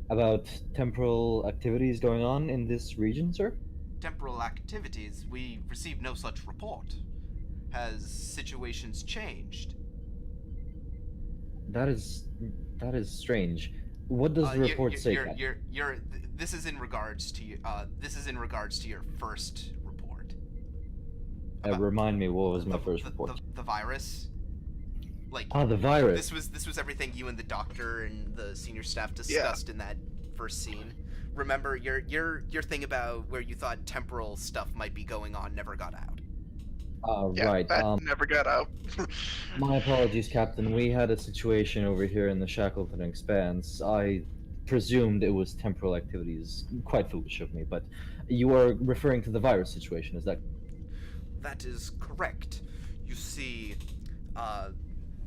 About temporal activities going on in this region, sir? Temporal activities, we received no such report. Has situations changed? That is strange. What does the report say? This is in regards to your first report. Remind me, what was my first report? The virus. The virus. This was everything you and the doctor and the senior staff discussed in that first scene. Remember, your thing about where you thought temporal stuff might be going on never got out. Right. That never got out. My apologies, Captain. We had a situation over here in the Shackleton Expanse. I presumed it was temporal activities. Quite foolish of me, but you are referring to the virus situation, is that? That is correct. You see,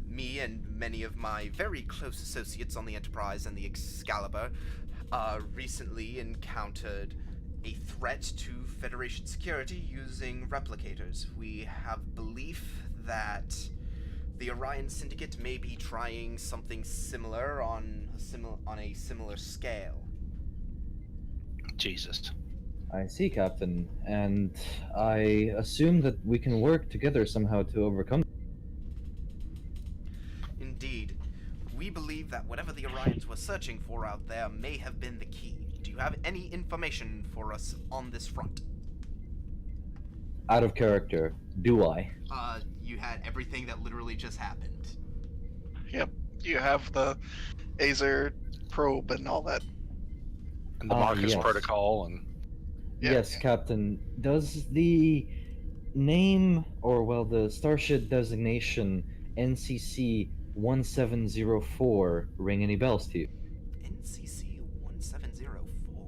me and many of my very close associates on the Enterprise and the Excalibur recently encountered a threat to Federation security using replicators. We have belief that the Orion Syndicate may be trying something similar on a similar scale. Jesus. I see, Captain, and I assume that we can work together somehow to overcome. Indeed. We believe that whatever the Orions were searching for out there may have been the key. Do you have any information for us on this front? Out of character, do I? You had everything that literally just happened. Yep. You have the Azure probe and all that. And the Marcus yes. Protocol and Yeah. Yes, Captain. Does the name, the starship designation NCC 1704 ring any bells to you? NCC 1704.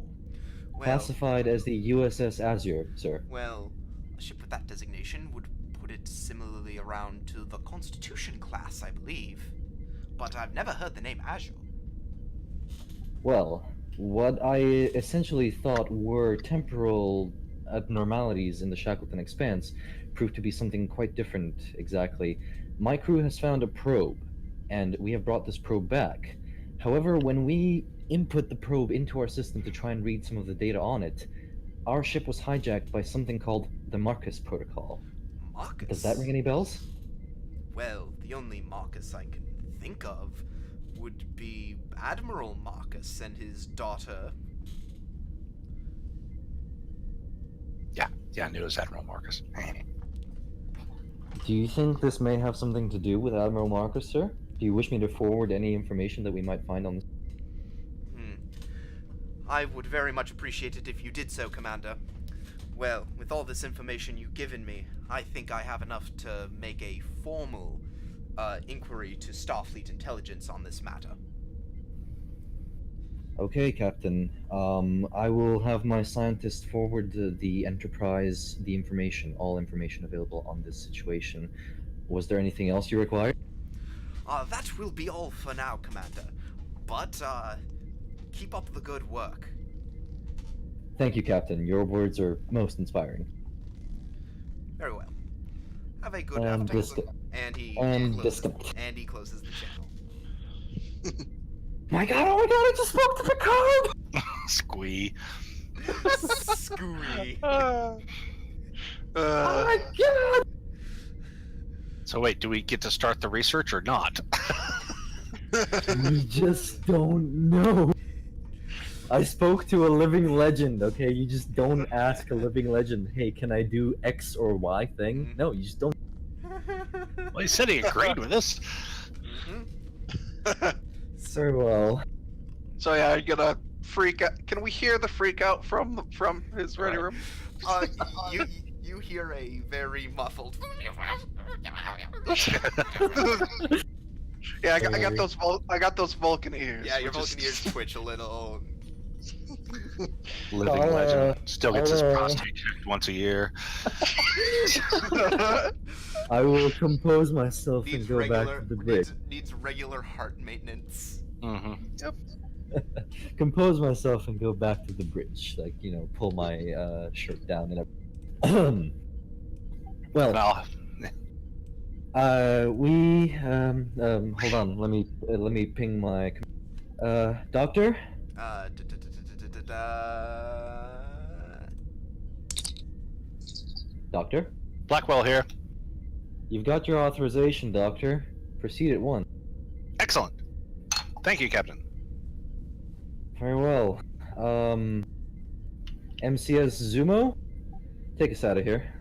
Well, Classified as the USS Azure, sir. well, a ship with that designation would put it similarly around to the Constitution class, I believe. but I've never heard the name Azure. Well, what I essentially thought were temporal abnormalities in the Shackleton Expanse proved to be something quite different exactly. My crew has found a probe, and we have brought this probe back. However, when we input the probe into our system to try and read some of the data on it, our ship was hijacked by something called the Marcus Protocol. Marcus? Does that ring any bells? Well, the only Marcus I can think of would be Admiral Marcus and his daughter. Yeah, I knew it was Admiral Marcus. Do you think this may have something to do with Admiral Marcus, sir? Do you wish me to forward any information that we might find on this? I would very much appreciate it if you did so, Commander. Well, with all this information you've given me, I think I have enough to make a formal inquiry to Starfleet intelligence on this matter. Okay, Captain. I will have my scientists forward the Enterprise the information, all information available on this situation. Was there anything else you required? That will be all for now, Commander. But, keep up the good work. Thank you, Captain. Your words are most inspiring. Very well. Have a good And afternoon. distant. And he And closes, distant. and he closes the channel. My god, oh my god, I just spoke to the card! Squee. Screwy. Oh my god! So wait, do we get to start the research or not? We just don't know. I spoke to a living legend, okay? You just don't ask a living legend, hey, can I do X or Y thing? No, you just don't. Well, he said he agreed with us. Very well. So yeah, you're gonna freak out. Can we hear the freak out from his ready room? You hear a very muffled. Yeah, I got those Vulcan ears. Yeah, your which is- Vulcan ears twitch a little. Living legend. Still gets his prostate checked once a year. I will compose myself and Needs go back regular to the bridge. needs regular heart maintenance. Mm-hmm. Compose myself and go back to the bridge. Like, you know, pull my shirt down and everything. Well, hold on. Let me ping my doctor. Doctor, Blackwell here. you've got your authorization, Doctor. Proceed at once. Excellent. Thank you, Captain. Very well. MCS Zumo, take us out of here.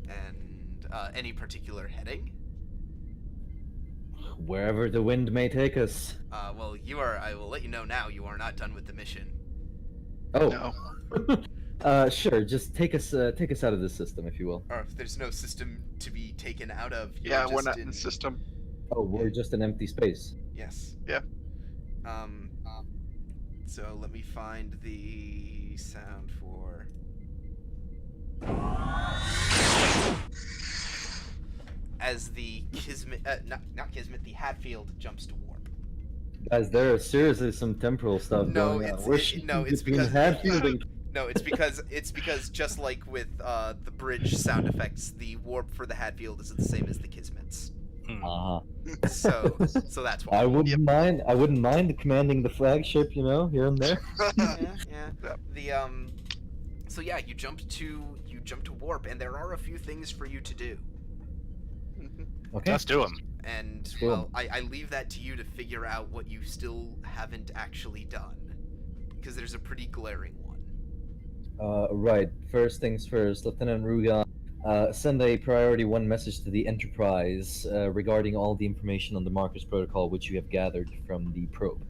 And any particular heading? Wherever the wind may take us. Well, you are. I will let you know now. You are not done with the mission. Oh. No. Sure. Just take us out of the system, if you will. Or if there's no system to be taken out of. You're Yeah, just we're not in the system. Oh, we're just an empty space. Yes. Yeah. So let me find the sound for. As the Kismet, not Kismet, the Hadfield jumps to warp. Guys, there is seriously some temporal stuff No, going on. it's We're it, shifting no, it's between because Hadfield and no, it's because just like with the bridge sound effects, the warp for the Hadfield is the same as the Kismet's. Uh-huh. So that's why. I wouldn't mind. I wouldn't mind commanding the flagship, you know, here and there. Yeah. The So yeah, you jump to warp, and there are a few things for you to do. Okay. Let's do them. And Cool. well, I leave that to you to figure out what you still haven't actually done, because there's a pretty glaring one. Right. First things first, Lieutenant Rugan. Send a priority 1 message to the Enterprise regarding all the information on the Marcus Protocol which you have gathered from the probe.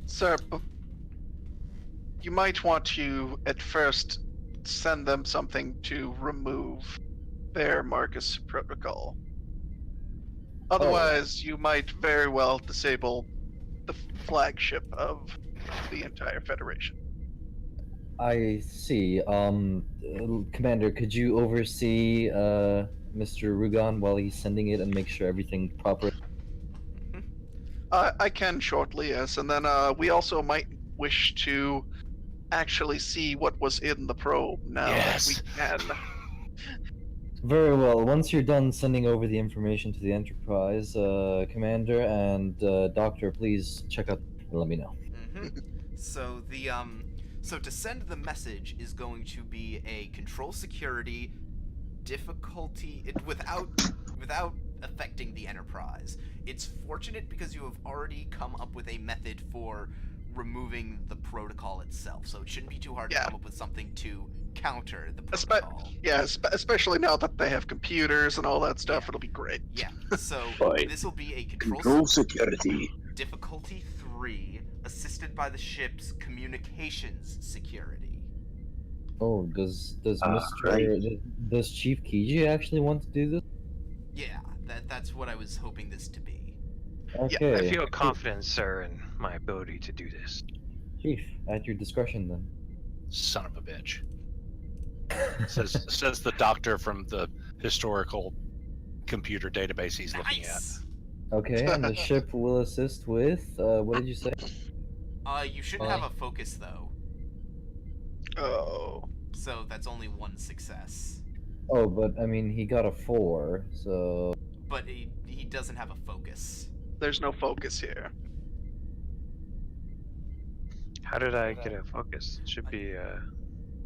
Sir, you might want to at first send them something to remove their Marcus protocol. Otherwise, you might very well disable the flagship of the entire Federation. I see. Commander, could you oversee Mr. Rugan, while he's sending it, and make sure everything proper? I can shortly, yes. And then we also might wish to actually see what was in the probe now that we can. Very well. Once you're done sending over the information to the Enterprise, Commander and Doctor, please check out and let me know. So the so to send the message is going to be a control security difficulty without affecting the Enterprise. It's fortunate because you have already come up with a method for removing the protocol itself, so it shouldn't be too hard to come up with something to counter the protocol. Especially now that they have computers and all that stuff, it'll be great. Yeah, so Fine. this will be a Control security. difficulty 3, assisted by the ship's communications security. Oh, does right. does Chief Kiji actually want to do this? Yeah, that's what I was hoping this to be. Okay. I feel confident, sir, in my ability to do this. Chief, at your discretion then. Son of a bitch. says the doctor from the historical computer database he's looking at. Okay, and the ship will assist with, what did you say? You shouldn't have a focus, though. Oh. So that's only one success. Oh, but I mean, he got a 4, so... But he doesn't have a focus. There's no focus here. How did I get a focus? It should be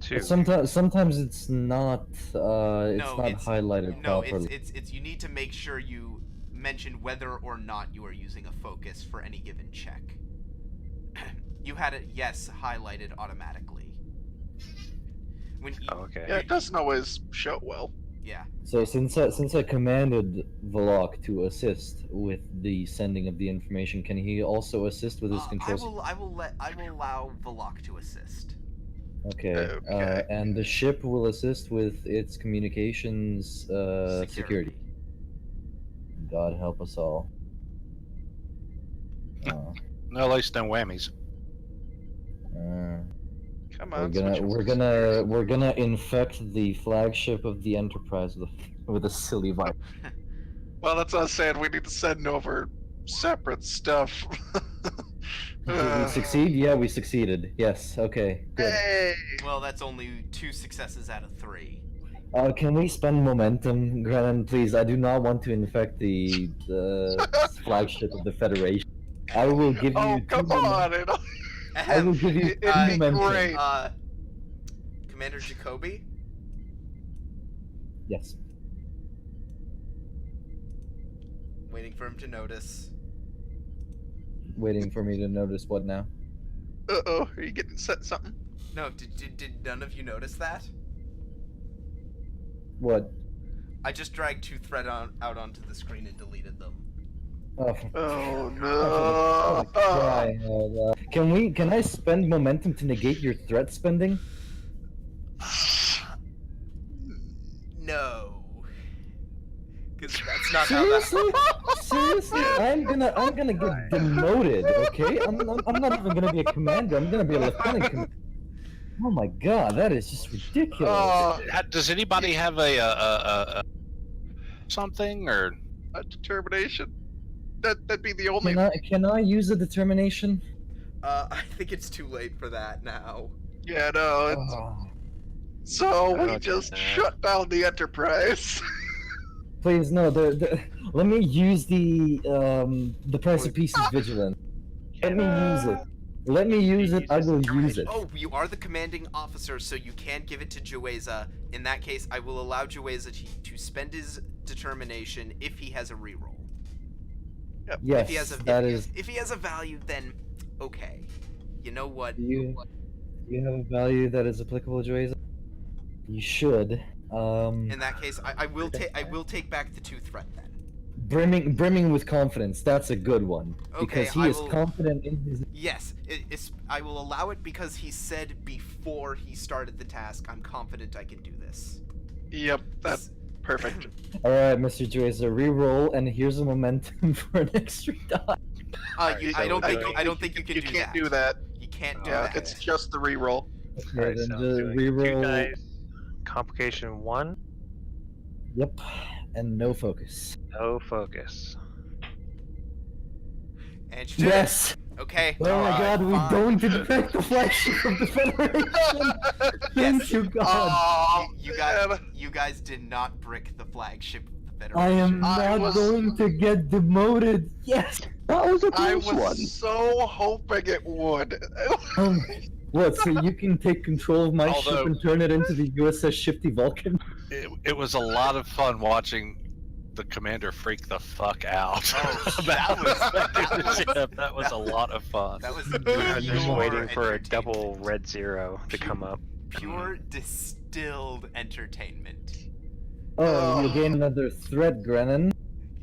2. Sometimes it's not highlighted No, properly. it's you need to make sure you mention whether or not you are using a focus for any given check. You had it, yes, highlighted automatically. When you, okay. Yeah, it doesn't always show well. Yeah. So since I commanded Valak to assist with the sending of the information, can he also assist with his controls? I will allow Valak to assist. Okay. And the ship will assist with its communications security. God help us all. No, at least no whammies. Come on, We're gonna infect the flagship of the Enterprise with a silly virus. Well, that's what I was saying. We need to send over separate stuff. Did we succeed? Yeah, we succeeded. Yes. Okay. Good. Hey! Well, that's only 2 successes out of 3. Can we spend momentum, Grennan, please? I do not want to infect the flagship of the Federation. I will give you. Oh, come on! I will give you It'd be great. Commander Jacoby? Yes. Waiting for him to notice. Waiting for me to notice what now? Uh-oh, are you getting set something? No, did none of you notice that? What? I just dragged 2 thread out onto the screen and deleted them. Oh no! Can I spend momentum to negate your threat spending? No. Because that's not Seriously? how that... Seriously? I'm gonna get demoted, okay? I'm not even gonna be a commander, I'm gonna be a lieutenant commander. Oh my god, that is just ridiculous. Does anybody have a something or a determination? That'd be the only. Can I use a determination? I think it's too late for that now. Yeah, no. So we just shut down the Enterprise. Please, no. Let me use the price of peace is vigilant. Let me use it. Let me use it. I will use it. Oh, you are the commanding officer, so you can give it to Jueza. In that case, I will allow Jueza to spend his determination if he has a reroll. Yep. Yes, if he has a value, then okay. You know what? Do you have a value that is applicable, Jueza? You should. In that case, I will take back the 2 threat then. Brimming with confidence. That's a good one because he is confident in his. Yes, I will allow it because he said before he started the task, "I'm confident I can do this." Yep, that's perfect. All right, Mr. Jueza, reroll, and here's a momentum for an extra die. I don't think you can do that. You can't do that. You can't do that. It's just the reroll. Okay, Alright, then so the doing reroll. 2 dice, complication 1. Yep. And no focus. No focus. And you did it. Yes! Okay. Oh my alright, god, we're fine. going to detect the flagship of the Federation! Thank you, God! Oh, man. You guys did not brick the flagship of the Federation. I am I not was- going to get demoted! Yes! That was a I close was one. so hoping it would. Oh my... What, so you can take control of my ship Although- and turn it into the USS Shifty Vulcan? It was a lot of fun watching the commander freak the fuck out. Oh, that That was a lot of fun. That was I was just pure waiting for a entertainment. double red zero to come up. Pure distilled entertainment. Oh, you gain another threat, Grennan.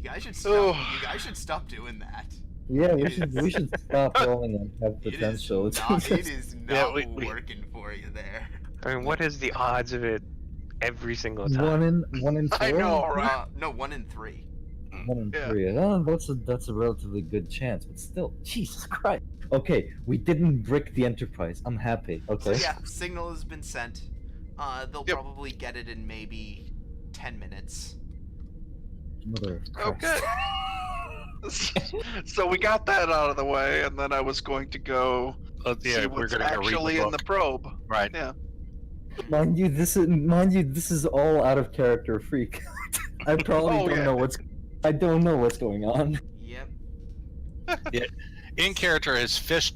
You guys should stop. You guys should stop doing that. Yeah, we should stop rolling and have It is potential. not, it is not we- working for you there. I mean, what is the odds of it every single time? One in 4? I know, right? No, 1 in 3. 1 in Yeah. 3. Oh, that's a relatively good chance, but still, Jesus Christ. Okay, we didn't brick the Enterprise. I'm happy. So Okay. yeah, signal has been sent. They'll Yep. probably get it in maybe 10 minutes. Mother of Christ. Okay. So we got that out of the way, and then I was going to go see we're what's gonna go read actually the in the book. probe. Right. Yeah. Mind you, this is all out of character, freak. I probably Oh, don't yeah. know what's. I don't know what's going on. Yep. In character, his fist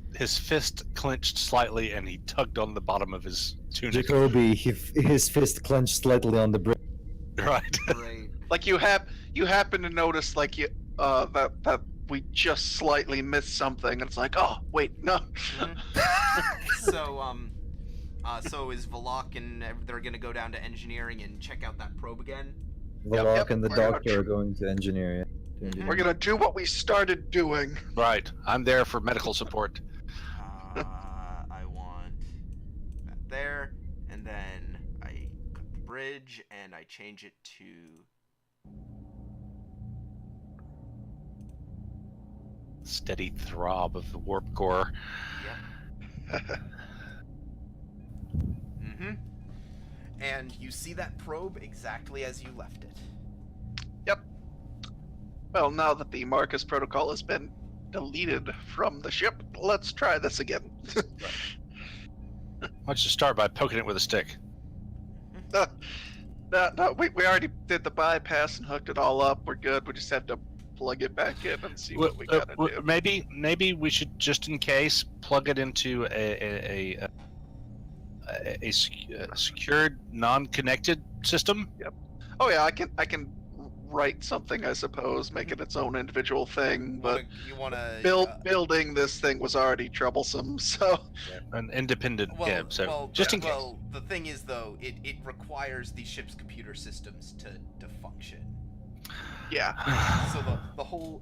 clenched slightly, and he tugged on the bottom of his tunic. Jacoby, his fist clenched slightly on the bridge. Right. Great. Like you happen to notice like you that we just slightly missed something, and it's like, oh wait, no. So is Valak and they're gonna go down to engineering and check out that probe again? Valak Yep, and the we're gonna doctor are going to engineer. We're gonna do what we started doing. Right. I'm there for medical support. I want that there, and then I cut the bridge and I change it to. Steady throb of the warp core. Yep. Mm-hmm. And you see that probe exactly as you left it. Well, now that the Marcus protocol has been deleted from the ship, let's try this again. Why don't you start by poking it with a stick? No, we already did the bypass and hooked it all up. We're good. We just have to plug it back in and see what we gotta do. Maybe we should, just in case, plug it into a secured, non-connected system. Oh yeah, I can write something, I suppose, make it its own individual thing. But you wanna building this thing was already troublesome, so An independent. So just in case. Well, the thing is though, it requires the ship's computer systems to function. yeah. So the whole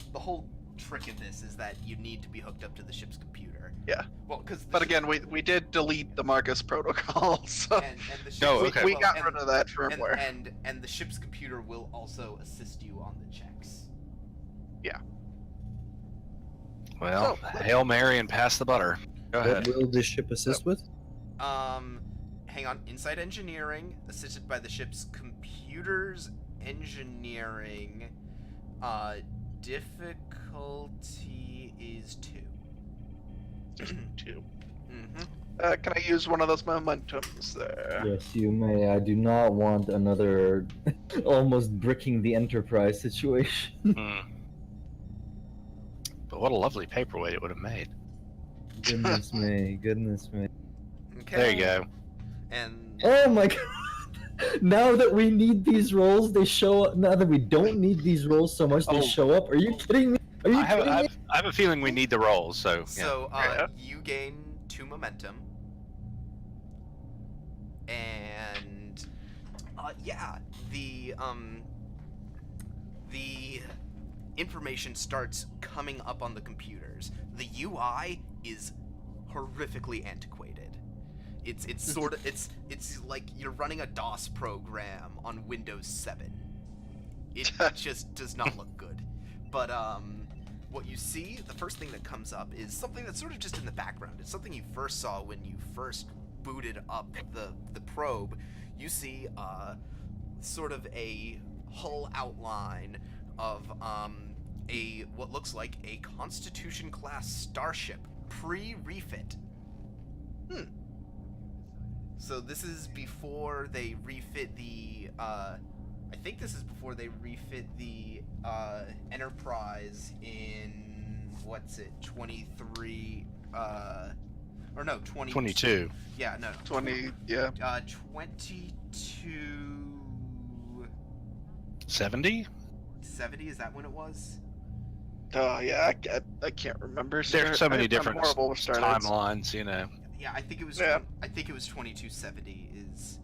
trick of this is that you need to be hooked up to the ship's computer. Yeah. Well, because But again, we did delete the Marcus protocol, so and the ship's, Oh, okay. we got and- rid of that firmware. and the ship's computer will also assist you on the checks. Well, Hail Mary and pass the butter. Go What ahead. will this ship assist with? Hang on. Inside engineering, assisted by the ship's computers. Engineering, difficulty is 2. Just 2. Mm-hmm. Can I use one of those momentums there? Yes, you may. I do not want another almost bricking the Enterprise situation. Hmm. But what a lovely paperweight it would have made. Goodness me, goodness me. Okay. There you go. And Oh my god! Now that we need these rolls, they show up. Now that we don't need these rolls so much, they Oh. show up. Are you kidding me? Are you I kidding me? have a feeling we need the rolls, so. so Yeah. you gain 2 momentum. And the information starts coming up on the computers. The UI is horrifically antiquated. It's sort of it's like you're running a DOS program on Windows 7. It just does not look good. But what you see, the first thing that comes up is something that's sort of just in the background. It's something you first saw when you first booted up the probe. You see sort of a hull outline of what looks like a Constitution class starship pre-refit. So this is before they refit the I think this is before they refit the Enterprise in 23 or no, 22. Yeah, no. 20, yeah. 70? 70, is that when it was? Yeah, I can't remember. There's so many I'm different horrible with start dates. timelines, you know. Yeah, I think it was. Yeah. I think it was 2270. Is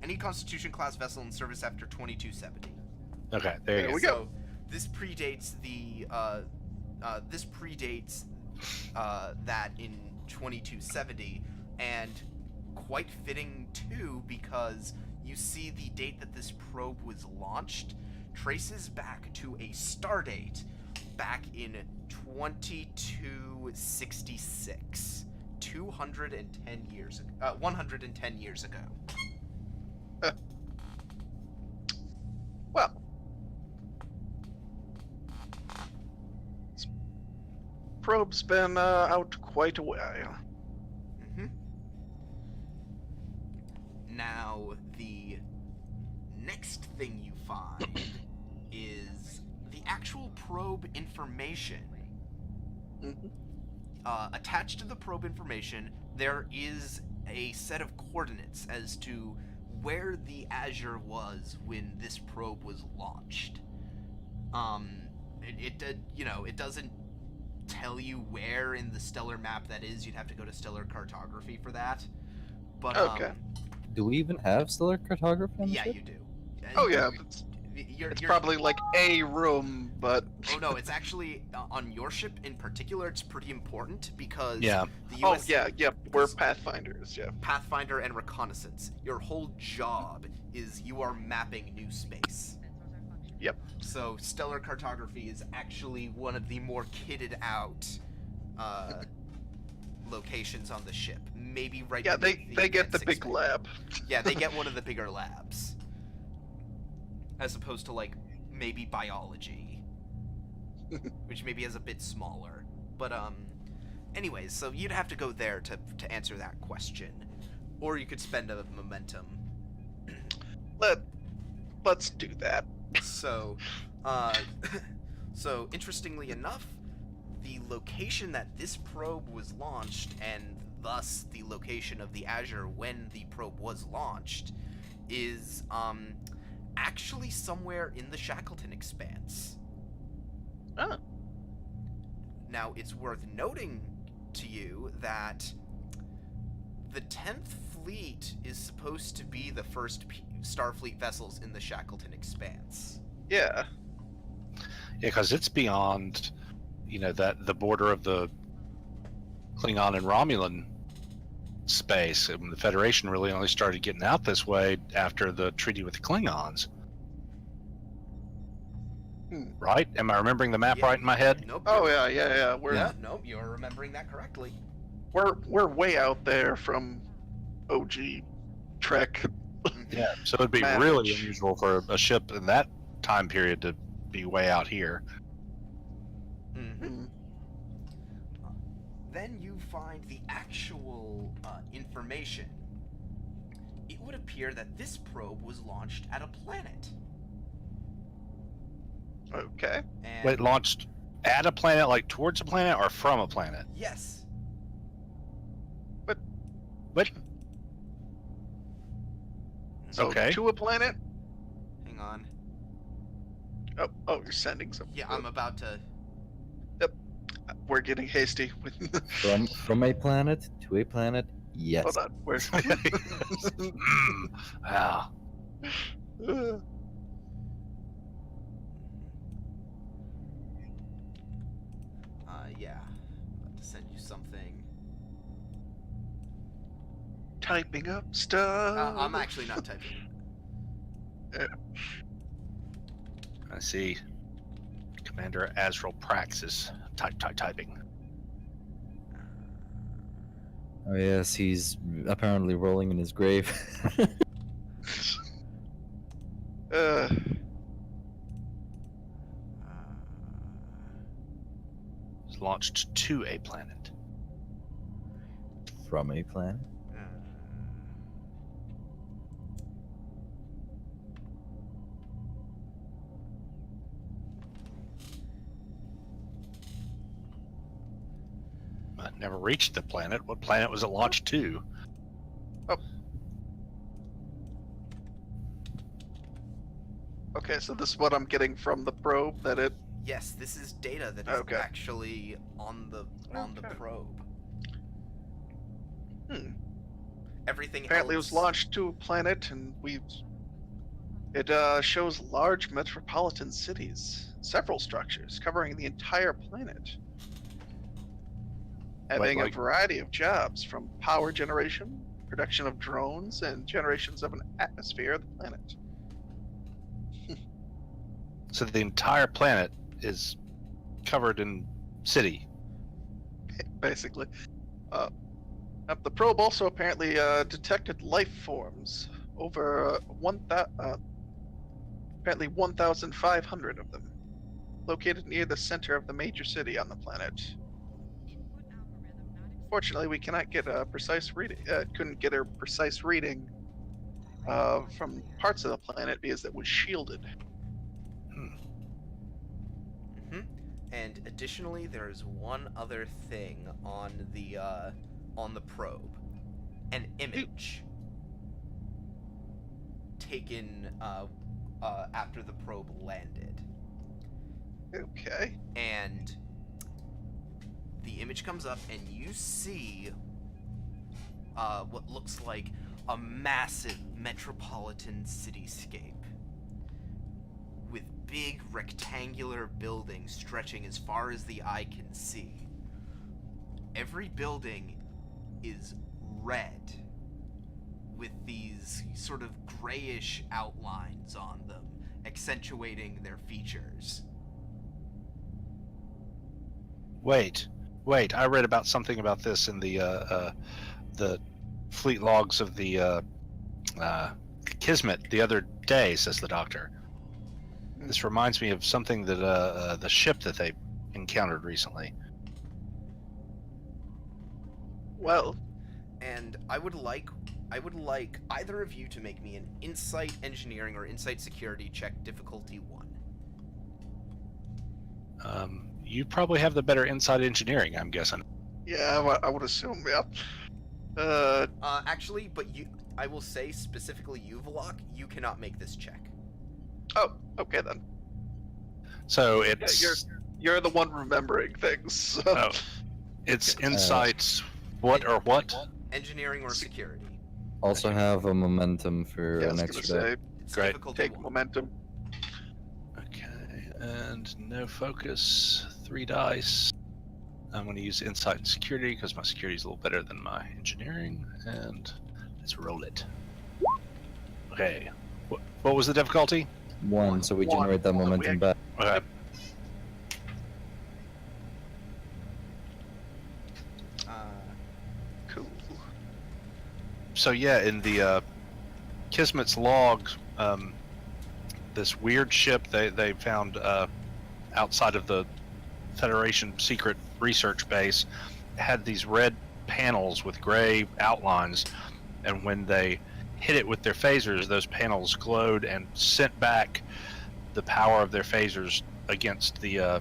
any Constitution class vessel in service after 2270. Okay, there you There go. we So go. this predates that in 2270, and quite fitting too, because you see the date that this probe was launched traces back to a star date back in 2266, 210 years ago. 110 years ago. Well, this probe's been out quite a while. Now, the next thing you find is the actual probe information. Attached to the probe information, there is a set of coordinates as to where the Azure was when this probe was launched. It doesn't tell you where in the stellar map that is. You'd have to go to stellar cartography for that. But Okay. Do we even have stellar cartography on the yeah, ship? you do. Oh yeah, You're it's probably like a room, but Oh no, it's actually on your ship in particular. It's pretty important because Yeah. the oh US yeah, we're pathfinders. Yeah. Pathfinder and reconnaissance. Your whole job is you are mapping new space. Yep. So stellar cartography is actually one of the more kitted out locations on the ship. Maybe right. Yeah, beneath they get the advanced big X-Bay. lab. Yeah, they get one of the bigger labs, as opposed to like maybe biology, which maybe is a bit smaller. But anyways, so you'd have to go there to answer that question, or you could spend a momentum. Let's do that. So, so interestingly enough, the location that this probe was launched, and thus the location of the Azure when the probe was launched, is actually somewhere in the Shackleton Expanse. Oh. Now, it's worth noting to you that the 10th Fleet is supposed to be the first Starfleet vessels in the Shackleton Expanse. Yeah. Yeah, because it's beyond, that the border of the Klingon and Romulan space. And the Federation really only started getting out this way after the treaty with the Klingons. Right? Am I remembering the map Yeah. right in my head? Nope. Oh you're- yeah. We're Nope, you're remembering that correctly. we're way out there from OG Trek. Yeah. So it'd be Manage. really unusual for a ship in that time period to be way out here. Mm-hmm. Then you find the actual information. It would appear that this probe was launched at a planet. Okay. And Wait, launched at a planet, like towards a planet, or from a planet? yes. What? So Okay. to a planet. Hang on. Oh, you're sending some. Yeah, I'm about to. We're getting hasty. From a planet to a planet, yes. Hold on. Where's? Wow. Yeah. About to send you something. Typing up stuff. I'm actually not typing. I see. Commander Azrael Praxis typing. Oh yes, he's apparently rolling in his grave. launched to a planet. From a planet? But never reached the planet. What planet was it launched to? Okay, so this is what I'm getting from the probe, that it... Yes, this is data that is Okay. actually on the Okay. probe. Hmm. Everything Apparently it else... was launched to a planet, and it shows large metropolitan cities, several structures covering the entire planet, having like- a variety of jobs, from power generation, production of drones, and generations of an atmosphere of the planet. So the entire planet is covered in city. Basically. The probe also apparently detected life forms, over apparently 1,500 of them, located near the center of the major city on the planet. Fortunately, we cannot get a precise reading. Couldn't get a precise reading from parts of the planet because it was shielded. And additionally, there is one other thing on the probe, an image taken after the probe landed, Okay. and the image comes up, and you see what looks like a massive metropolitan cityscape with big rectangular buildings stretching as far as the eye can see. Every building is red with these sort of grayish outlines on them, accentuating their features. Wait. I read about something about this in the fleet logs of the Kismet the other day, says the doctor. This reminds me of something that the ship that they encountered recently. Well, And I would like either of you to make me an insight engineering or insight security check, difficulty 1. You probably have the better inside engineering, I'm guessing. yeah, I would assume, yeah. Actually, but I will say specifically you, Vlok, you cannot make this check. Oh, okay then. So Yeah, it's you're the one remembering things. So. oh, it's insights. What or what? Engineering or security. Also have a momentum for Yeah, I an was extra gonna die. say, It's Great. difficulty take 1. momentum. Okay, and no focus. 3 dice. I'm going to use insight and security because my security is a little better than my engineering, and let's roll it. Okay, what was the difficulty? 1, so we One. generate that One. momentum back. Okay. Cool. So yeah, in the Kismet's logs, this weird ship they found outside of the Federation secret research base had these red panels with gray outlines, and when they hit it with their phasers, those panels glowed and sent back the power of their phasers against the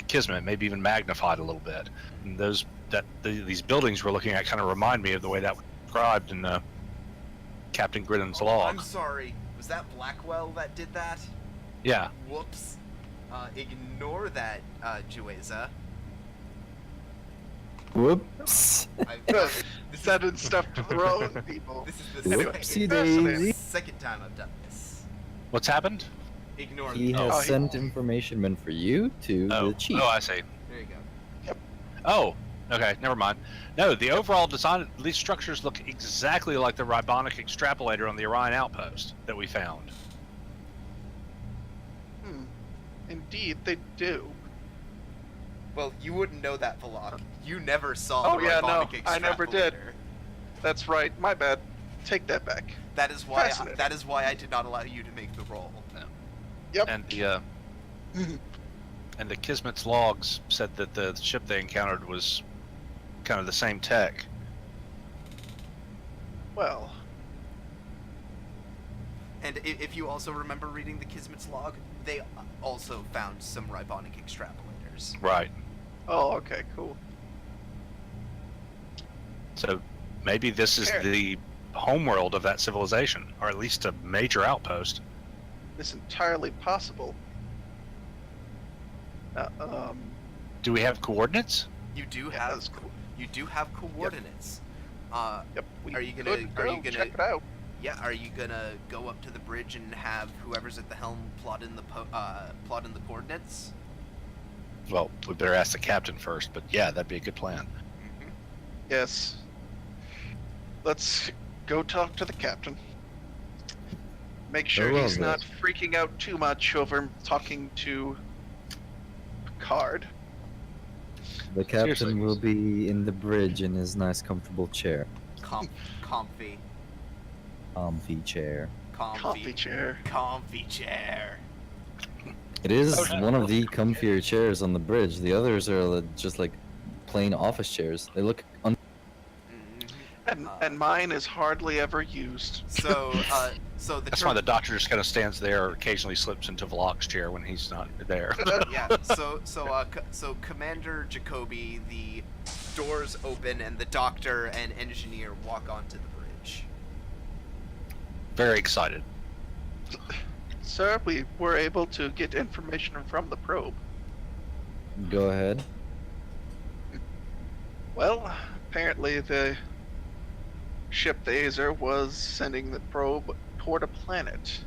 Kismet, maybe even magnified a little bit. And these buildings we're looking at kind of remind me of the way that was described in Captain Gridden's log. I'm sorry. Was that Blackwell that did that? Yeah. Whoops. Ignore that, Jueza. Whoops. Sending stuff to throw at people. This is the Whoopsie fascinating. daisy. second time I've done this. What's happened? Ignore He that. has Oh, he- sent information meant for you to Oh, the chief. I see. There you go. Oh, okay, never mind. No, the overall design of these structures look exactly like the Ribonic extrapolator on the Orion outpost that we found. Indeed, they do. Well, you wouldn't know that, Vlog. You never saw Oh, the yeah, no, Ribonic I never did. extrapolator. That's right. My bad. Take that back. That is why Fascinating. I did not allow you to make the roll. Yep. And the And the Kismet's logs said that the ship they encountered was kind of the same tech. Well, And if you also remember reading the Kismet's log, they also found some ribonic extrapolators. Right. oh, okay, cool. So maybe this is the homeworld of that civilization, or at least a major outpost. It's entirely possible. Do we have coordinates? You do Yeah, have that's cool. you do have coordinates. Yep. We Are you gonna- could are you go gonna- check it out? Yeah, are you gonna go up to the bridge and have whoever's at the helm plot in the coordinates? Well, we better ask the captain first, but yeah, that'd be a good plan. Mm-hmm. Yes. Let's go talk to the captain. Make sure Very well, he's not Liz. freaking out too much over talking to Picard. The captain Seriously. will be in the bridge in his nice, comfortable chair. Comfy Comfy chair. Comfy chair. comfy chair. It is Okay. one of the comfier chairs on the bridge. The others are just like plain office chairs. They look Mhm. And mine is hardly ever used. So so the That's term- why the doctor just kind of stands there, or occasionally slips into Vlog's chair when he's not there. yeah. So Commander Jacoby, the doors open and the doctor and engineer walk onto the bridge. Very excited. Sir, we were able to get information from the probe. Go ahead. Well, apparently the ship, the Azure, was sending the probe toward a planet.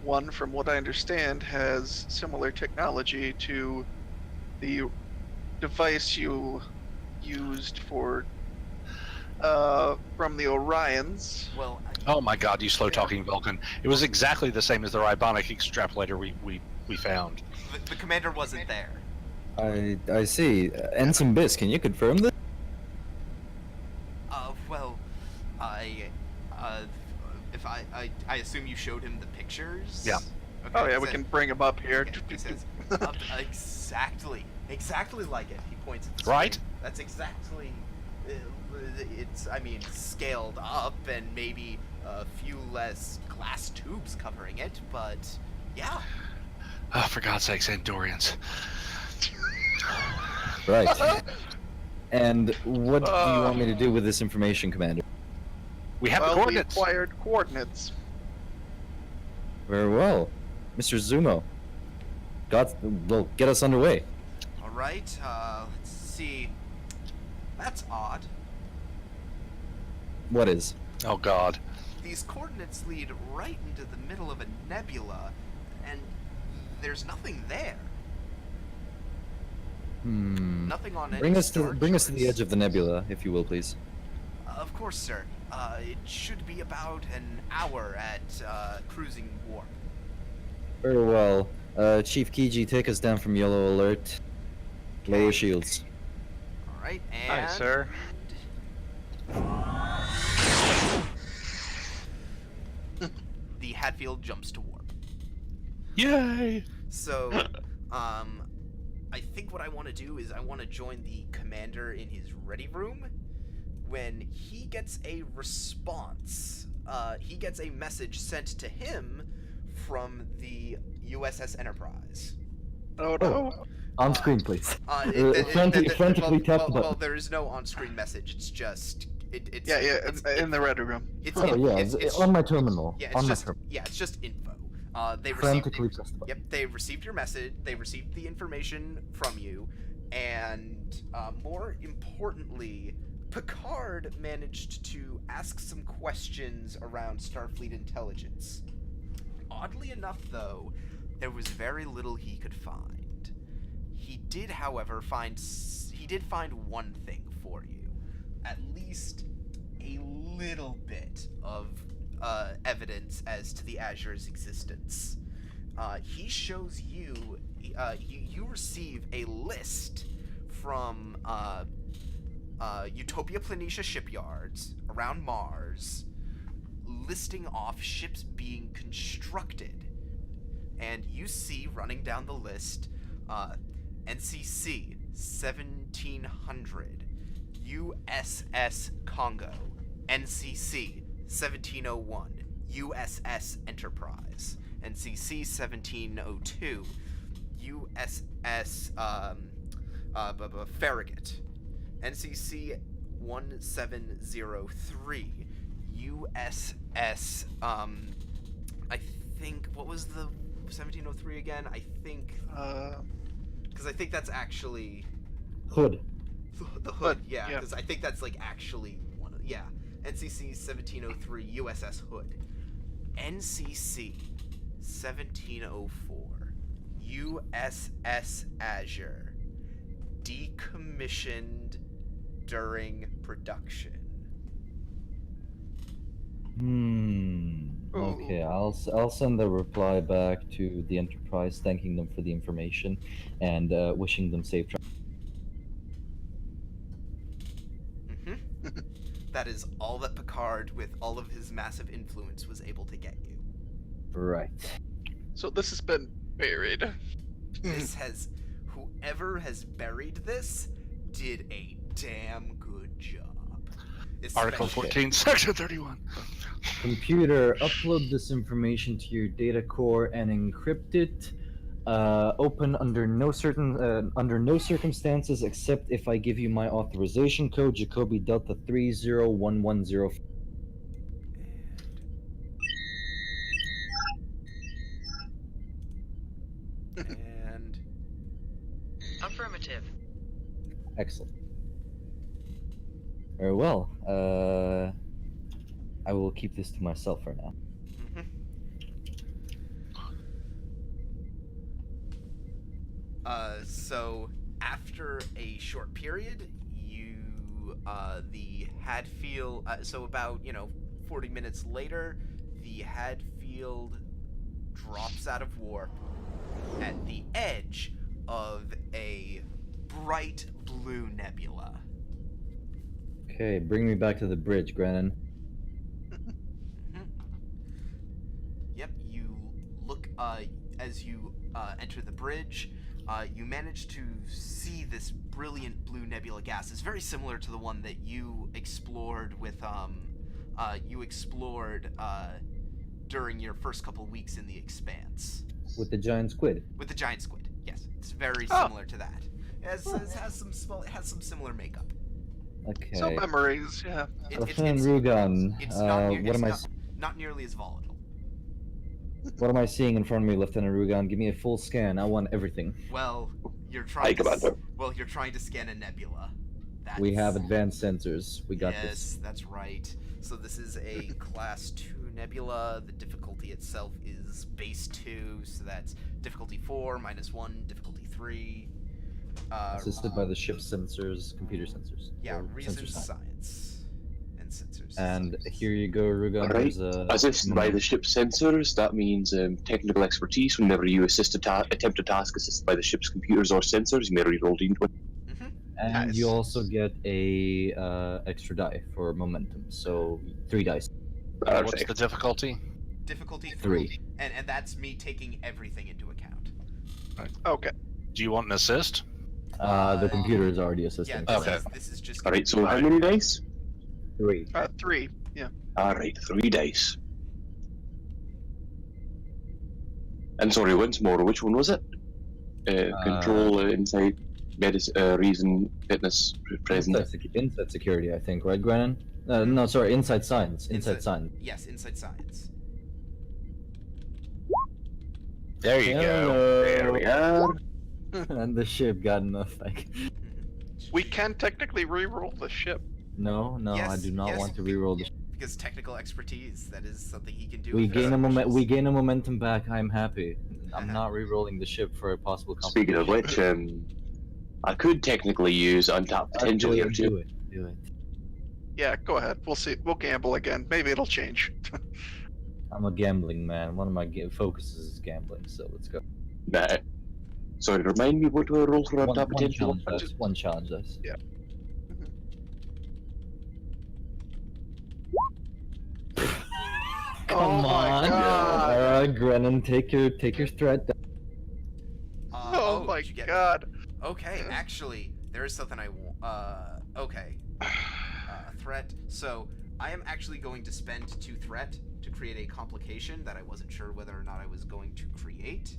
One, from what I understand, has similar technology to the device you used for from the Orions. Well, Oh my god, you slow-talking Vulcan. It was exactly the same as the ribonic extrapolator we found. the commander wasn't there. I see. Ensign Biss, can you confirm this? Well, if I assume you showed him the pictures. Yeah. Okay, Oh yeah, it we said- can bring him up here. It says exactly like it. He points at the Right? screen. That's exactly. It's scaled up and maybe a few less glass tubes covering it, but yeah. Oh, for God's sakes, Andorians. Right. And what do you want me to do with this information, Commander? We have the Well, we coordinates. acquired coordinates. Very well. Mr. Zumo. Get us underway. All right. Let's see. That's odd. What is? Oh God. These coordinates lead right into the middle of a nebula, and there's nothing there. Nothing on any Bring us star to the charts. edge of the nebula, if you will, please. Of course, sir. It should be about an hour at cruising warp. Very well. Chief Kiji, take us down from yellow alert. Lower shields. All right, and Hi, sir. the Hadfield jumps to warp. Yay! So, I think what I want to do is I want to join the commander in his ready room. When he gets a response, he gets a message sent to him from the USS Enterprise. Oh no. On screen, please. Frantically tap the well, button. there is no on-screen message. It's just it's Yeah, yeah, it's, in the ready room. it's, Oh in- yeah, it's on my terminal. yeah, on it's my just terminal. yeah, it's just info. They received Frantically press the button. Yep, they received your message. They received the information from you, and more importantly, Picard managed to ask some questions around Starfleet intelligence. Oddly enough, though, there was very little he could find. He did, however, find one thing for you, at least a little bit of evidence as to the Azure's existence. He shows you, you receive a list from Utopia Planitia shipyards around Mars, listing off ships being constructed. And you see, running down the list, NCC 1700 USS Congo, NCC 1701 USS Enterprise, NCC 1702 USS Farragut, NCC 1703 USS I think, what was the 1703 again? I think because I think that's actually Hood. the Hood, yeah. because I think that's like actually one of, NCC 1703 USS Hood, NCC 1704 USS Azure, decommissioned during production. Okay, I'll send a reply back to the Enterprise, thanking them for the information and wishing them safe travel. That is all that Picard, with all of his massive influence, was able to get you. Right. So this has been buried. This has, whoever has buried this did a damn good job. Article Especially- 14, Section 31. Computer, upload this information to your data core and encrypt it. Open under no circumstances except if I give you my authorization code, Jacoby Delta 301105. And Affirmative. Excellent. Very well. I will keep this to myself for now. So after a short period, the Hadfield, so about, 40 minutes later, the Hadfield drops out of warp at the edge of a bright blue nebula. Okay, bring me back to the bridge, Grannon. Yep, you look, as you enter the bridge, you manage to see this brilliant blue nebula gas. It's very similar to the one that you explored with, during your first couple weeks in the Expanse. With the giant squid. With the giant squid, yes. It's very similar to that. It has some similar makeup. Okay. Some memories, yeah. Lieutenant Rugan, Not nearly as volatile. what am I seeing in front of me, Lieutenant Rugan? Give me a full scan. I want everything. Well, you're Hi, trying to Commander. you're trying to scan a nebula. We have advanced sensors. We got yes, this. that's right. So this is a Class 2 nebula. The difficulty itself is base 2, so that's difficulty 4, -1, difficulty 3. Assisted by the ship's sensors, computer sensors. Yeah, or reason sensor science. science and sensors. And here you go, Rugan. Alright. There's a Assisted by the ship's sensors, that means technical expertise. Whenever you attempt a task assisted by the ship's computers or sensors, you may reroll D20. And Nice. you also get a extra die for momentum, so 3 dice. What's Perfect. the difficulty? Difficulty 3. and that's me taking everything into account. Okay. Do you want an assist? The computer is already Yeah, assisting. this is just. Alright, so how many dice? 3. 3. Yeah. Alright, 3 dice. And sorry, once more, which one was it? Control, insight, reason, fitness, present. Inside security, I think, right, Grannon? No, sorry, inside science. Inside science. Yes, inside science. There you go. There we are. And the ship got nothing. We can technically re-roll the ship. No, I Yes, do not yes, want to reroll the. Because technical expertise, that is something he can do. We with his gain wishes. we gain a momentum back. I'm happy. I'm not re-rolling the ship for a possible. Speaking of which, I could technically use untapped potential here too. Do it. Yeah, go ahead. We'll see. We'll gamble again. Maybe it'll change. I'm a gambling man. One of my focuses is gambling, so let's go. Nah. Sorry, remind me what do I roll for untapped potential? One challenge dice. Yeah. Come my on. God. All right, Grennan, take your threat. Oh Oh my my God. god. Oh my my Did you get- god. Okay, actually, there is something I want. Okay. Threat. So, I am actually going to spend 2 threat to create a complication that I wasn't sure whether or not I was going to create.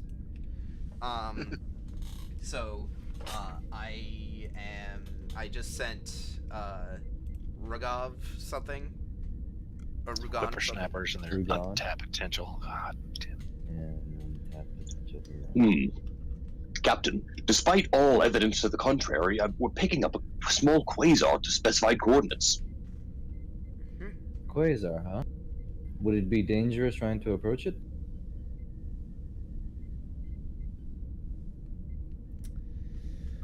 So, I just sent, Rugov something. Or Rugon something. Whippersnappers and their Rugon. untapped potential. God damn. And tap potential here. Captain, despite all evidence to the contrary, we're picking up a small quasar to specified coordinates. Quasar, huh? Would it be dangerous trying to approach it?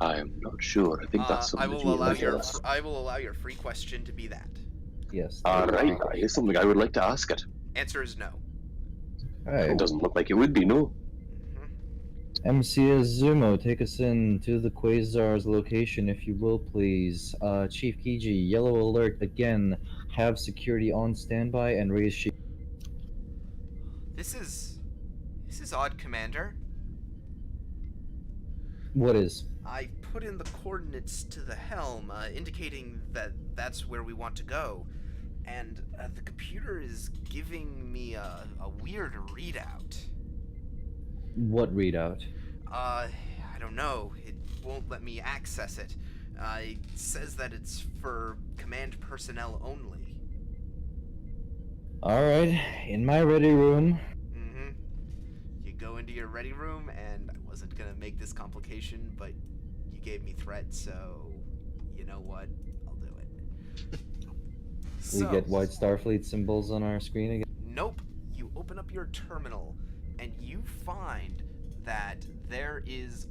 I am not sure. I think that's I something that will you allow would your like to ask. I will allow your free question to be that. Yes. Alright, that is something I would like to ask it. Answer is no. Alright. It doesn't look like it would be, no. MCS Zumo, take us in to the Quasar's location, if you will, please. Chief Kiji, yellow alert again. Have security on standby and raise shield. This is odd, Commander. What is? I put in the coordinates to the helm, indicating that that's where we want to go, and the computer is giving me a weird readout. What readout? I don't know. It won't let me access it. It says that it's for command personnel only. Alright, in my ready room. You go into your ready room, and I wasn't gonna make this complication, but you gave me threat, so you know what? I'll do it. We get white Starfleet symbols on our screen again. Nope. You open up your terminal, and you find that there is,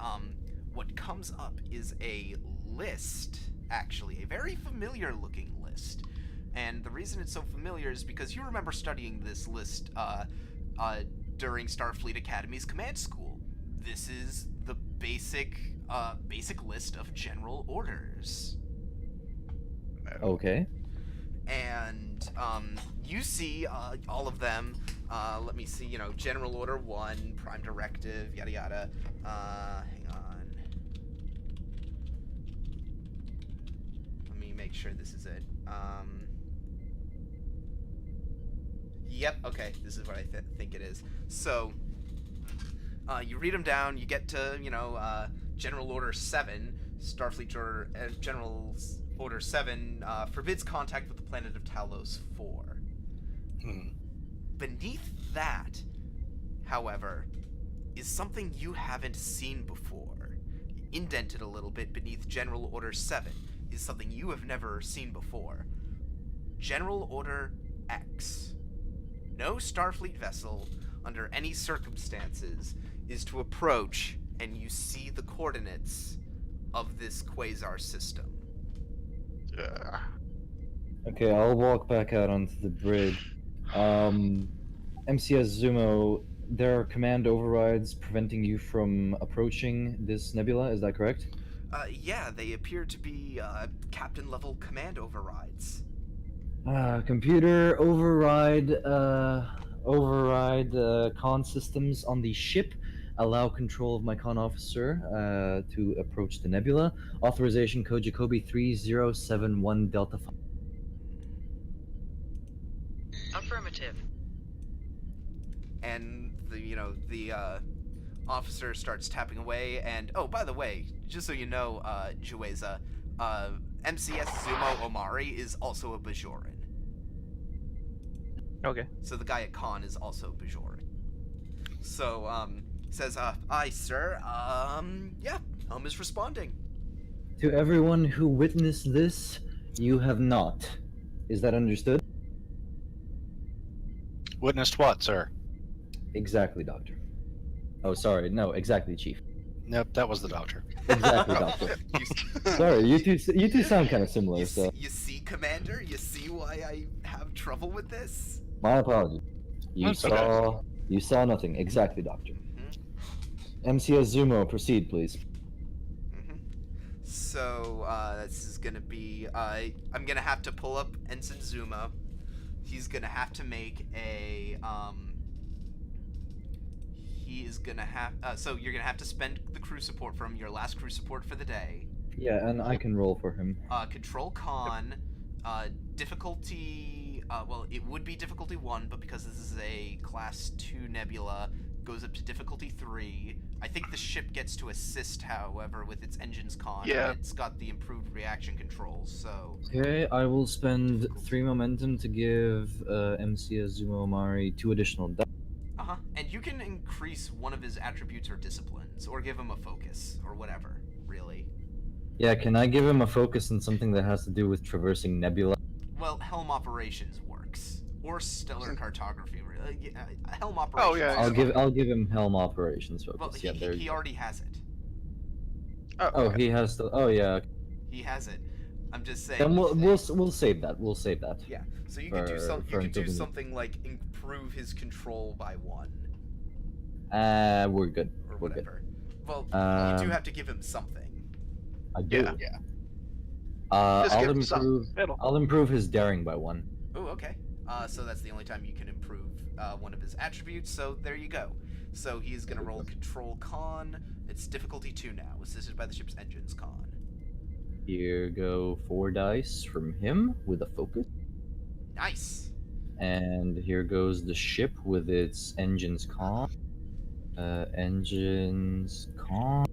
what comes up is a list, actually, a very familiar looking list. And the reason it's so familiar is because you remember studying this list, during Starfleet Academy's command school. This is the basic list of general orders. Okay. And, you see, all of them. Let me see, General Order 1, Prime Directive, yada yada. Hang on. Let me make sure this is it. Yep, okay, this is what I think it is. So, you read them down, you get to, General Order 7, Starfleet Order, General Order 7, forbids contact with the planet of Talos 4. Beneath that, however, is something you haven't seen before. Indented a little bit beneath General Order 7 is something you have never seen before. General Order X. No Starfleet vessel, under any circumstances, is to approach, and you see the coordinates of this quasar system. Okay, I'll walk back out onto the bridge. MCS Zumo, there are command overrides preventing you from approaching this nebula, is that correct? Yeah, they appear to be, captain-level command overrides. Computer override con systems on the ship. Allow control of my con officer to approach the nebula. Authorization code Jacoby 3071 Delta 5. Affirmative. And the officer starts tapping away, and oh, by the way, just so you know, Jueza, MCS Zumo Omari is also a Bajoran. Okay. So the guy at con is also Bajoran. So, says, aye, sir, yeah, helm is responding. To everyone who witnessed this, you have not. Is that understood? Witnessed what, sir? Exactly, Doctor. Oh, sorry. No, exactly, Chief. Nope, that was the doctor. Exactly, Doctor. Sorry, you two sound kind of similar, You so... you see, Commander? You see why I have trouble with this? My apologies. You That's okay. You saw nothing. Exactly, Doctor. MCS Zumo, proceed, please. So, this is gonna be, I'm gonna have to pull up Ensign Zuma. He's gonna have to make a, he is gonna have. So you're gonna have to spend the crew support from your last crew support for the day. Yeah, and I can roll for him. Control con, difficulty. Well, it would be difficulty 1, but because this is a class 2 nebula, goes up to difficulty 3. I think the ship gets to assist, however, with its engines con. Yeah. It's got the improved reaction controls, so. Okay, I will spend 3 momentum to give MC Azuma Omari 2 additional dice. And you can increase one of his attributes or disciplines, or give him a focus, or whatever, really. Yeah, can I give him a focus on something that has to do with traversing nebula? Well, Helm Operations works, or Stellar Cartography. Helm Operations. Oh, yeah, I'll give him Helm Operations focus. Well, yeah, there he you go. already has it. Oh, he has to. Oh, yeah. He has it. I'm just saying. Then we'll save that. We'll save that. Yeah. So you could do for do improving something like improve his control by 1. We're good. Or We're good. whatever. Well, you do have to give him something. I do. Yeah. I'll give him some. improve. I'll improve his daring by 1. Oh, okay. So that's the only time you can improve one of his attributes. So there you go. So he's gonna roll Control Con. It's difficulty 2 now, assisted by the ship's engines con. Here go 4 dice from him with a focus. Nice. And here goes the ship with its engines con. Engines con.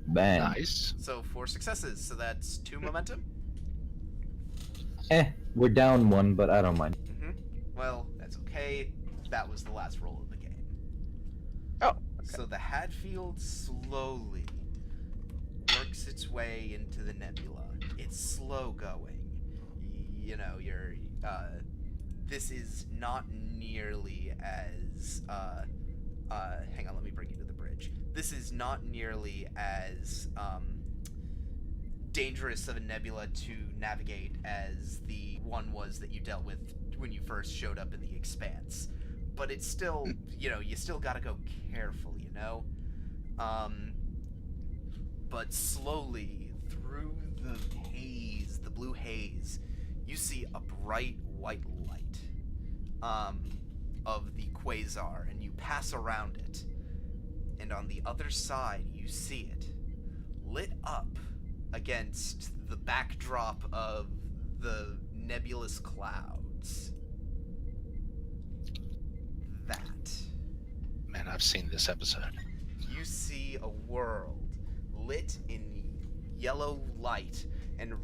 Bang. Nice. So 4 successes. So that's 2 momentum. We're down 1, but I don't mind. Well, that's okay. That was the last roll of the game. Oh, okay. So the Hadfield slowly works its way into the nebula. It's slow going. You know, this is not nearly as, hang on, let me bring you to the bridge. This is not nearly as, dangerous of a nebula to navigate as the one was that you dealt with when you first showed up in the Expanse. But it's still, you still gotta go careful, But slowly, through the haze, the blue haze, you see a bright white light of the quasar, and you pass around it. And on the other side, you see it lit up against the backdrop of the nebulous clouds. That. Man, I've seen this episode. You see a world lit in yellow light and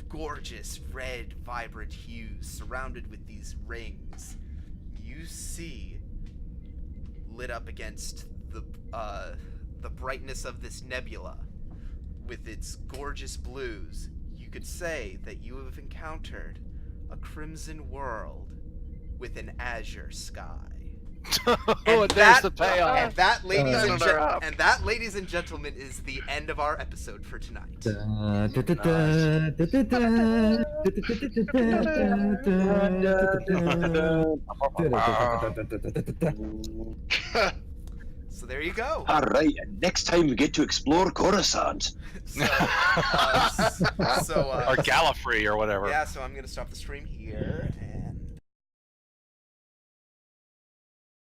gorgeous red vibrant hues surrounded with these rings. You see, lit up against the brightness of this nebula with its gorgeous blues, you could say that you have encountered a crimson world with an azure sky. Oh, and there's the payoff. And that, That's ladies and gentlemen, is the end of our episode for tonight. So there you go. All right, and next time we get to explore Coruscant. So, Or Gallifrey or whatever. yeah, so I'm going to stop the stream here,